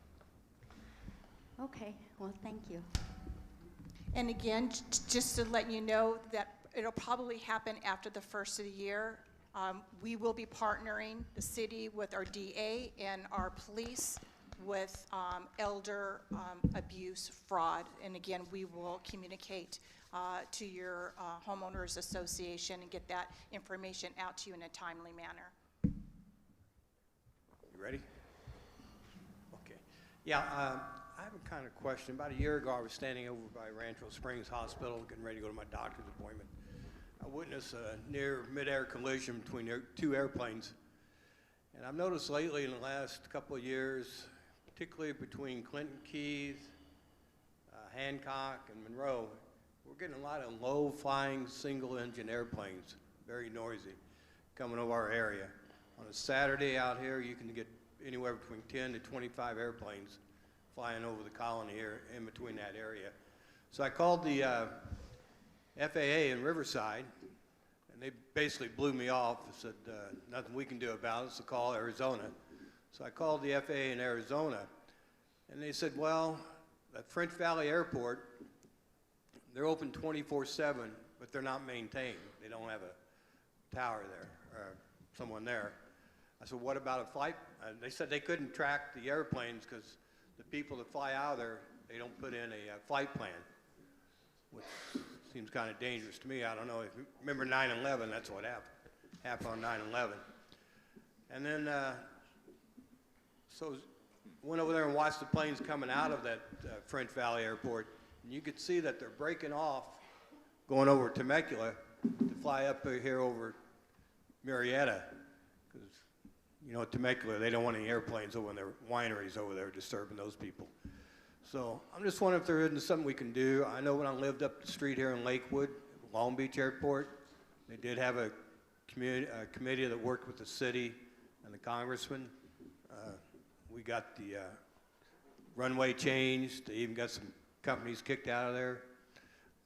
Okay, well, thank you. And again, just to let you know that it'll probably happen after the first of the year. We will be partnering the city with our DA and our police with elder abuse fraud. And again, we will communicate to your homeowners association and get that information out to you in a timely manner. You ready? Okay. Yeah, I have a kind of question. About a year ago, I was standing over by Rancho Springs Hospital getting ready to go to my doctor's appointment. I witnessed a near mid-air collision between two airplanes. And I've noticed lately in the last couple of years, particularly between Clinton Keys, Hancock, and Monroe, we're getting a lot of low-flying single-engine airplanes, very noisy, coming over our area. On a Saturday out here, you can get anywhere between 10 to 25 airplanes flying over the colony here in between that area. So I called the FAA in Riverside, and they basically blew me off and said, nothing we can do about it, so call Arizona. So I called the FAA in Arizona, and they said, well, at French Valley Airport, they're open 24/7, but they're not maintained. They don't have a tower there, or someone there. I said, what about a flight? They said they couldn't track the airplanes because the people that fly out of there, they don't put in a flight plan, which seems kind of dangerous to me. I don't know if you remember 9/11, that's what happened on 9/11. And then, so went over there and watched the planes coming out of that French Valley Airport, and you could see that they're breaking off, going over Temecula to fly up here over Murrieta, because you know, at Temecula, they don't want any airplanes over in their wineries over there disturbing those people. So I'm just wondering if there isn't something we can do. I know when I lived up the street here in Lakewood, Long Beach Airport, they did have a committee that worked with the city and the congressman. We got the runway changed. They even got some companies kicked out of there.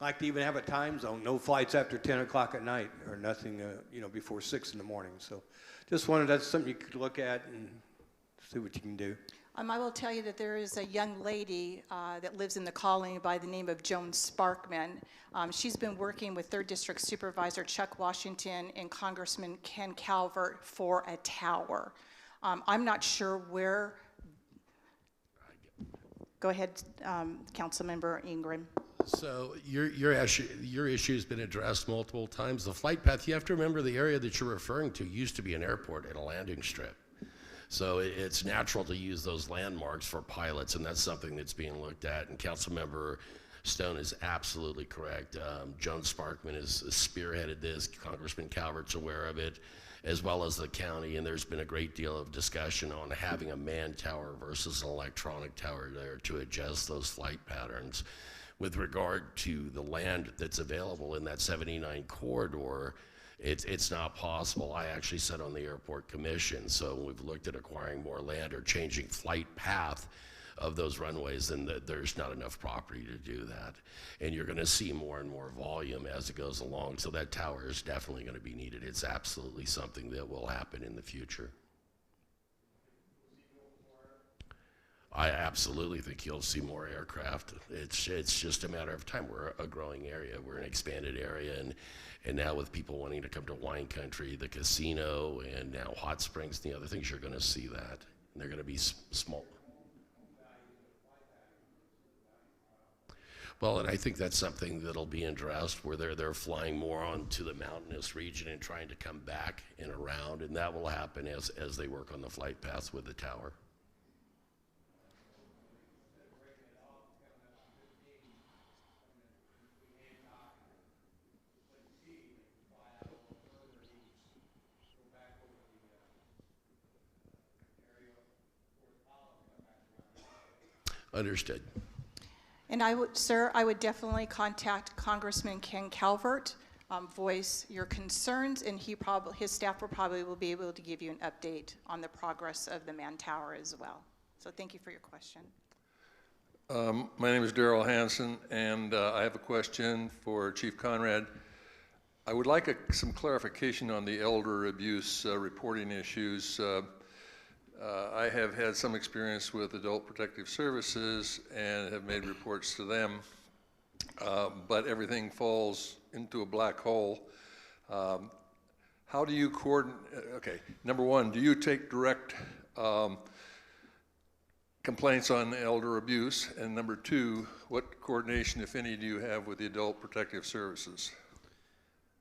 I'd like to even have a time zone, no flights after 10 o'clock at night or nothing, you know, before 6 in the morning. So just wondered, that's something you could look at and see what you can do. I will tell you that there is a young lady that lives in the colony by the name of Joan Sparkman. She's been working with 3rd District Supervisor Chuck Washington and Congressman Ken Calvert for a tower. I'm not sure where. Go ahead, Councilmember Ingram. So your issue has been addressed multiple times. The flight path, you have to remember the area that you're referring to used to be an airport and a landing strip. So it's natural to use those landmarks for pilots, and that's something that's being looked at. And Councilmember Stone is absolutely correct. Joan Sparkman has spearheaded this. Congressman Calvert's aware of it, as well as the county, and there's been a great deal of discussion on having a manned tower versus an electronic tower there to adjust those flight patterns. With regard to the land that's available in that 79 corridor, it's not possible. I actually sat on the airport commission, so we've looked at acquiring more land or changing flight path of those runways, and there's not enough property to do that. And you're going to see more and more volume as it goes along, so that tower is definitely going to be needed. It's absolutely something that will happen in the future. I absolutely think you'll see more aircraft. It's just a matter of time. We're a growing area. We're an expanded area, and now with people wanting to come to wine country, the casino, and now hot springs and the other things, you're going to see that. And they're going to be small. Well, and I think that's something that'll be addressed, where they're flying more onto the mountainous region and trying to come back and around, and that will happen as they work on the flight paths with the tower. Understood. And sir, I would definitely contact Congressman Ken Calvert, voice your concerns, and his staff will be able to give you an update on the progress of the man tower as well. So thank you for your question. My name is Darrell Hansen, and I have a question for Chief Conrad. I would like some clarification on the elder abuse reporting issues. I have had some experience with Adult Protective Services and have made reports to them, but everything falls into a black hole. How do you coordinate? Okay, number one, do you take direct complaints on elder abuse? And number two, what coordination, if any, do you have with the Adult Protective Services?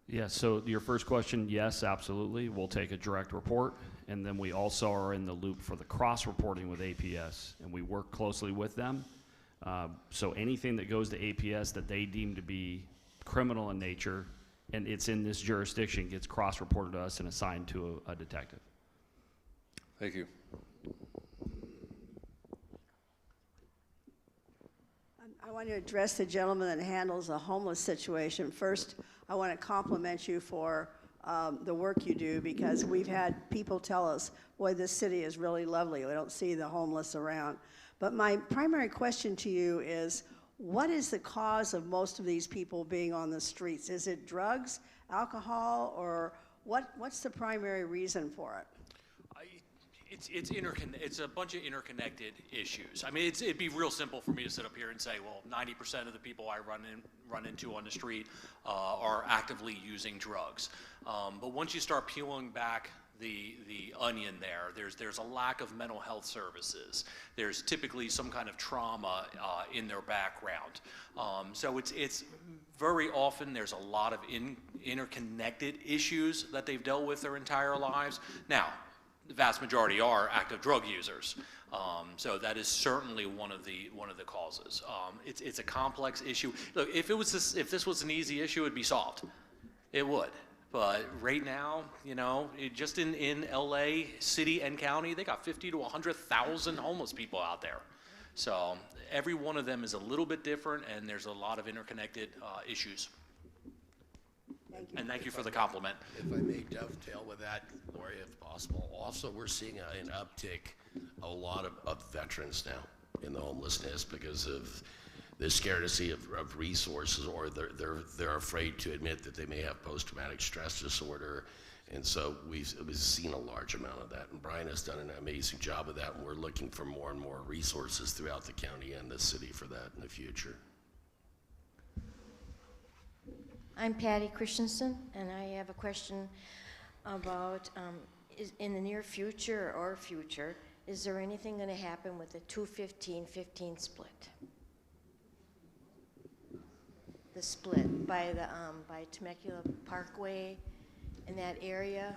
Yeah, so your first question, yes, absolutely. We'll take a direct report, and then we also are in the loop for the cross-reporting with APS, and we work closely with them. So anything that goes to APS that they deem to be criminal in nature, and it's in this jurisdiction, gets cross-reported to us and assigned to a detective. Thank you. I want to address the gentleman that handles the homeless situation. First, I want to compliment you for the work you do, because we've had people tell us, boy, this city is really lovely. We don't see the homeless around. But my primary question to you is, what is the cause of most of these people being on the streets? Is it drugs, alcohol, or what's the primary reason for it? It's a bunch of interconnected issues. I mean, it'd be real simple for me to sit up here and say, well, 90% of the people I run into on the street are actively using drugs. But once you start peeling back the onion there's a lack of mental health services. There's typically some kind of trauma in their background. So it's very often there's a lot of interconnected issues that they've dealt with their entire lives. Now, the vast majority are active drug users. So that is certainly one of the causes. It's a complex issue. Look, if this was an easy issue, it'd be solved. It would. But right now, you know, just in LA city and county, they got 50 to 100,000 homeless people out there. So every one of them is a little bit different, and there's a lot of interconnected issues. And thank you for the compliment. If I may dovetail with that, Lori, if possible. Also, we're seeing an uptick, a lot of veterans now in the homelessness because of the scarcity of resources, or they're afraid to admit that they may have post-traumatic stress disorder. And so we've seen a large amount of that. And Brian has done an amazing job of that, and we're looking for more and more resources throughout the county and the city for that in the future. I'm Patty Christensen, and I have a question about, in the near future or future, is there anything going to happen with the 215-15 split? The split by Temecula Parkway in that area?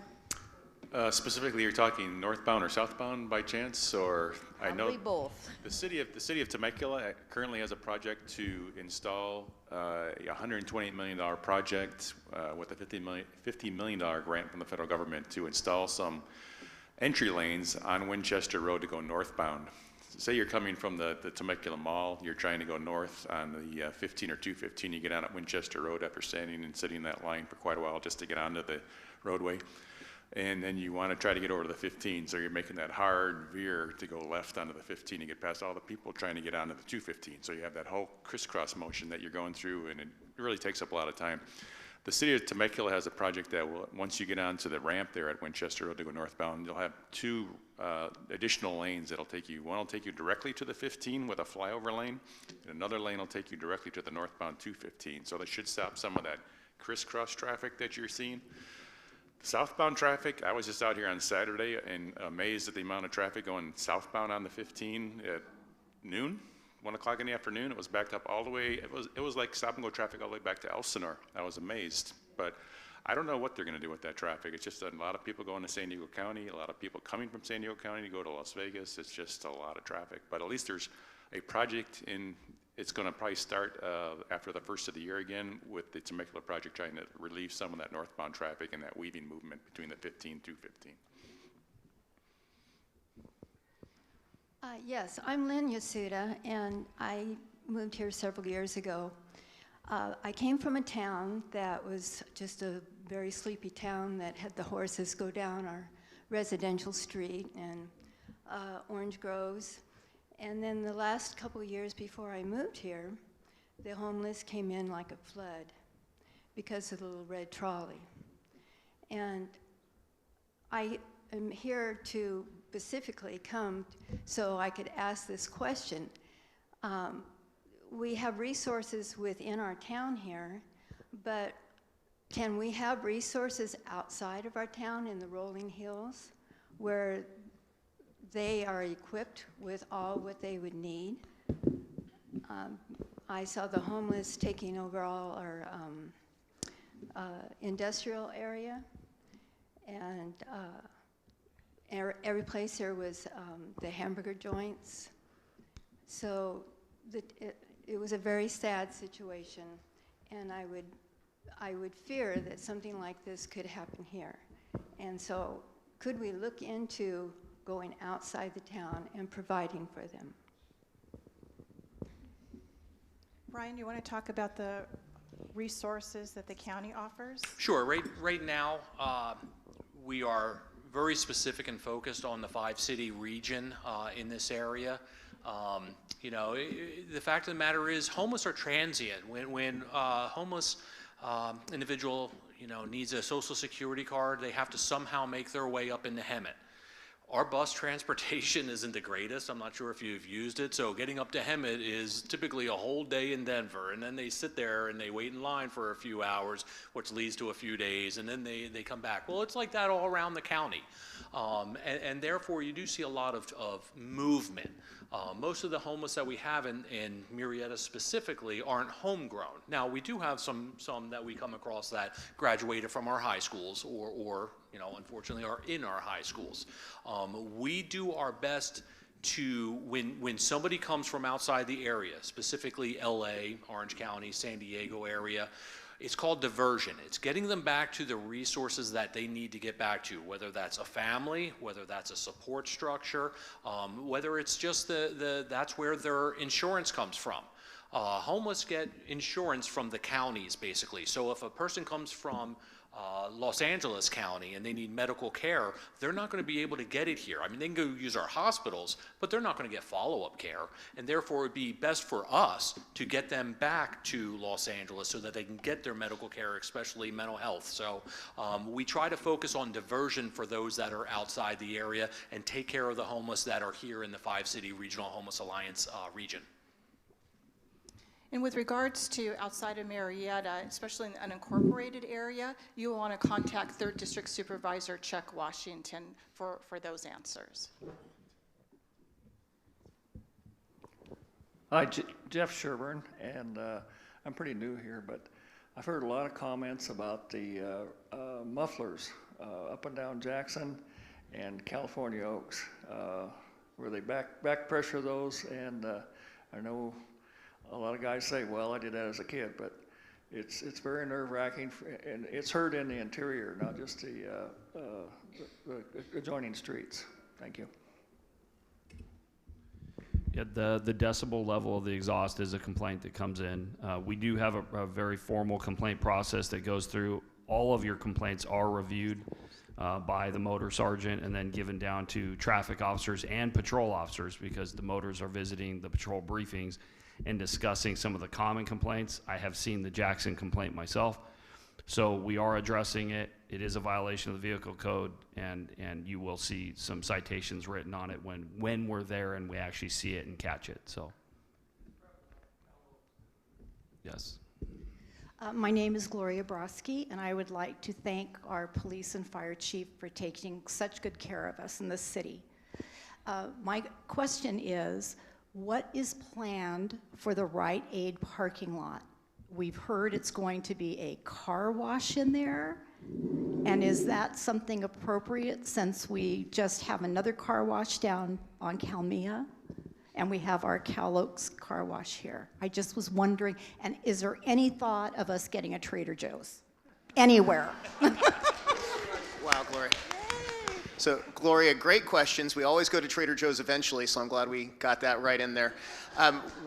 Specifically, you're talking northbound or southbound by chance, or Probably I know both. The city of Temecula currently has a project to install a $128 million project with a $50 million grant from the federal government to install some entry lanes on Winchester Road to go northbound. Say you're coming from the Temecula Mall, you're trying to go north on the 15 or 215, you get on at Winchester Road after standing and sitting in that line for quite a while just to get onto the roadway. And then you want to try to get over to the 15, so you're making that hard veer to go left onto the 15 and get past all the people trying to get onto the 215. So you have that whole crisscross motion that you're going through, and it really takes up a lot of time. The city of Temecula has a project that will, once you get onto the ramp there at Winchester Road to go northbound, you'll have two additional lanes that'll take you. One will take you directly to the 15 with a flyover lane, and another lane will take you directly to the northbound 215. So they should stop some of that crisscross traffic that you're seeing. Southbound traffic, I was just out here on Saturday and amazed at the amount of traffic going southbound on the 15 at noon, 1 o'clock in the afternoon. It was backed up all the way. It was like stop and go traffic all the way back to Elsinore. I was amazed, but I don't know what they're going to do with that traffic. It's just a lot of people going to San Diego County, a lot of people coming from San Diego County to go to Las Vegas. It's just a lot of traffic, but at least there's a project in. It's going to probably start after the first of the year again with the Temecula project trying to relieve some of that northbound traffic and that weaving movement between the 15 to 15. Yes, I'm Lynn Yasuda, and I moved here several years ago. I came from a town that was just a very sleepy town that had the horses go down our residential street and orange groves. And then the last couple of years before I moved here, the homeless came in like a flood because of the little red trolley. And I am here to specifically come so I could ask this question. We have resources within our town here, but can we have resources outside of our town in the rolling hills where they are equipped with all what they would need? I saw the homeless taking over all our industrial area, and every place there was the hamburger joints. So it was a very sad situation, and I would fear that something like this could happen here. And so could we look into going outside the town and providing for them? Brian, you want to talk about the resources that the county offers? Sure. Right now, we are very specific and focused on the 5-city region in this area. You know, the fact of the matter is homeless are transient. When homeless individual, you know, needs a social security card, they have to somehow make their way up into Hemet. Our bus transportation isn't the greatest. I'm not sure if you've used it. So getting up to Hemet is typically a whole day in Denver, and then they sit there and they wait in line for a few hours, which leads to a few days, and then they come back. Well, it's like that all around the county. And therefore, you do see a lot of movement. Most of the homeless that we have in Murrieta specifically aren't homegrown. Now, we do have some that we come across that graduated from our high schools or you know, unfortunately are in our high schools. We do our best to, when somebody comes from outside the area, specifically LA, Orange County, San Diego area, it's called diversion. It's getting them back to the resources that they need to get back to, whether that's a family, whether that's a support structure, whether it's just that's where their insurance comes from. Homeless get insurance from the counties, basically. So if a person comes from Los Angeles County and they need medical care, they're not going to be able to get it here. I mean, they can go use our hospitals, but they're not going to get follow-up care, and therefore it would be best for us to get them back to Los Angeles so that they can get their medical care, especially mental health. So we try to focus on diversion for those that are outside the area and take care of the homeless that are here in the 5-City Regional Homeless Alliance region. And with regards to outside of Murrieta, especially in the unincorporated area, you will want to contact 3rd District Supervisor Chuck Washington for those answers. Hi, Jeff Sherburne, and I'm pretty new here, but I've heard a lot of comments about the mufflers up and down Jackson and California Oaks, where they back pressure those, and I know a lot of guys say, well, I did that as a kid, but it's very nerve-wracking, and it's heard in the interior, not just the adjoining streets. Thank you. Yeah, the decibel level of the exhaust is a complaint that comes in. We do have a very formal complaint process that goes through. All of your complaints are reviewed by the motor sergeant and then given down to traffic officers and patrol officers, because the motors are visiting the patrol briefings and discussing some of the common complaints. I have seen the Jackson complaint myself, so we are addressing it. It is a violation of the vehicle code, and you will see some citations written on it when we're there and we actually see it and catch it. So, yes. My name is Gloria Broski, and I would like to thank our police and fire chief for taking such good care of us in the city. My question is, what is planned for the Rite Aid parking lot? We've heard it's going to be a car wash in there, and is that something appropriate since we just have another car wash down on Calmia, and we have our Cal Oaks car wash here? I just was wondering, and is there any thought of us getting a Trader Joe's anywhere? Wow, Gloria. So, Gloria, great questions. We always go to Trader Joe's eventually, so I'm glad we got that right in there.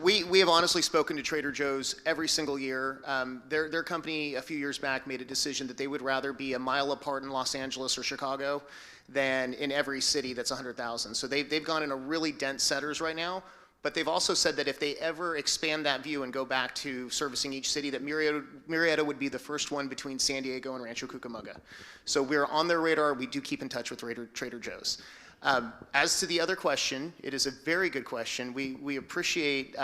We have honestly spoken to Trader Joe's every single year. Their company a few years back made a decision that they would rather be a mile apart in Los Angeles or Chicago than in every city that's 100,000. So they've gone in a really dense centers right now, but they've also said that if they ever expand that view and go back to servicing each city, that Murrieta would be the first one between San Diego and Rancho Cucamonga. So we're on their radar. We do keep in touch with Trader Joe's. As to the other question, it is a very good question. We appreciate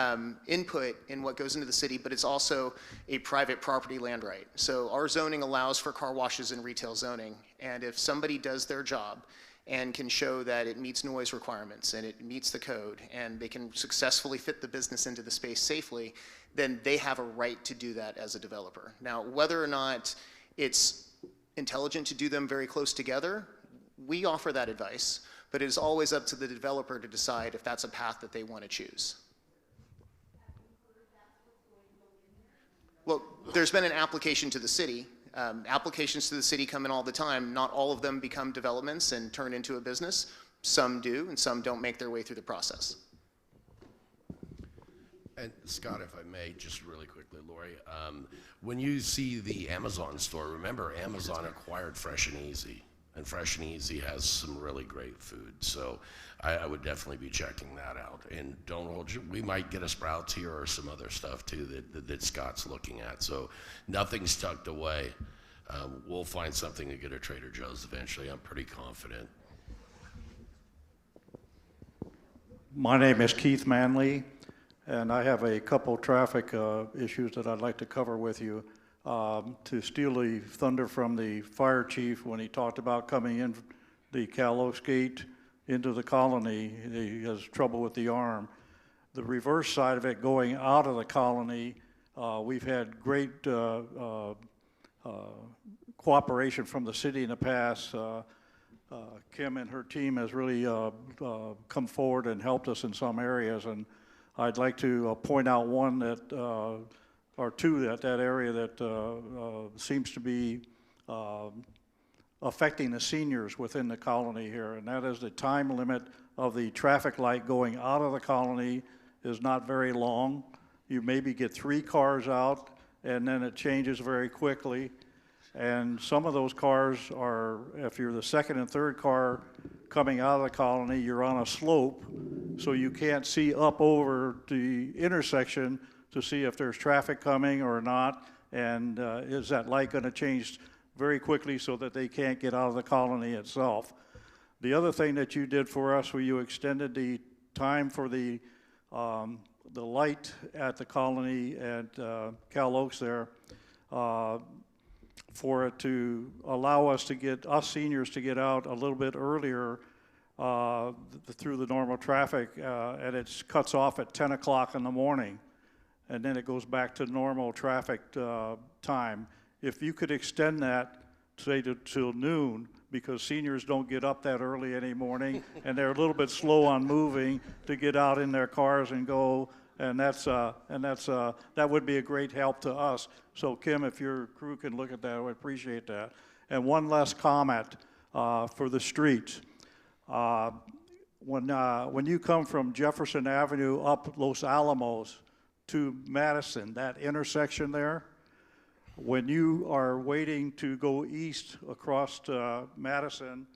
input in what goes into the city, but it's also a private property land right. So our zoning allows for car washes and retail zoning, and if somebody does their job and can show that it meets noise requirements and it meets the code and they can successfully fit the business into the space safely, then they have a right to do that as a developer. Now, whether or not it's intelligent to do them very close together, we offer that advice, but it is always up to the developer to decide if that's a path that they want to choose. Well, there's been an application to the city. Applications to the city come in all the time. Not all of them become developments and turn into a business. Some do, and some don't make their way through the process. And Scott, if I may, just really quickly, Lori, when you see the Amazon store, remember Amazon acquired Fresh and Easy, and Fresh and Easy has some really great food. So I would definitely be checking that out. And don't hold you, we might get a Sprouts here or some other stuff too that Scott's looking at. So nothing's tucked away. We'll find something to get at Trader Joe's eventually. I'm pretty confident. My name is Keith Manley, and I have a couple traffic issues that I'd like to cover with you. To steal the thunder from the fire chief when he talked about coming in the Cal Oaks gate into the colony, he has trouble with the arm. The reverse side of it, going out of the colony, we've had great cooperation from the city in the past. Kim and her team has really come forward and helped us in some areas, and I'd like to point out one that, or two at that area that seems to be affecting the seniors within the colony here, and that is the time limit of the traffic light going out of the colony is not very long. You maybe get 3 cars out, and then it changes very quickly. And some of those cars are, if you're the second and third car coming out of the colony, you're on a slope, so you can't see up over the intersection to see if there's traffic coming or not, and is that light going to change very quickly so that they can't get out of the colony itself. The other thing that you did for us, where you extended the time for the light at the colony at Cal Oaks there, for it to allow us to get, us seniors to get out a little bit earlier through the normal traffic, and it cuts off at 10 o'clock in the morning, and then it goes back to normal traffic time. If you could extend that, say, till noon, because seniors don't get up that early any morning, and they're a little bit slow on moving to get out in their cars and go, and that would be a great help to us. So Kim, if your crew can look at that, I would appreciate that. And one last comment for the streets. When you come from Jefferson Avenue up Los Alamos to Madison, that intersection there, when you are waiting to go east across to Madison,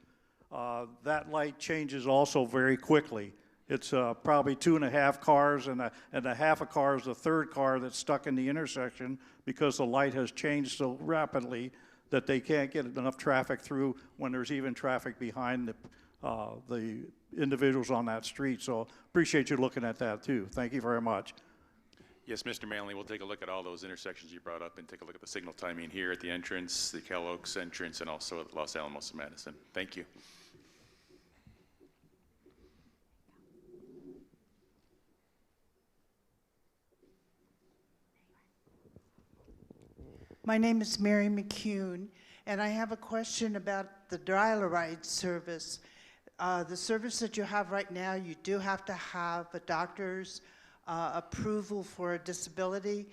that light changes also very quickly. It's probably 2.5 cars, and a half a car is the third car that's stuck in the intersection because the light has changed so rapidly that they can't get enough traffic through when there's even traffic behind the individuals on that street. So appreciate you looking at that too. Thank you very much. Yes, Mr. Manley, we'll take a look at all those intersections you brought up and take a look at the signal timing here at the entrance, the Cal Oaks entrance, and also at Los Alamos and Madison. Thank you. My name is Mary McCune, and I have a question about the dial-a-ride service. The service that you have right now, you do have to have a doctor's approval for a disability,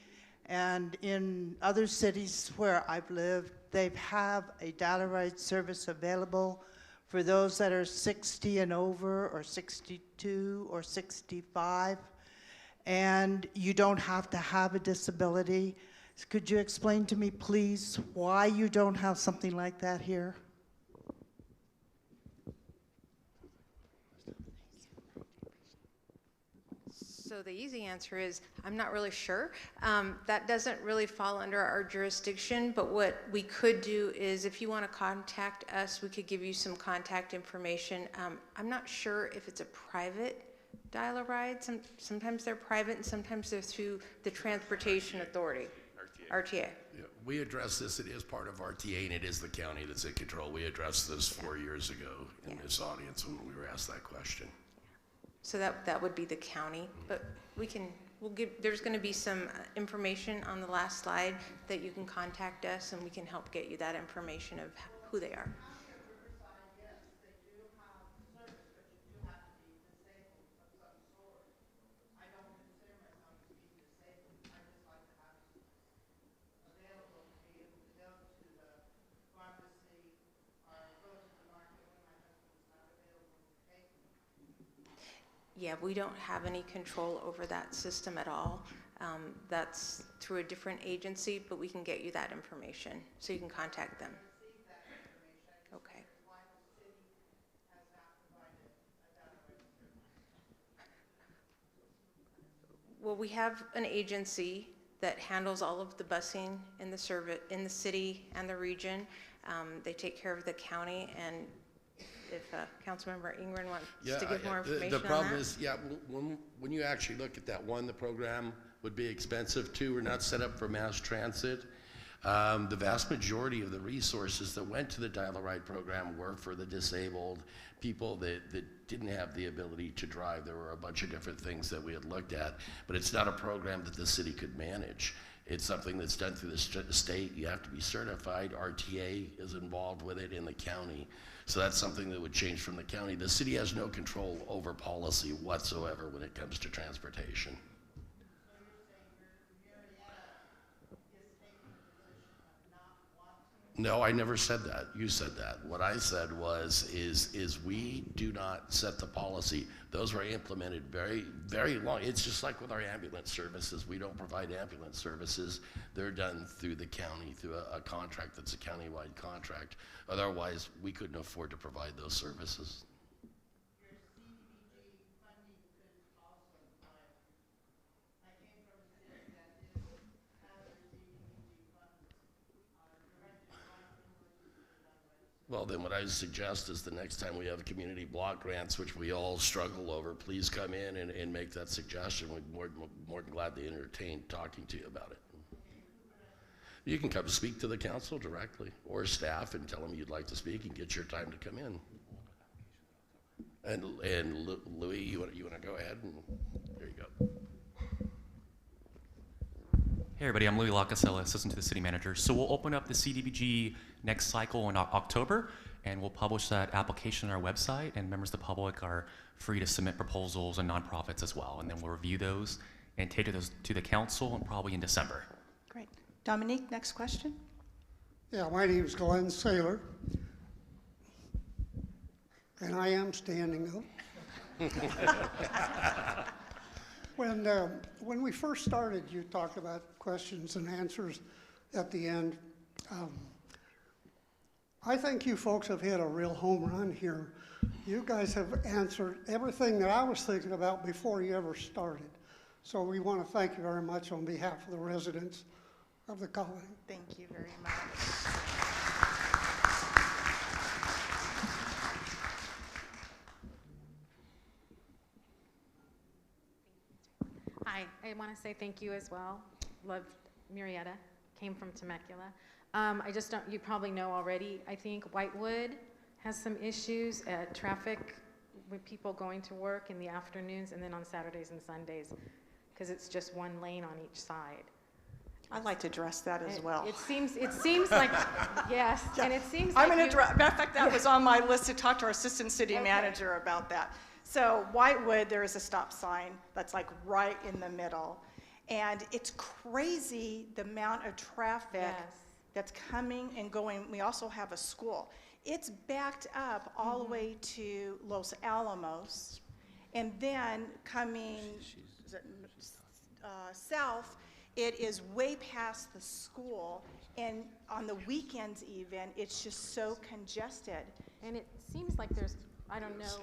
and in other cities where I've lived, they have a dial-a-ride service available for those that are 60 and over, or 62 or 65, and you don't have to have a disability. Could you explain to me, please, why you don't have something like that here? So the easy answer is, I'm not really sure. That doesn't really fall under our jurisdiction, but what we could do is, if you want to contact us, we could give you some contact information. I'm not sure if it's a private dial-a-ride. Sometimes they're private, and sometimes they're through the Transportation Authority. RTA. Yeah, we addressed this, it is part of RTA, and it is the county that's in control. We addressed this 4 years ago in this audience when we were asked that question. So that would be the county, but there's going to be some information on the last slide that you can contact us, and we can help get you that information of who they are. Yeah, we don't have any control over that system at all. That's through a different agency, but we can get you that information, so you can contact them. Okay. Well, we have an agency that handles all of the busing in the city and the region. They take care of the county, and if Councilmember Ingrid wants Yeah, to give more information the on problem that. is, yeah, when you actually look at that, one, the program would be expensive. Two, we're not set up for mass transit. The vast majority of the resources that went to the Dial-A-Ride program were for the disabled, people that didn't have the ability to drive. There were a bunch of different things that we had looked at, but it's not a program that the city could manage. It's something that's done through the state. You have to be certified. RTA is involved with it in the county. So that's something that would change from the county. The city has no control over policy whatsoever when it comes to transportation. No, I never said that. You said that. What I said was, is we do not set the policy. Those were implemented very, very long. It's just like with our ambulance services. We don't provide ambulance services. They're done through the county, through a contract that's a countywide contract. Otherwise, we couldn't afford to provide those services. Well, then what I suggest is the next time we have community block grants, which we all struggle over, please come in and make that suggestion. We're more than glad to entertain talking to you about it. You can come speak to the council directly or staff and tell them you'd like to speak and get your time to come in. And Louis, you want to go ahead? And there you go. Hey everybody, I'm Louis Lacasella, assistant to the city manager. So we'll open up the CDBG next cycle in October, and we'll publish that application on our website, and members of the public are free to submit proposals and nonprofits as well. And then we'll review those and take those to the council, and probably in December. Great. Dominique, next question. Yeah, my name is Glenn Saylor, and I am standing up. When we first started, you talked about questions and answers at the end. I think you folks have hit a real home run here. You guys have answered everything that I was thinking about before you ever started. So we want to thank you very much on behalf of the residents of the colony. Thank you very much. Hi, I want to say thank you as well. Loved Murrieta, came from Temecula. I just don't, you probably know already, I think Whitewood has some issues at traffic with people going to work in the afternoons and then on Saturdays and Sundays, because it's just one lane on each side. I'd like to address that as well. It seems like, yes, Yeah. and it seems I'm like going to matter of fact, that was on my list to talk to our assistant city manager about that. So Whitewood, there is a stop sign that's like right in the middle. And it's crazy the amount of traffic that's coming and going. We also have a school. It's backed up all the way to Los Alamos. And then coming south, it is way past the school. And on the weekends even, it's just so congested. And it seems like there's, I don't know,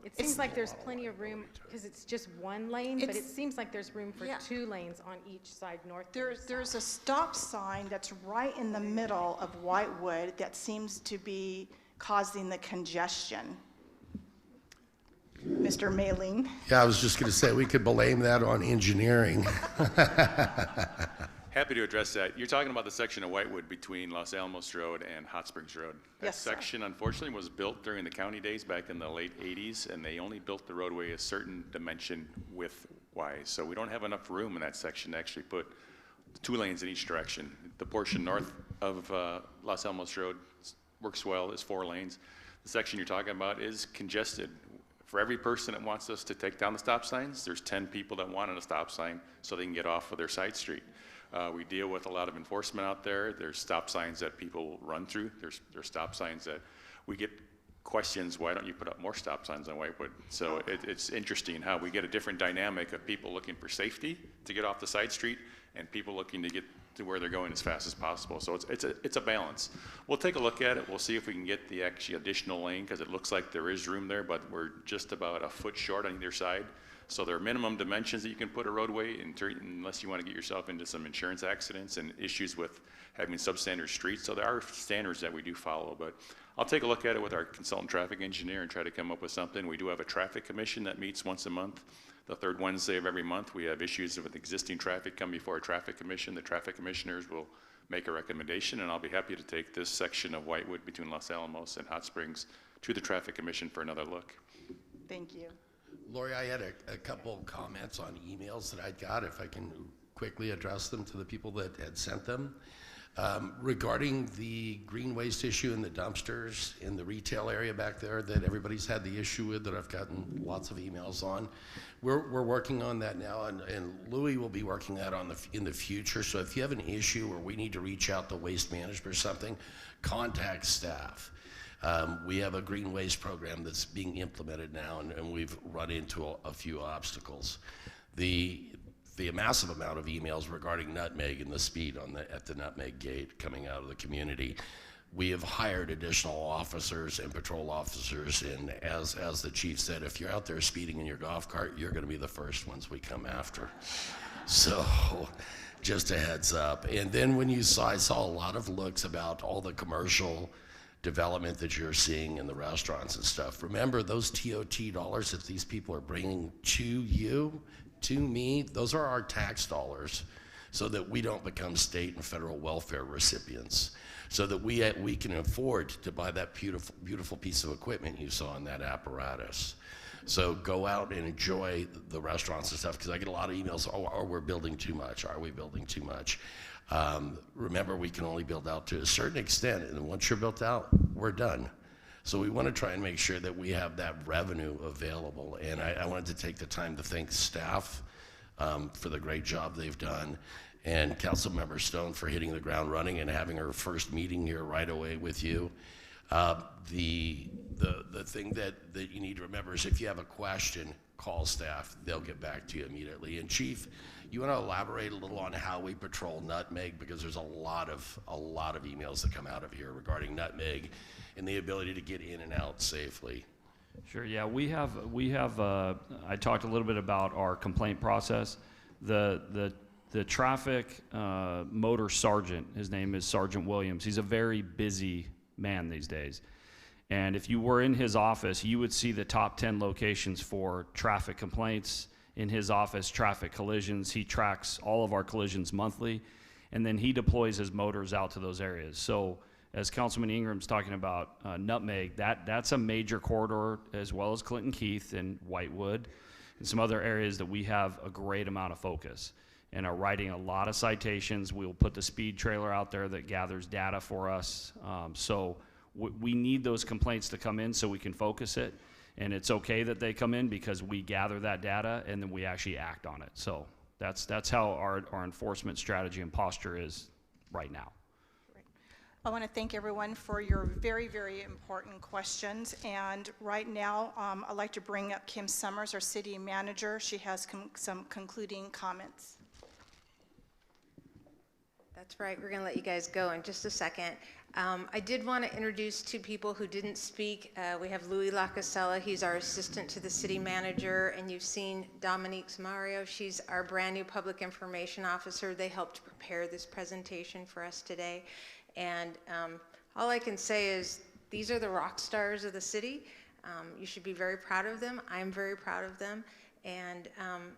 it seems like there's plenty of room, because it's just one lane, but it seems like there's room for 2 lanes on each side, north and south. There's a stop sign that's right in the middle of Whitewood that seems to be causing the congestion. Mr. Mailing. Yeah, I was just going to say we could blame that on engineering. Happy to address that. You're talking about the section of Whitewood between Los Alamos Road and Hot Springs Road. That Yes, sir. section, unfortunately, was built during the county days back in the late 80s, and they only built the roadway a certain dimension width-wise. So we don't have enough room in that section to actually put 2 lanes in each direction. The portion north of Los Alamos Road works well, is 4 lanes. The section you're talking about is congested. For every person that wants us to take down the stop signs, there's 10 people that want a stop sign so they can get off of their side street. We deal with a lot of enforcement out there. There's stop signs that people run through. There's stop signs that we get questions, why don't you put up more stop signs on Whitewood? So it's interesting how we get a different dynamic of people looking for safety to get off the side street and people looking to get to where they're going as fast as possible. So it's a balance. We'll take a look at it. We'll see if we can get the actually additional lane, because it looks like there is room there, but we're just about a foot short on either side. So there are minimum dimensions that you can put a roadway unless you want to get yourself into some insurance accidents and issues with having substandard streets. So there are standards that we do follow, but I'll take a look at it with our consultant traffic engineer and try to come up with something. We do have a traffic commission that meets once a month. The third Wednesday of every month, we have issues with existing traffic come before a traffic commission. The traffic commissioners will make a recommendation, and I'll be happy to take this section of Whitewood between Los Alamos and Hot Springs to the traffic commission for another look. Thank you. Lori, I had a couple comments on emails that I'd got, if I can quickly address them to the people that had sent them. Regarding the green waste issue and the dumpsters in the retail area back there that everybody's had the issue with, that I've gotten lots of emails on. We're working on that now, and Louis will be working that on in the future. So if you have an issue where we need to reach out to Waste Management or something, contact staff. We have a green waste program that's being implemented now, and we've run into a few obstacles. The massive amount of emails regarding nutmeg and the speed at the nutmeg gate coming out of the community. We have hired additional officers and patrol officers, and as the chief said, if you're out there speeding in your golf cart, you're going to be the first ones we come after. So just a heads up. And then I saw a lot of looks about all the commercial development that you're seeing in the restaurants and stuff. Remember, those TOT dollars that these people are bringing to you, to me, those are our tax dollars, so that we don't become state and federal welfare recipients, so that we can afford to buy that beautiful, beautiful piece of equipment you saw in that apparatus. So go out and enjoy the restaurants and stuff, because I get a lot of emails, oh, we're building too much, are we building too much? Remember, we can only build out to a certain extent, and once you're built out, we're done. So we want to try and make sure that we have that revenue available. And I wanted to take the time to thank staff for the great job they've done, and Councilmember Stone for hitting the ground running and having her first meeting here right away with you. The thing that you need to remember is, if you have a question, call staff. They'll get back to you immediately. And Chief, you want to elaborate a little on how we patrol nutmeg, because there's a lot of emails that come out of here regarding nutmeg and the ability to get in and out safely. Sure, yeah, we have, I talked a little bit about our complaint process. The traffic motor sergeant, his name is Sergeant Williams. He's a very busy man these days. And if you were in his office, you would see the top 10 locations for traffic complaints in his office, traffic collisions. He tracks all of our collisions monthly, and then he deploys his motors out to those areas. So as Councilman Ingram's talking about nutmeg, that's a major corridor, as well as Clinton Keith and Whitewood and some other areas that we have a great amount of focus and are writing a lot of citations. We'll put the speed trailer out there that gathers data for us. So we need those complaints to come in so we can focus it. And it's okay that they come in, because we gather that data and then we actually act on it. So that's how our enforcement strategy and posture is right now. I want to thank everyone for your very, very important questions. And right now, I'd like to bring up Kim Summers, our city manager. She has some concluding comments. That's right. We're going to let you guys go in just a second. I did want to introduce two people who didn't speak. We have Louis Lacasella. He's our assistant to the city manager, and you've seen Dominique Samario. She's our brand new public information officer. They helped prepare this presentation for us today. And all I can say is, these are the rock stars of the city. You should be very proud of them. I'm very proud of them. And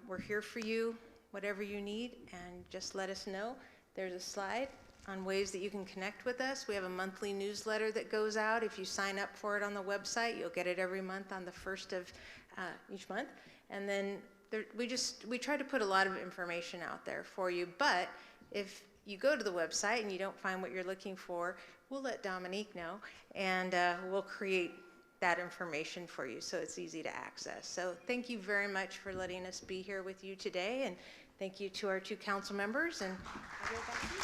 we're here for you, whatever you need, and just let us know. There's a slide on ways that you can connect with us. We have a monthly newsletter that goes out. If you sign up for it on the website, you'll get it every month on the 1st of each month. And then we try to put a lot of information out there for you. But if you go to the website and you don't find what you're looking for, we'll let Dominique know, and we'll create that information for you so it's easy to access. So thank you very much for letting us be here with you today, and thank you to our two council members, and I'll give it back to you.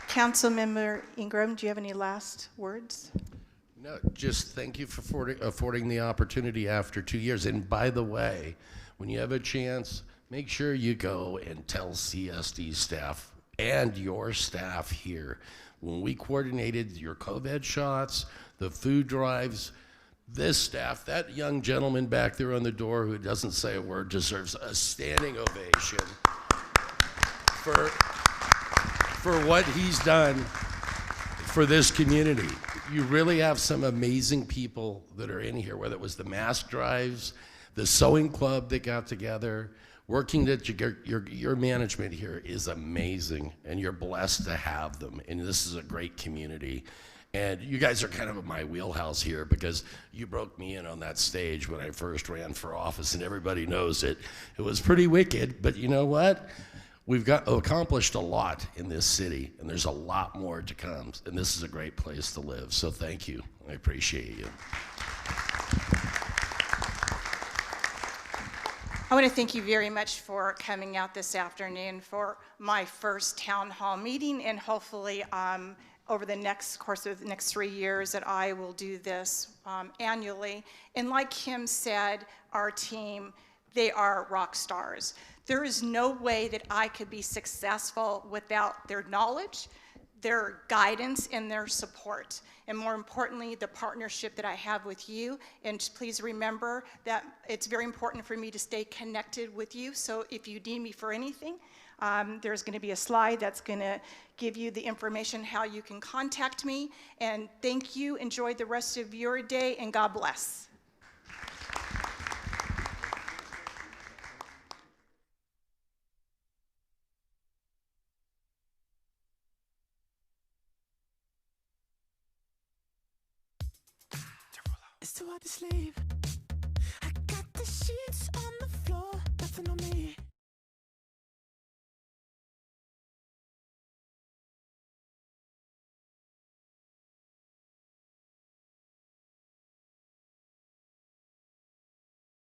Councilmember Ingram, do you have any last words? No, just thank you for affording the opportunity after 2 years. And by the way, when you have a chance, make sure you go and tell CSD staff and your staff here, when we coordinated your COVID shots, the food drives, This staff, that young gentleman back there on the door who doesn't say a word, deserves a standing ovation for what he's done for this community. You really have some amazing people that are in here, whether it was the mask drives, the sewing club that got together, working that your management here is amazing, and you're blessed to have them, and this is a great community. And you guys are kind of in my wheelhouse here because you broke me in on that stage when I first ran for office, and everybody knows it. It was pretty wicked, but you know what? We've accomplished a lot in this city, and there's a lot more to come, and this is a great place to live. So thank you. I appreciate you. I want to thank you very much for coming out this afternoon for my first town hall meeting, and hopefully over the course of the next 3 years that I will do this annually. And like Kim said, our team, they are rock stars. There is no way that I could be successful without their knowledge, their guidance, and their support. And more importantly, the partnership that I have with you. And please remember that it's very important for me to stay connected with you. So if you need me for anything, there's going to be a slide that's going to give you the information how you can contact me. And thank you. Enjoy the rest of your day, and God bless. It's too hard to sleep. I got the sheets on the